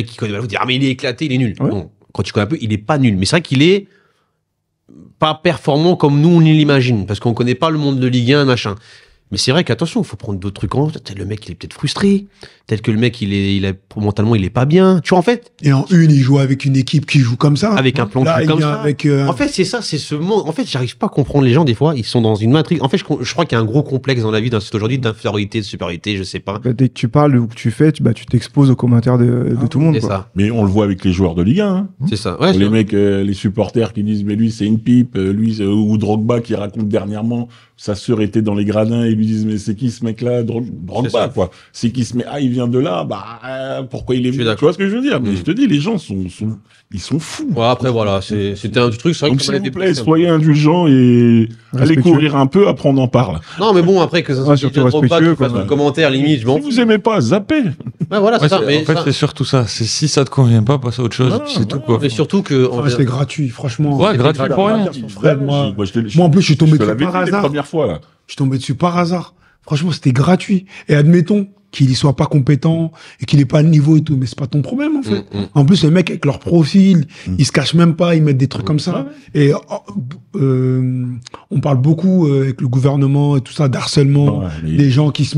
qui connaît mal, vous dire, ah, mais il est éclaté, il est nul. Ouais. Bon, quand tu connais un peu, il est pas nul. Mais c'est vrai qu'il est pas performant comme nous, on l'imagine. Parce qu'on connaît pas le monde de Ligue 1, machin. Mais c'est vrai qu'attention, il faut prendre d'autres trucs en compte. Tel le mec, il est peut-être frustré. Tel que le mec, mentalement, il est pas bien. Tu vois, en fait. Et en une, il joue avec une équipe qui joue comme ça. Avec un plan Là, de jeu il comme vient ça. avec, En fait, c'est ça, c'est ce monde. En fait, j'arrive pas à comprendre les gens, des fois. Ils sont dans une matrice. En fait, je crois qu'il y a un gros complexe dans la vie aujourd'hui d'infériorité, de supériorité, je sais pas. Bah, dès que tu parles ou que tu fais, tu t'exposes aux commentaires de tout le monde. C'est Quoi. ça. Mais on le voit avec les joueurs de Ligue 1. Hein. C'est ça. Ouais, Les mecs, les supporters qui disent mais lui c'est une pipe, ou Drogba qui raconte dernièrement sa sœur était dans les gradins et lui disent mais c'est qui ce mec-là, Drogba quoi. C'est qui ce mec, il vient de là, pourquoi il est venu. Tu vois ce que je veux dire? Mais je te dis, les gens ils sont fous. Ouais, après voilà, c'était un truc. C'est vrai donc que s'il vous plaît, soyez indulgents et allez courir un peu, après on en parle. Non mais bon, après que ça soit surtout respectueux, fasse un commentaire limite, je m'en Si vous aimez pas, zappez. Ouais, voilà, c'est ça. Mais en fait, c'est surtout ça. C'est si ça te convient pas, passe à autre chose. C'est tout quoi. Mais surtout que C'était gratuit, franchement. Ouais, gratuit pour rien. Fred, moi, je en plus, je suis tombé te dessus l'avais par dit les hasard. premières fois là. Je suis tombé dessus par hasard. Franchement, c'était gratuit. Et admettons qu'il y soit pas compétent et qu'il ait pas le niveau et tout, mais c'est pas ton problème, en fait. En plus, les mecs, avec leur profil, ils se cachent même pas, ils mettent des trucs comme ça. Et on parle beaucoup avec le gouvernement et tout ça, d'harcèlement, des gens qui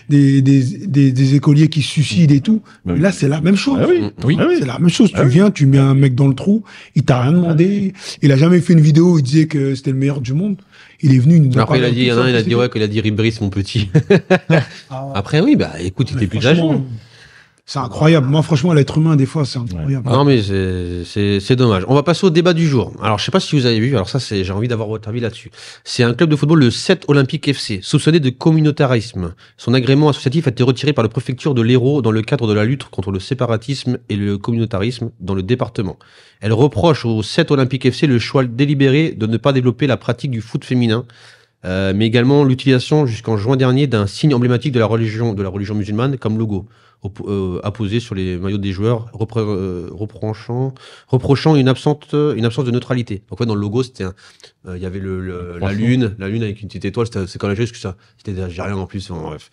des écoliers qui se suicident et tout. Mais là, c'est la même chose. C'est la même chose. Tu viens, tu mets un mec dans le trou, il t'a rien demandé. Il a jamais fait une vidéo où il disait que c'était le meilleur du monde. Il est venu, il nous a après, parlé il a dit, tout ça, qu'il a dit Ribéry, c'est mon petit. Après, oui, écoute, il était plus âgé. C'est incroyable. Moi, franchement, l'être humain, des fois, c'est incroyable. Non, mais c'est dommage. On va passer au débat du jour. Alors, je sais pas si vous avez vu. Alors ça, j'ai envie d'avoir votre avis là-dessus. C'est un club de football, le 7 Olympique FC, soupçonné de communautarisme. Son agrément associatif a été retiré par la préfecture de l'Hérault dans le cadre de la lutte contre le séparatisme et le communautarisme dans le département. Elle reproche au 7 Olympique FC le choix délibéré de ne pas développer la pratique du foot féminin, mais également l'utilisation jusqu'en juin dernier d'un signe emblématique de la religion musulmane comme logo, apposé sur les maillots des joueurs, reprochant une absence de neutralité. Donc dans le logo, c'était il y avait la lune avec une petite étoile, c'est quand même juste que ça, c'était algérien en plus. Bref.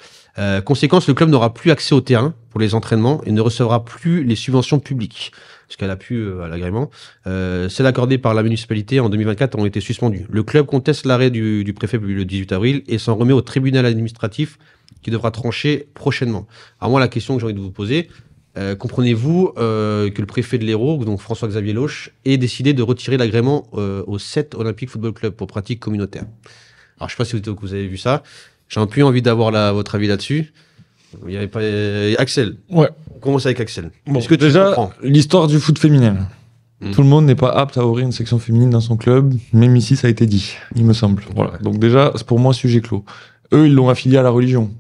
Conséquence, le club n'aura plus accès au terrain pour les entraînements et ne recevra plus les subventions publiques, parce qu'elle a pu à l'agrément. Celles accordées par la municipalité en 2024 ont été suspendues. Le club conteste l'arrêt du préfet le 18 avril et s'en remet au tribunal administratif qui devra trancher prochainement. Alors moi, la question que j'ai envie de vous poser, comprenez-vous que le préfet de l'Hérault, donc François-Xavier Loche, ait décidé de retirer l'agrément au 7 Olympique Football Club pour pratique communautaire? Alors je sais pas si vous avez vu ça. J'ai un peu envie d'avoir votre avis là-dessus. Il y avait pas Axel. Ouais. On commence avec Axel. Bon, Est-ce que tu déjà, comprends l'histoire du foot féminin. Tout le monde n'est pas apte à ouvrir une section féminine dans son club, même ici ça a été dit, il me semble. Voilà. Donc déjà, c'est pour moi sujet clos. Eux, ils l'ont affilié à la religion.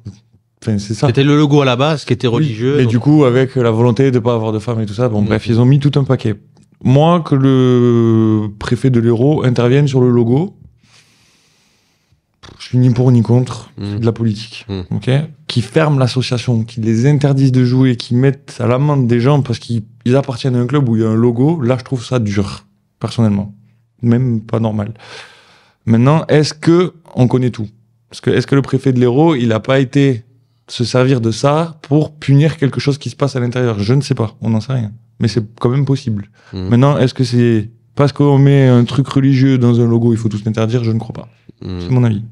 Enfin, c'est ça. C'était le logo à la base qui était religieux. Et donc... du coup, avec la volonté de pas avoir de femmes et tout ça, bref, ils ont mis tout un paquet. Moi, que le préfet de l'Hérault intervienne sur le logo, je suis ni pour ni contre, c'est de la politique. Ok, qui ferme l'association, qui les interdisent de jouer, qui mettent à l'amende des gens parce qu'ils appartiennent à un club où il y a un logo, là je trouve ça dur, personnellement. Même pas normal. Maintenant, est-ce que on connaît tout? Est-ce que le préfet de l'Hérault, il a pas été se servir de ça pour punir quelque chose qui se passe à l'intérieur? Je ne sais pas, on n'en sait rien. Mais c'est quand même possible. Maintenant, est-ce que c'est parce qu'on met un truc religieux dans un logo, il faut tous l'interdire? Je ne crois pas. C'est mon avis.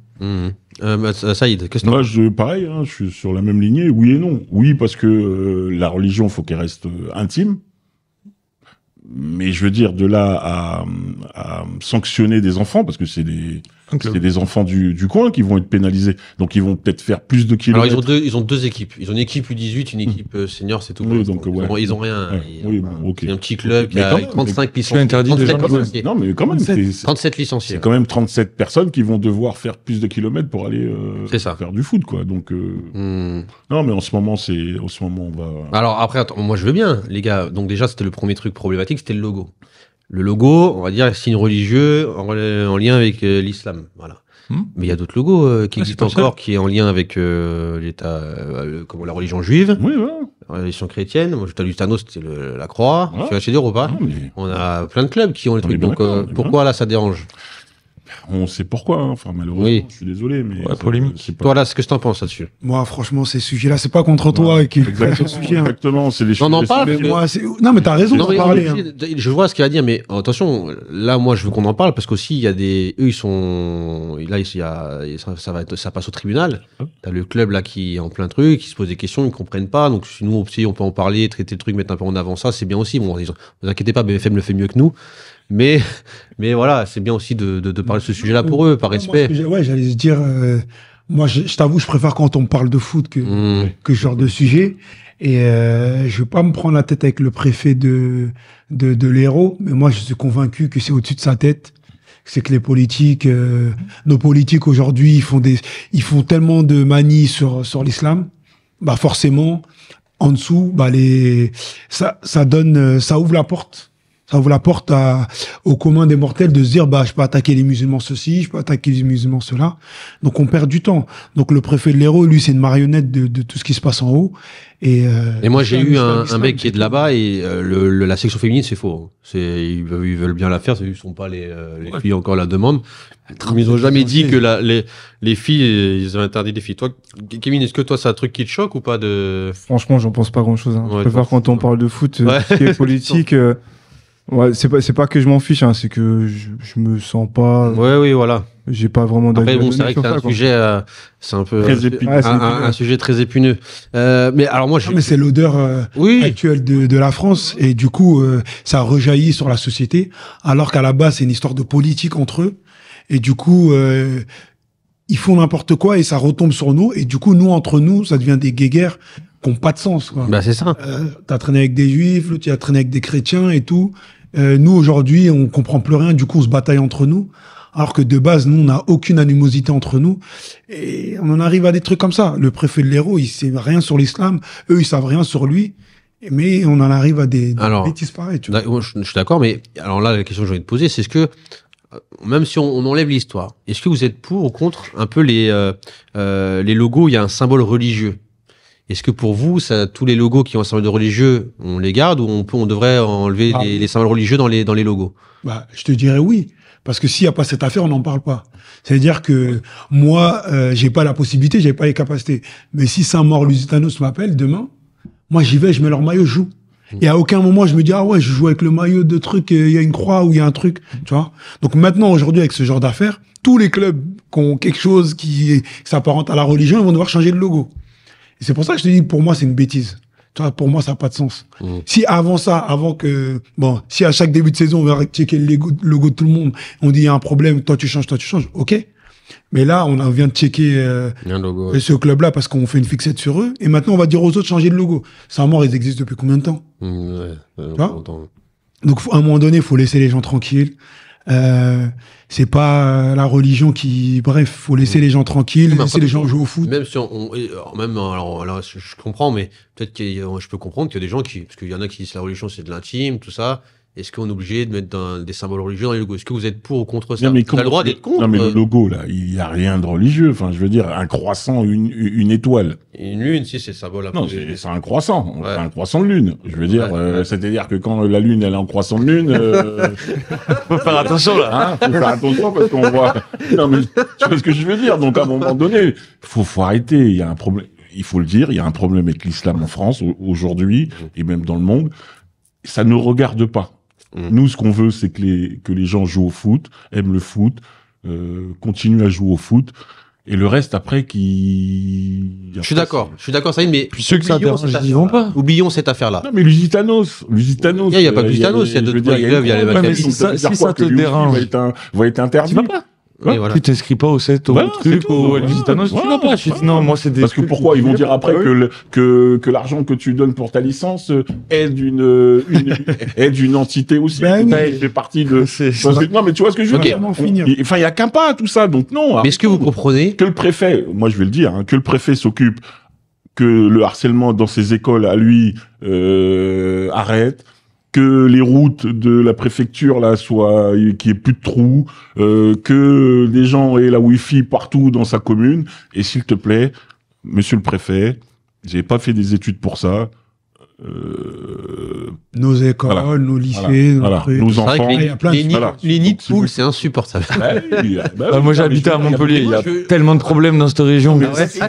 Saïd, qu'est-ce que Moi, pareil, je suis sur la même lignée. Oui et non. Oui, parce que la religion, faut qu'elle reste intime. Mais je veux dire, de là à sanctionner des enfants, parce que c'est des enfants du coin qui vont être pénalisés. Donc, ils vont peut-être faire plus de kilomètres. Alors, ils ont deux équipes. Ils ont une équipe U18, une équipe senior, c'est tout. Oui, donc, ils ont rien. Oui, ok. C'est un petit club qui a 35 licenciés. Interdit de gens Non, mais quand même, 37 licenciés. c'est quand même 37 personnes qui vont devoir faire plus de kilomètres pour aller faire du foot, quoi. Donc, non, mais en ce moment, on va. Alors, après, attends, moi, je veux bien, les gars. Donc, déjà, c'était le premier truc problématique, c'était le logo. Le logo, on va dire, signe religieux en lien avec l'islam. Voilà. Mais il y a d'autres logos qui existent encore, qui est en lien avec l'État, la religion juive, la religion chrétienne. Moi, je Lutano, c'était la croix. Tu vas chez des repas. On a plein de clubs qui ont les trucs. Donc, pourquoi là, ça dérange? On sait pourquoi, hein. Enfin, malheureusement, Oui. je suis désolé, mais. Ouais, polémique. c'est pas- Toi, là, ce que tu en penses là-dessus? Moi, franchement, ces sujets-là, c'est pas contre toi qui Exactement, sur ce sujet. hein. exactement, c'est les Non, on en sujets parle, sensibles. Mais moi, non, mais t'as raison Non, d'en mais parler. hein. je vois ce qu'il a à dire, mais attention, là, moi, je veux qu'on en parle parce qu'aussi, il y a des. Eux, ils sont. Là, ça passe au tribunal. T'as le club, là, qui est en plein truc, qui se pose des questions, ils comprennent pas. Donc, si nous aussi, on peut en parler, traiter le truc, mettre un peu en avant ça, c'est bien aussi. Bon, ne vous inquiétez pas, BFM le fait mieux que nous. Mais voilà, c'est bien aussi de parler de ce sujet-là pour eux, par Moi, respect. j'allais se dire, moi, je t'avoue, je préfère quand on me parle de foot que ce genre de sujet. Et je vais pas me prendre la tête avec le préfet de l'Hérault, mais moi, je suis convaincu que c'est au-dessus de sa tête. C'est que les politiques, nos politiques aujourd'hui, ils font tellement de manies sur l'islam, bah forcément, en dessous, bah ça ouvre la porte. Ça ouvre la porte au commun des mortels de se dire, bah, je peux attaquer les musulmans ceci, je peux attaquer les musulmans cela. Donc, on perd du temps. Donc, le préfet de l'Hérault, lui, c'est une marionnette de tout ce qui se passe en haut. Et moi, j'ai eu un l'islam, mec qui est de là-bas et la section féminine, c'est faux. Ils veulent bien la faire, ils sont pas les filles encore la demandent. Mais ils ont jamais dit que les filles, ils ont interdit les filles. Toi, Kevin, est-ce que toi, c'est un truc qui te choque ou pas de... Franchement, j'en pense pas grand-chose. Hein. Ouais, Je préfère toi, quand on parle de foot, Ouais. tout ce qui est politique. Ouais, c'est pas que je m'en fiche, hein, c'est que je me sens pas. Ouais, oui, voilà. J'ai pas vraiment d'avis Après, à bon, donner c'est vrai que sur c'est ça, un quoi. sujet, c'est un peu Très épineux. Ouais, c'est un sujet très épineux. Mais alors moi, Non, mais c'est l'odeur oui, actuelle de la France. Et du coup, ça rejaillit sur la société. Alors qu'à la base, c'est une histoire de politique entre eux. Et du coup, ils font n'importe quoi et ça retombe sur nous. Et du coup, nous, entre nous, ça devient des guéguerres qui n'ont pas de sens, quoi. bah c'est ça. T'as traîné avec des juifs, l'autre, il a traîné avec des chrétiens et tout. Nous, aujourd'hui, on comprend plus rien. Du coup, on se bataille entre nous. Alors que de base, nous, on n'a aucune animosité entre nous. Et on en arrive à des trucs comme ça. Le préfet de l'Hérault, il sait rien sur l'islam. Eux, ils savent rien sur lui. Mais on en arrive à des Alors, bêtises pareilles, tu vois. Moi, je suis d'accord, mais alors là, la question que j'ai envie de poser, c'est est-ce que, même si on enlève l'histoire, est-ce que vous êtes pour ou contre un peu les logos, il y a un symbole religieux? Est-ce que pour vous, tous les logos qui ont un symbole religieux, on les garde ou on devrait enlever Ah, les symboles religieux dans les logos? Bah, je te dirais oui. Parce que s'il n'y a pas cette affaire, on n'en parle pas. C'est-à-dire que moi, j'ai pas la possibilité, j'ai pas les capacités. Mais si Saint-Maur Lusitanos m'appelle demain, moi j'y vais, je mets leur maillot, je joue. Et à aucun moment je me dis, ah ouais, je joue avec le maillot de truc, il y a une croix ou il y a un truc, tu vois. Donc maintenant, aujourd'hui, avec ce genre d'affaires, tous les clubs qui ont quelque chose qui s'apparente à la religion, ils vont devoir changer de logo. Et c'est pour ça que je te dis, pour moi, c'est une bêtise. Tu vois, pour moi, ça n'a pas de sens. Si avant ça, si à chaque début de saison, on va checker le logo de tout le monde, on dit il y a un problème, toi tu changes, ok. Mais là, on vient de checker Un logo. ce club-là parce qu'on fait une fixette sur eux, et maintenant on va dire aux autres de changer de logo. Saint-Maur, ils existent depuis combien de temps? Longtemps. Donc à un moment donné, il faut laisser les gens tranquilles. C'est pas la religion qui... Bref, faut laisser les gens tranquilles, Mais laisser après, les gens jouer au foot. Même si alors là, je comprends, mais peut-être je peux comprendre qu'il y a des gens parce qu'il y en a qui disent que la religion c'est de l'intime, tout ça. Est-ce qu'on est obligé de mettre des symboles religieux dans les logos? Est-ce que vous êtes pour ou contre ça? Non, mais Tu as le droit d'être contre. Non, mais le logo, là, il n'y a rien de religieux. Enfin, je veux dire, un croissant, une étoile. Une lune, si c'est le symbole. Non, c'est un croissant. Ouais. C'est un croissant de lune. Je veux dire, c'est-à-dire que quand la lune, elle est en croissant de lune, Faut faire attention, là. hein, faut faire attention parce qu'on voit. Non, mais tu vois ce que je veux dire. Donc, à un moment donné, faut arrêter. Il y a un problème. Il faut le dire. Il y a un problème avec l'islam en France aujourd'hui et même dans le monde. Ça ne regarde pas. Nous, ce qu'on veut, c'est que les gens jouent au foot, aiment le foot, continuent à jouer au foot. Et le reste, après, Je suis d'accord, Saïd, mais Puis ceux que ça oublions dérange, cette ils y vont pas. oublions cette affaire-là. Non, mais Lusitanos. Il y a pas que Lusitanos, il y a d'autres clubs, il y a les Ouais, mais Maccabi. si ça te dérange, va être interdit. tu vas pas. Oui, voilà. Tu t'inscris pas au 7, au Voilà, c'est truc, tout. au Lusitanos, tu vas pas. Je dis, non, moi, c'est des. Parce que trucs pourquoi qui- ils vont dire après que l'argent que tu donnes pour ta licence aide une entité aussi. Ben oui. Il fait partie de. C'est- Parce que- non, mais tu vois ce que je veux Ok. dire. Comment finir? Enfin, il y a qu'un pas à tout ça. Donc non. Mais est-ce que vous comprenez? Que le préfet, moi je vais le dire, hein, que le préfet s'occupe, que le harcèlement dans ses écoles à lui arrête, que les routes de la préfecture là soient, qu'il n'y ait plus de trous, que les gens aient la Wi-Fi partout dans sa commune. Et s'il te plaît, monsieur le préfet, j'ai pas fait des études pour ça. Nos écoles, Voilà. nos lycées, nos Voilà. trucs. Nos C'est vrai enfants. que il y a plein de les nids voilà. les nids de Donc, poules, c'est insupportable. Moi, j'ai habité à Montpellier. Il y a tellement de problèmes dans cette région.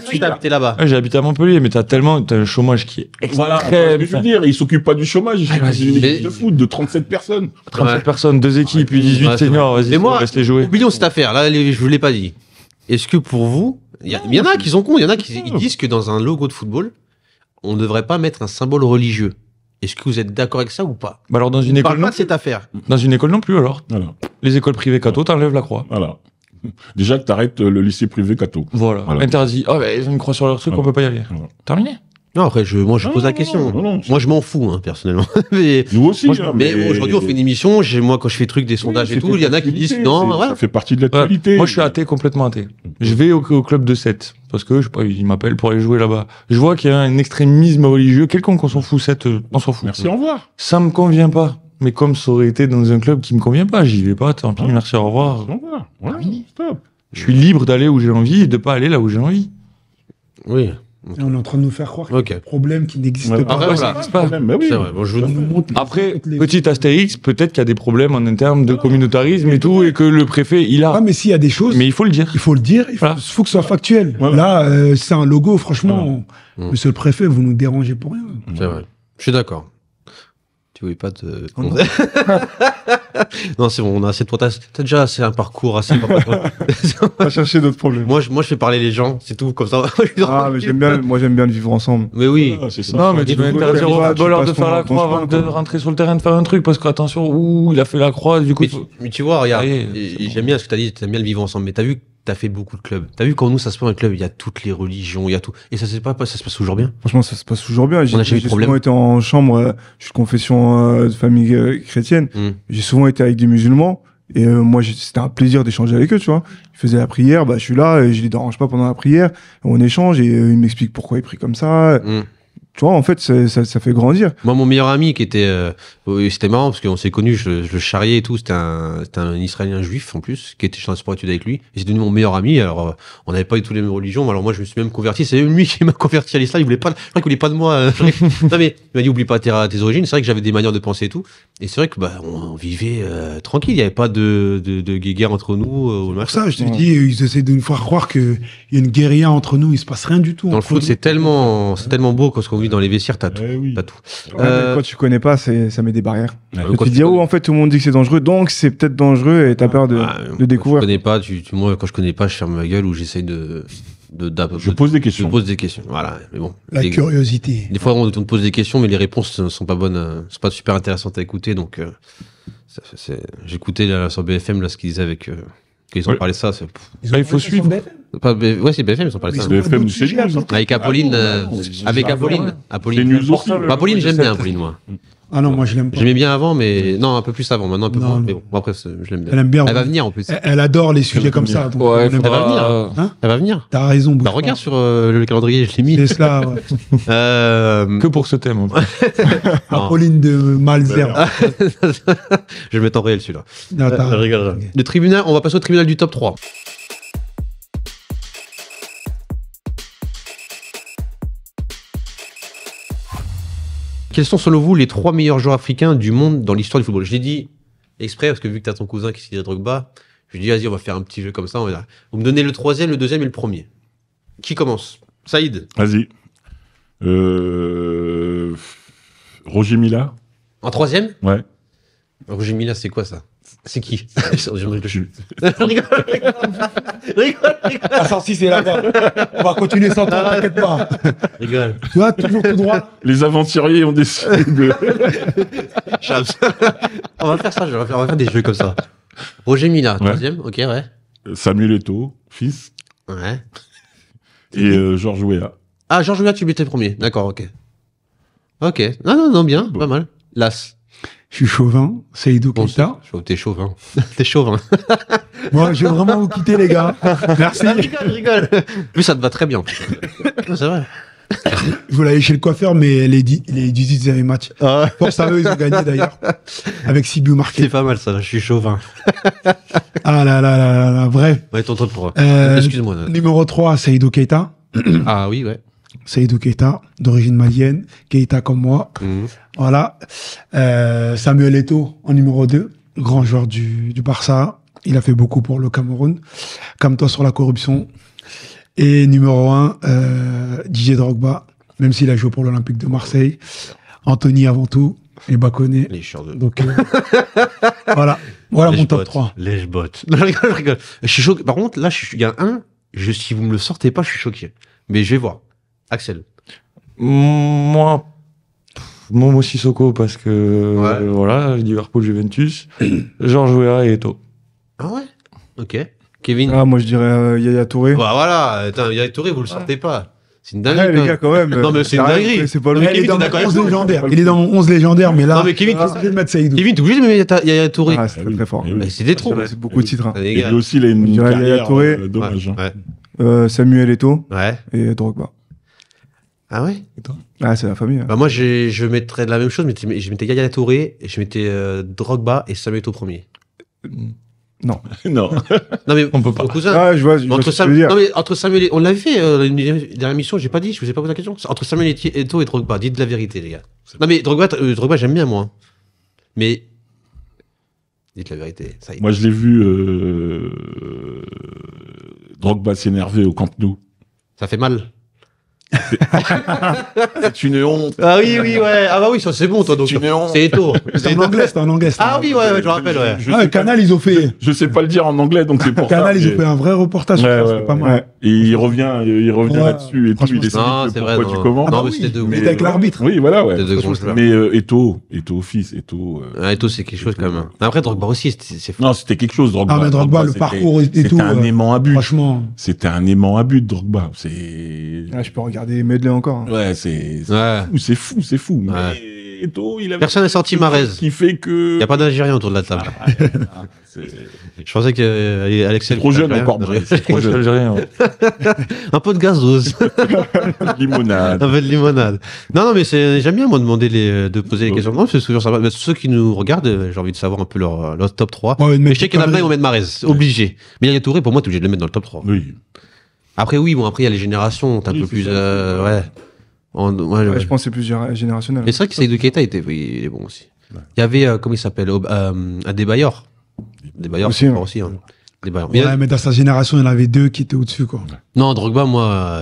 Tu t'as habité là-bas. Ouais, j'ai habité à Montpellier, mais t'as un chômage qui est Voilà, extrême. ce que je veux dire, ils s'occupent pas du chômage, ils vas-y. sont une Mais- équipe de foot de 37 personnes. 37 Ouais. personnes, 2 équipes, puis 18 Ouais, c'est seniors. vrai. Vas-y, Mais moi, restez jouer. oublions cette affaire. Là, je vous l'ai pas dit. Est-ce que pour vous, il y en a qui sont cons, il y en a qui ils disent que dans un logo de football, on ne devrait pas mettre un symbole religieux. Est-ce que vous êtes d'accord avec ça ou pas? Bah alors, dans une On parle école pas non de cette affaire. Dans une école non plus, alors. Voilà. Les écoles privées catho, t'enlèves la croix. Voilà. Déjà que t'arrêtes le lycée privé catho. Voilà. Voilà. Interdit. Ah, bah, ils ont une croix sur leur truc, Voilà. on peut pas y aller. Voilà. Terminé. Non, après, moi, je Non, pose la non, question. non, non. Moi, je m'en fous, hein, personnellement. mais Nous aussi. Moi, je- hein, mais aujourd'hui, on fait une émission. Moi, quand je fais trucs, des sondages et tout, il y en a qui disent non, voilà. Ça fait partie de Ouais. l'actualité. Moi, je suis athée, complètement athée. Je vais au club de 7. Parce que, je sais pas, ils m'appellent pour aller jouer là-bas. Je vois qu'il y a un extrémisme religieux. Quelconque, on s'en fout, 7, on s'en fout. Merci, au revoir. Ça me convient pas. Mais comme ça aurait été dans un club qui me convient pas, j'y vais pas, tant pis, merci, au revoir. Au revoir. Voilà, stop. Je suis libre d'aller où j'ai envie et de pas aller là où j'ai envie. Oui. Et on est en train de nous faire croire qu'il y a Ok. des problèmes qui n'existent Ouais. pas. Après, Ouais, voilà. ça existe pas. Problème, bah oui. C'est vrai. Bon, je On vous- nous montre Après, toutes les- petit astérix, peut-être qu'il y a des problèmes en termes de communautarisme et tout, et que le préfet, il Ah, a. mais s'il y a des choses, Mais il faut le dire. il faut le dire, il faut, Voilà. faut que ce soit factuel. Voilà. Là, c'est un logo, franchement, Voilà. monsieur le préfet, vous nous dérangez pour rien. C'est vrai. Je suis d'accord. Tu voulais pas te. Oh non. Non, c'est bon, on a assez de toi. T'as déjà assez un parcours assez. Pas chercher d'autres problèmes. moi, je fais parler les gens, c'est tout, comme ça. Ah, mais moi j'aime bien le vivre ensemble. Mais oui. Voilà, c'est ça. Non, mais tu Et vas donc, interdire tu au vas- footballeur tu de passes faire la ton croix chemin, avant de quoi. rentrer sur le terrain de faire un truc, parce que attention, ouh, il a fait la croix, du coup. Mais tu vois, regarde, Allez, et j'aime bien ce que t'as dit, t'aimes bien le vivre ensemble, mais t'as vu que t'as fait beaucoup de clubs. T'as vu quand nous, ça se passe un club, il y a toutes les religions, il y a tout. Et ça se passe toujours bien. Franchement, ça se passe toujours bien. On a jamais eu de J'ai problème. souvent été en chambre, je suis de confession de famille chrétienne. Mm. J'ai souvent été avec des musulmans. Et moi, c'était un plaisir d'échanger avec eux, tu vois. Ils faisaient la prière, bah, je suis là, et je les dérange pas pendant la prière. On échange et ils m'expliquent pourquoi ils prient comme ça. Mm. Tu vois, en fait, ça fait grandir. Moi, mon meilleur ami qui était, c'était marrant parce qu'on s'est connus, je le charriais et tout. C'était un Israélien juif en plus qui était chez un sport études avec lui. Et c'est devenu mon meilleur ami. Alors, on n'avait pas du tout les mêmes religions. Alors moi, je me suis même converti. C'est même lui qui m'a converti à l'islam. Il voulait pas, je crois qu'il voulait pas de moi. Non mais il m'a dit oublie pas tes origines. C'est vrai que j'avais des manières de penser et tout. Et c'est vrai que bah on vivait tranquille. Il y avait pas de guéguerre entre nous. Pour ça, je te dis, ils essaient de nous faire croire qu'il y a une guérilla entre nous, il se passe rien du tout. Dans le entre foot, nous. c'est tellement beau quand on vit dans les vestiaires. T'as tout, Eh oui. t'as tout. Ouais, mais quand tu connais pas, ça met des barrières. Ouais. Quand Quand tu tu dis, oh, connais- en fait, tout le monde dit que c'est dangereux, donc c'est peut-être dangereux et t'as peur de Je découvrir. connais pas. Moi, quand je connais pas, je ferme ma gueule ou j'essaye Je pose des Je questions. pose des questions. Voilà. Mais bon. La curiosité. Des fois, on te pose des questions, mais les réponses ne sont pas bonnes, sont pas super intéressantes à écouter. Donc, j'écoutais là, sur BFM là, ce qu'ils disaient avec. Quand ils ont Ouais. parlé de ça. C'est Là, il faut suivre. ouais, c'est BFM, ils ont parlé de Ils ça. ont BFM pas ou d'autres sujets à CNews, hein. porter. Avec Apolline. non, Avec c'est Apolline. C'est Apolline. news aussi. Apolline, j'aime bien Apolline, moi. Ah non, moi je l'aime pas. J'aimais bien avant, mais. Non, un peu plus avant. Maintenant, un peu Non, moins. non. Mais bon, après, je l'aime bien. Elle aime bien. Elle va venir en plus. Elle adore les sujets comme ça. donc Ouais, on aime va pas. venir. Elle va venir. T'as raison, bouge Bah, pas. regarde sur le calendrier, je l'ai mis. C'est cela, ouais. Que pour ce thème. en plus. Apolline de Malzer. Je vais le mettre en réel celui-là. Non, t'as- Je rigole. Le tribunal, on va passer au tribunal du top 3. Quels sont selon vous les 3 meilleurs joueurs africains du monde dans l'histoire du football? Je l'ai dit exprès parce que vu que tu as ton cousin qui s'est dit Drogba, je lui ai dit vas-y on va faire un petit jeu comme ça. Vous me donnez le 3e, le 2e et le 1er. Qui commence? Saïd. Vas-y. Roger Mila. En 3e? Ouais. Roger Mila, c'est quoi ça? C'est qui? Je rigole. La sortie, c'est là-bas. On va continuer sans toi, t'inquiète pas. Rigole. Tu vois, toujours tout droit. Les aventuriers ont décidé de... Chams. On va faire ça, on va faire des jeux comme ça. Roger Mila, Ouais. 3e, ok, ouais. Samuel Eto'o, fils, Ouais. et Georges Weah. Ah, Georges Weah, tu mettais premier. D'accord, ok. Ok. Non, bien, pas mal. Las. Je suis chauvin, Seydou Bon, Keita. t'es chauvin. T'es chauvin. Moi, je vais vraiment vous quitter, les gars. Merci. Je rigole. Mais ça te va très bien. Non, c'est vrai. Je voulais aller chez le coiffeur, mais les 18e match. Force à eux, ils ont gagné d'ailleurs. Avec 6 buts C'est marqués. pas mal ça, je suis chauvin. Ah là là là là, bref. Ouais, tonton pour. Euh, Excuse-moi. Numéro 3, Seydou Keita. Ah oui, ouais. Seydou Keita, d'origine malienne. Keita comme moi. Voilà. Samuel Eto'o en numéro 2, grand joueur du Barça. Il a fait beaucoup pour le Cameroun. Comme toi sur la corruption. Et numéro 1, Didier Drogba, même s'il a joué pour l'Olympique de Marseille. Anthony avant tout. Et Bakoné. Les chieurs de... Donc, voilà mon top 3. Lèche-bot. Non, je rigole. Je suis choqué. Par contre, là, il y a si vous me le sortez pas, je suis choqué. Mais je vais voir. Axel. Moi, Momo Sissoko, parce que, voilà, Liverpool, Juventus. Georges Weah et Eto'o. Ah ouais? Ok. Kevin. Ah, moi, je dirais Yaya Touré. Bah voilà. Attends, Yaya Touré, vous le sortez pas. C'est une dinguerie. Les gars, quand même. Non, mais c'est une dinguerie. C'est pas le Mais Il est dans Kevin, mon t'es 11 d'accord légendaire. Il est dans mon 11 légendaire, mais là, Non, mais Kevin, je suis obligé de mettre Seydou. Kevin, t'es obligé de mettre Yaya Touré. Ah, c'est très fort. Eh oui. Mais c'était trop. C'est beaucoup de titres. hein. Les Et gars. lui aussi, il a une Je dirais carrière Yaya Touré. dommage. hein. Ouais. Samuel Eto'o Ouais. et Drogba. Ah ouais? Ah, c'est la famille. hein. Bah moi, je mettrais de la même chose, mais je mettais Yaya Touré, et je mettais Drogba et Samuel Eto'o premier. Non. Non, mais On peut pas. mon cousin. Ah, je vois ce que tu veux dire. Non, mais entre Samuel on l'avait fait une dernière émission, j'ai pas dit, je vous ai pas posé la question. Entre Samuel Eto'o et Drogba, dites la vérité, les gars. Non, mais Drogba j'aime bien, moi. Mais. Dites la vérité. Ça y est. Moi, je l'ai vu Drogba s'énerver au Camp Nou. Ça fait mal. C'est une honte. Ah oui, ouais. Ah bah oui, ça c'est bon, toi, donc. C'est une honte. C'est Eto'o. C'est en anglais. Ah oui, ouais, je me rappelle, ouais. Je Ah, sais Canal, ils ont fait. Je sais pas le dire en anglais, donc c'est pour ça. Canal, ils ont mais- fait un vrai reportage sur Ouais, ça, ouais, c'était pas ouais. mal. Ouais. Et il revient Ouais, là-dessus et tout. franchement, Il explique Non, le c'est vrai. pourquoi du Non, comment. non Ah mais oui, c'était deux. il était avec l'arbitre. Oui, voilà, ouais. C'était deux grands joueurs. Mais Eto'o fils, Eto'o. Eto'o, c'est quelque chose quand même. Après, Drogba aussi, c'est fou. Non, c'était quelque chose, Drogba. Ah, mais Drogba, le c'était- parcours et tout. C'était un aimant à but. Franchement. C'était un aimant à but, Drogba. C'est. Ah, je peux regarder les medley encore. hein. Ouais, c'est Ouais. fou. Ouais. Mais Eto'o, il avait. Personne n'a sorti Marez. Qui fait que. Il n'y a pas d'Algérien autour de la table. C'est Je pensais que Alexel. trop jeune encore. Non, C'est trop jeune. Algérien. Ouais. Un peu de gazose, Limonade. un peu de limonade. Non, mais j'aime bien moi de poser les questions. Non, c'est toujours sympa. Mais ceux qui nous regardent, j'ai envie de savoir un peu leur top 3. Ouais, Mais je sais qu'il y en a plein qui vont mettre Marez, c'est obligé. Mais Yaya Touré, pour moi, t'es obligé de le mettre dans le top 3. Oui. Après, oui, bon, après, il y a les générations, t'es un Oui, peu c'est plus. ça. Ouais. Ouais, je pense que c'est plus générationnel. Mais c'est vrai que Seydou Keita il est bon aussi. Il y avait, comment il s'appelle Adebayor. Adebayor, Aussi, c'est ouais. fort aussi. Hein. Adebayor. Mais Ouais, mais dans sa génération, il y en avait deux qui étaient au-dessus, quoi. non, Drogba, moi,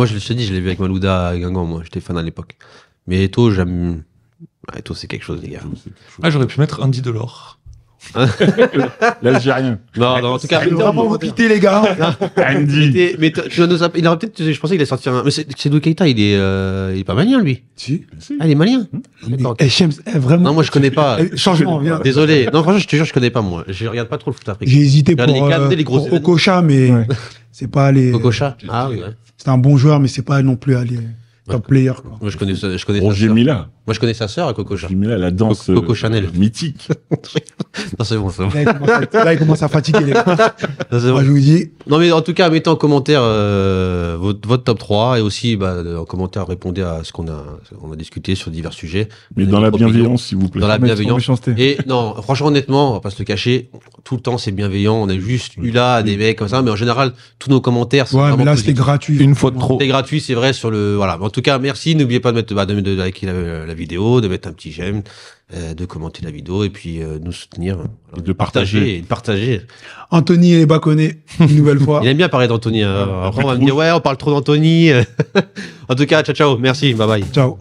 je te dis, je l'ai vu avec Malouda à Guingamp, moi. J'étais fan à l'époque. Mais Eto'o, j'aime. Ah, Eto'o, c'est quelque chose, les gars. Ah, j'aurais pu mettre Andy Delors. L'Algérien. Non, en tout cas. Ils ont vraiment vous quitter, les gars. Andy. Mais il aurait peut-être. Je pensais qu'il allait sortir un. Mais Seydou Keita, il est pas malien, lui. Si. Ah, il est malien. D'accord. Eh, Shems, vraiment. Non, moi, je connais pas. Changement, viens. Désolé. Non, franchement, je te jure, je connais pas, moi. Je regarde pas trop le foot africain. J'ai hésité pour, Regardez les cadres, les gros pour événements. Okocha, mais Ouais. c'est pas aller. Okocha. Ah oui, ouais. C'est un bon joueur, mais c'est pas non plus aller top player, quoi. Moi, je connais sa Roger sœur. Mila. Moi, je connais sa sœur à Okocha. Roger Mila, la danse Coco Chanel. mythique. Non, c'est bon, c'est bon. Là, il commence à fatiguer, les gars. Non, c'est bon. Moi, je vous dis, Non, mais en tout cas, mettez en commentaire votre top 3 et aussi, en commentaire, répondez à ce qu'on a discuté sur divers sujets. Mais Donnez dans la votre opinion. bienveillance, s'il vous plaît. Dans la Mettre sans bienveillance. méchanceté. Et non, franchement, honnêtement, on va pas se le cacher, tout le temps c'est bienveillant. On a juste eu là des mecs comme ça, mais en général, tous nos commentaires sont ouais, mais vraiment là, c'était positifs. gratuit. Une fois de trop. C'est gratuit, c'est vrai sur le voilà. Mais en tout cas, merci. N'oubliez pas de mettre de liker la vidéo, de mettre un petit j'aime, de commenter la vidéo et puis nous soutenir. Et de partager. et de partager. Anthony et Bakoné, une nouvelle fois. Il aime bien parler d'Anthony. Après, on va me dire ouais, on parle trop d'Anthony. En tout cas, ciao, ciao. Merci, bye bye. Ciao.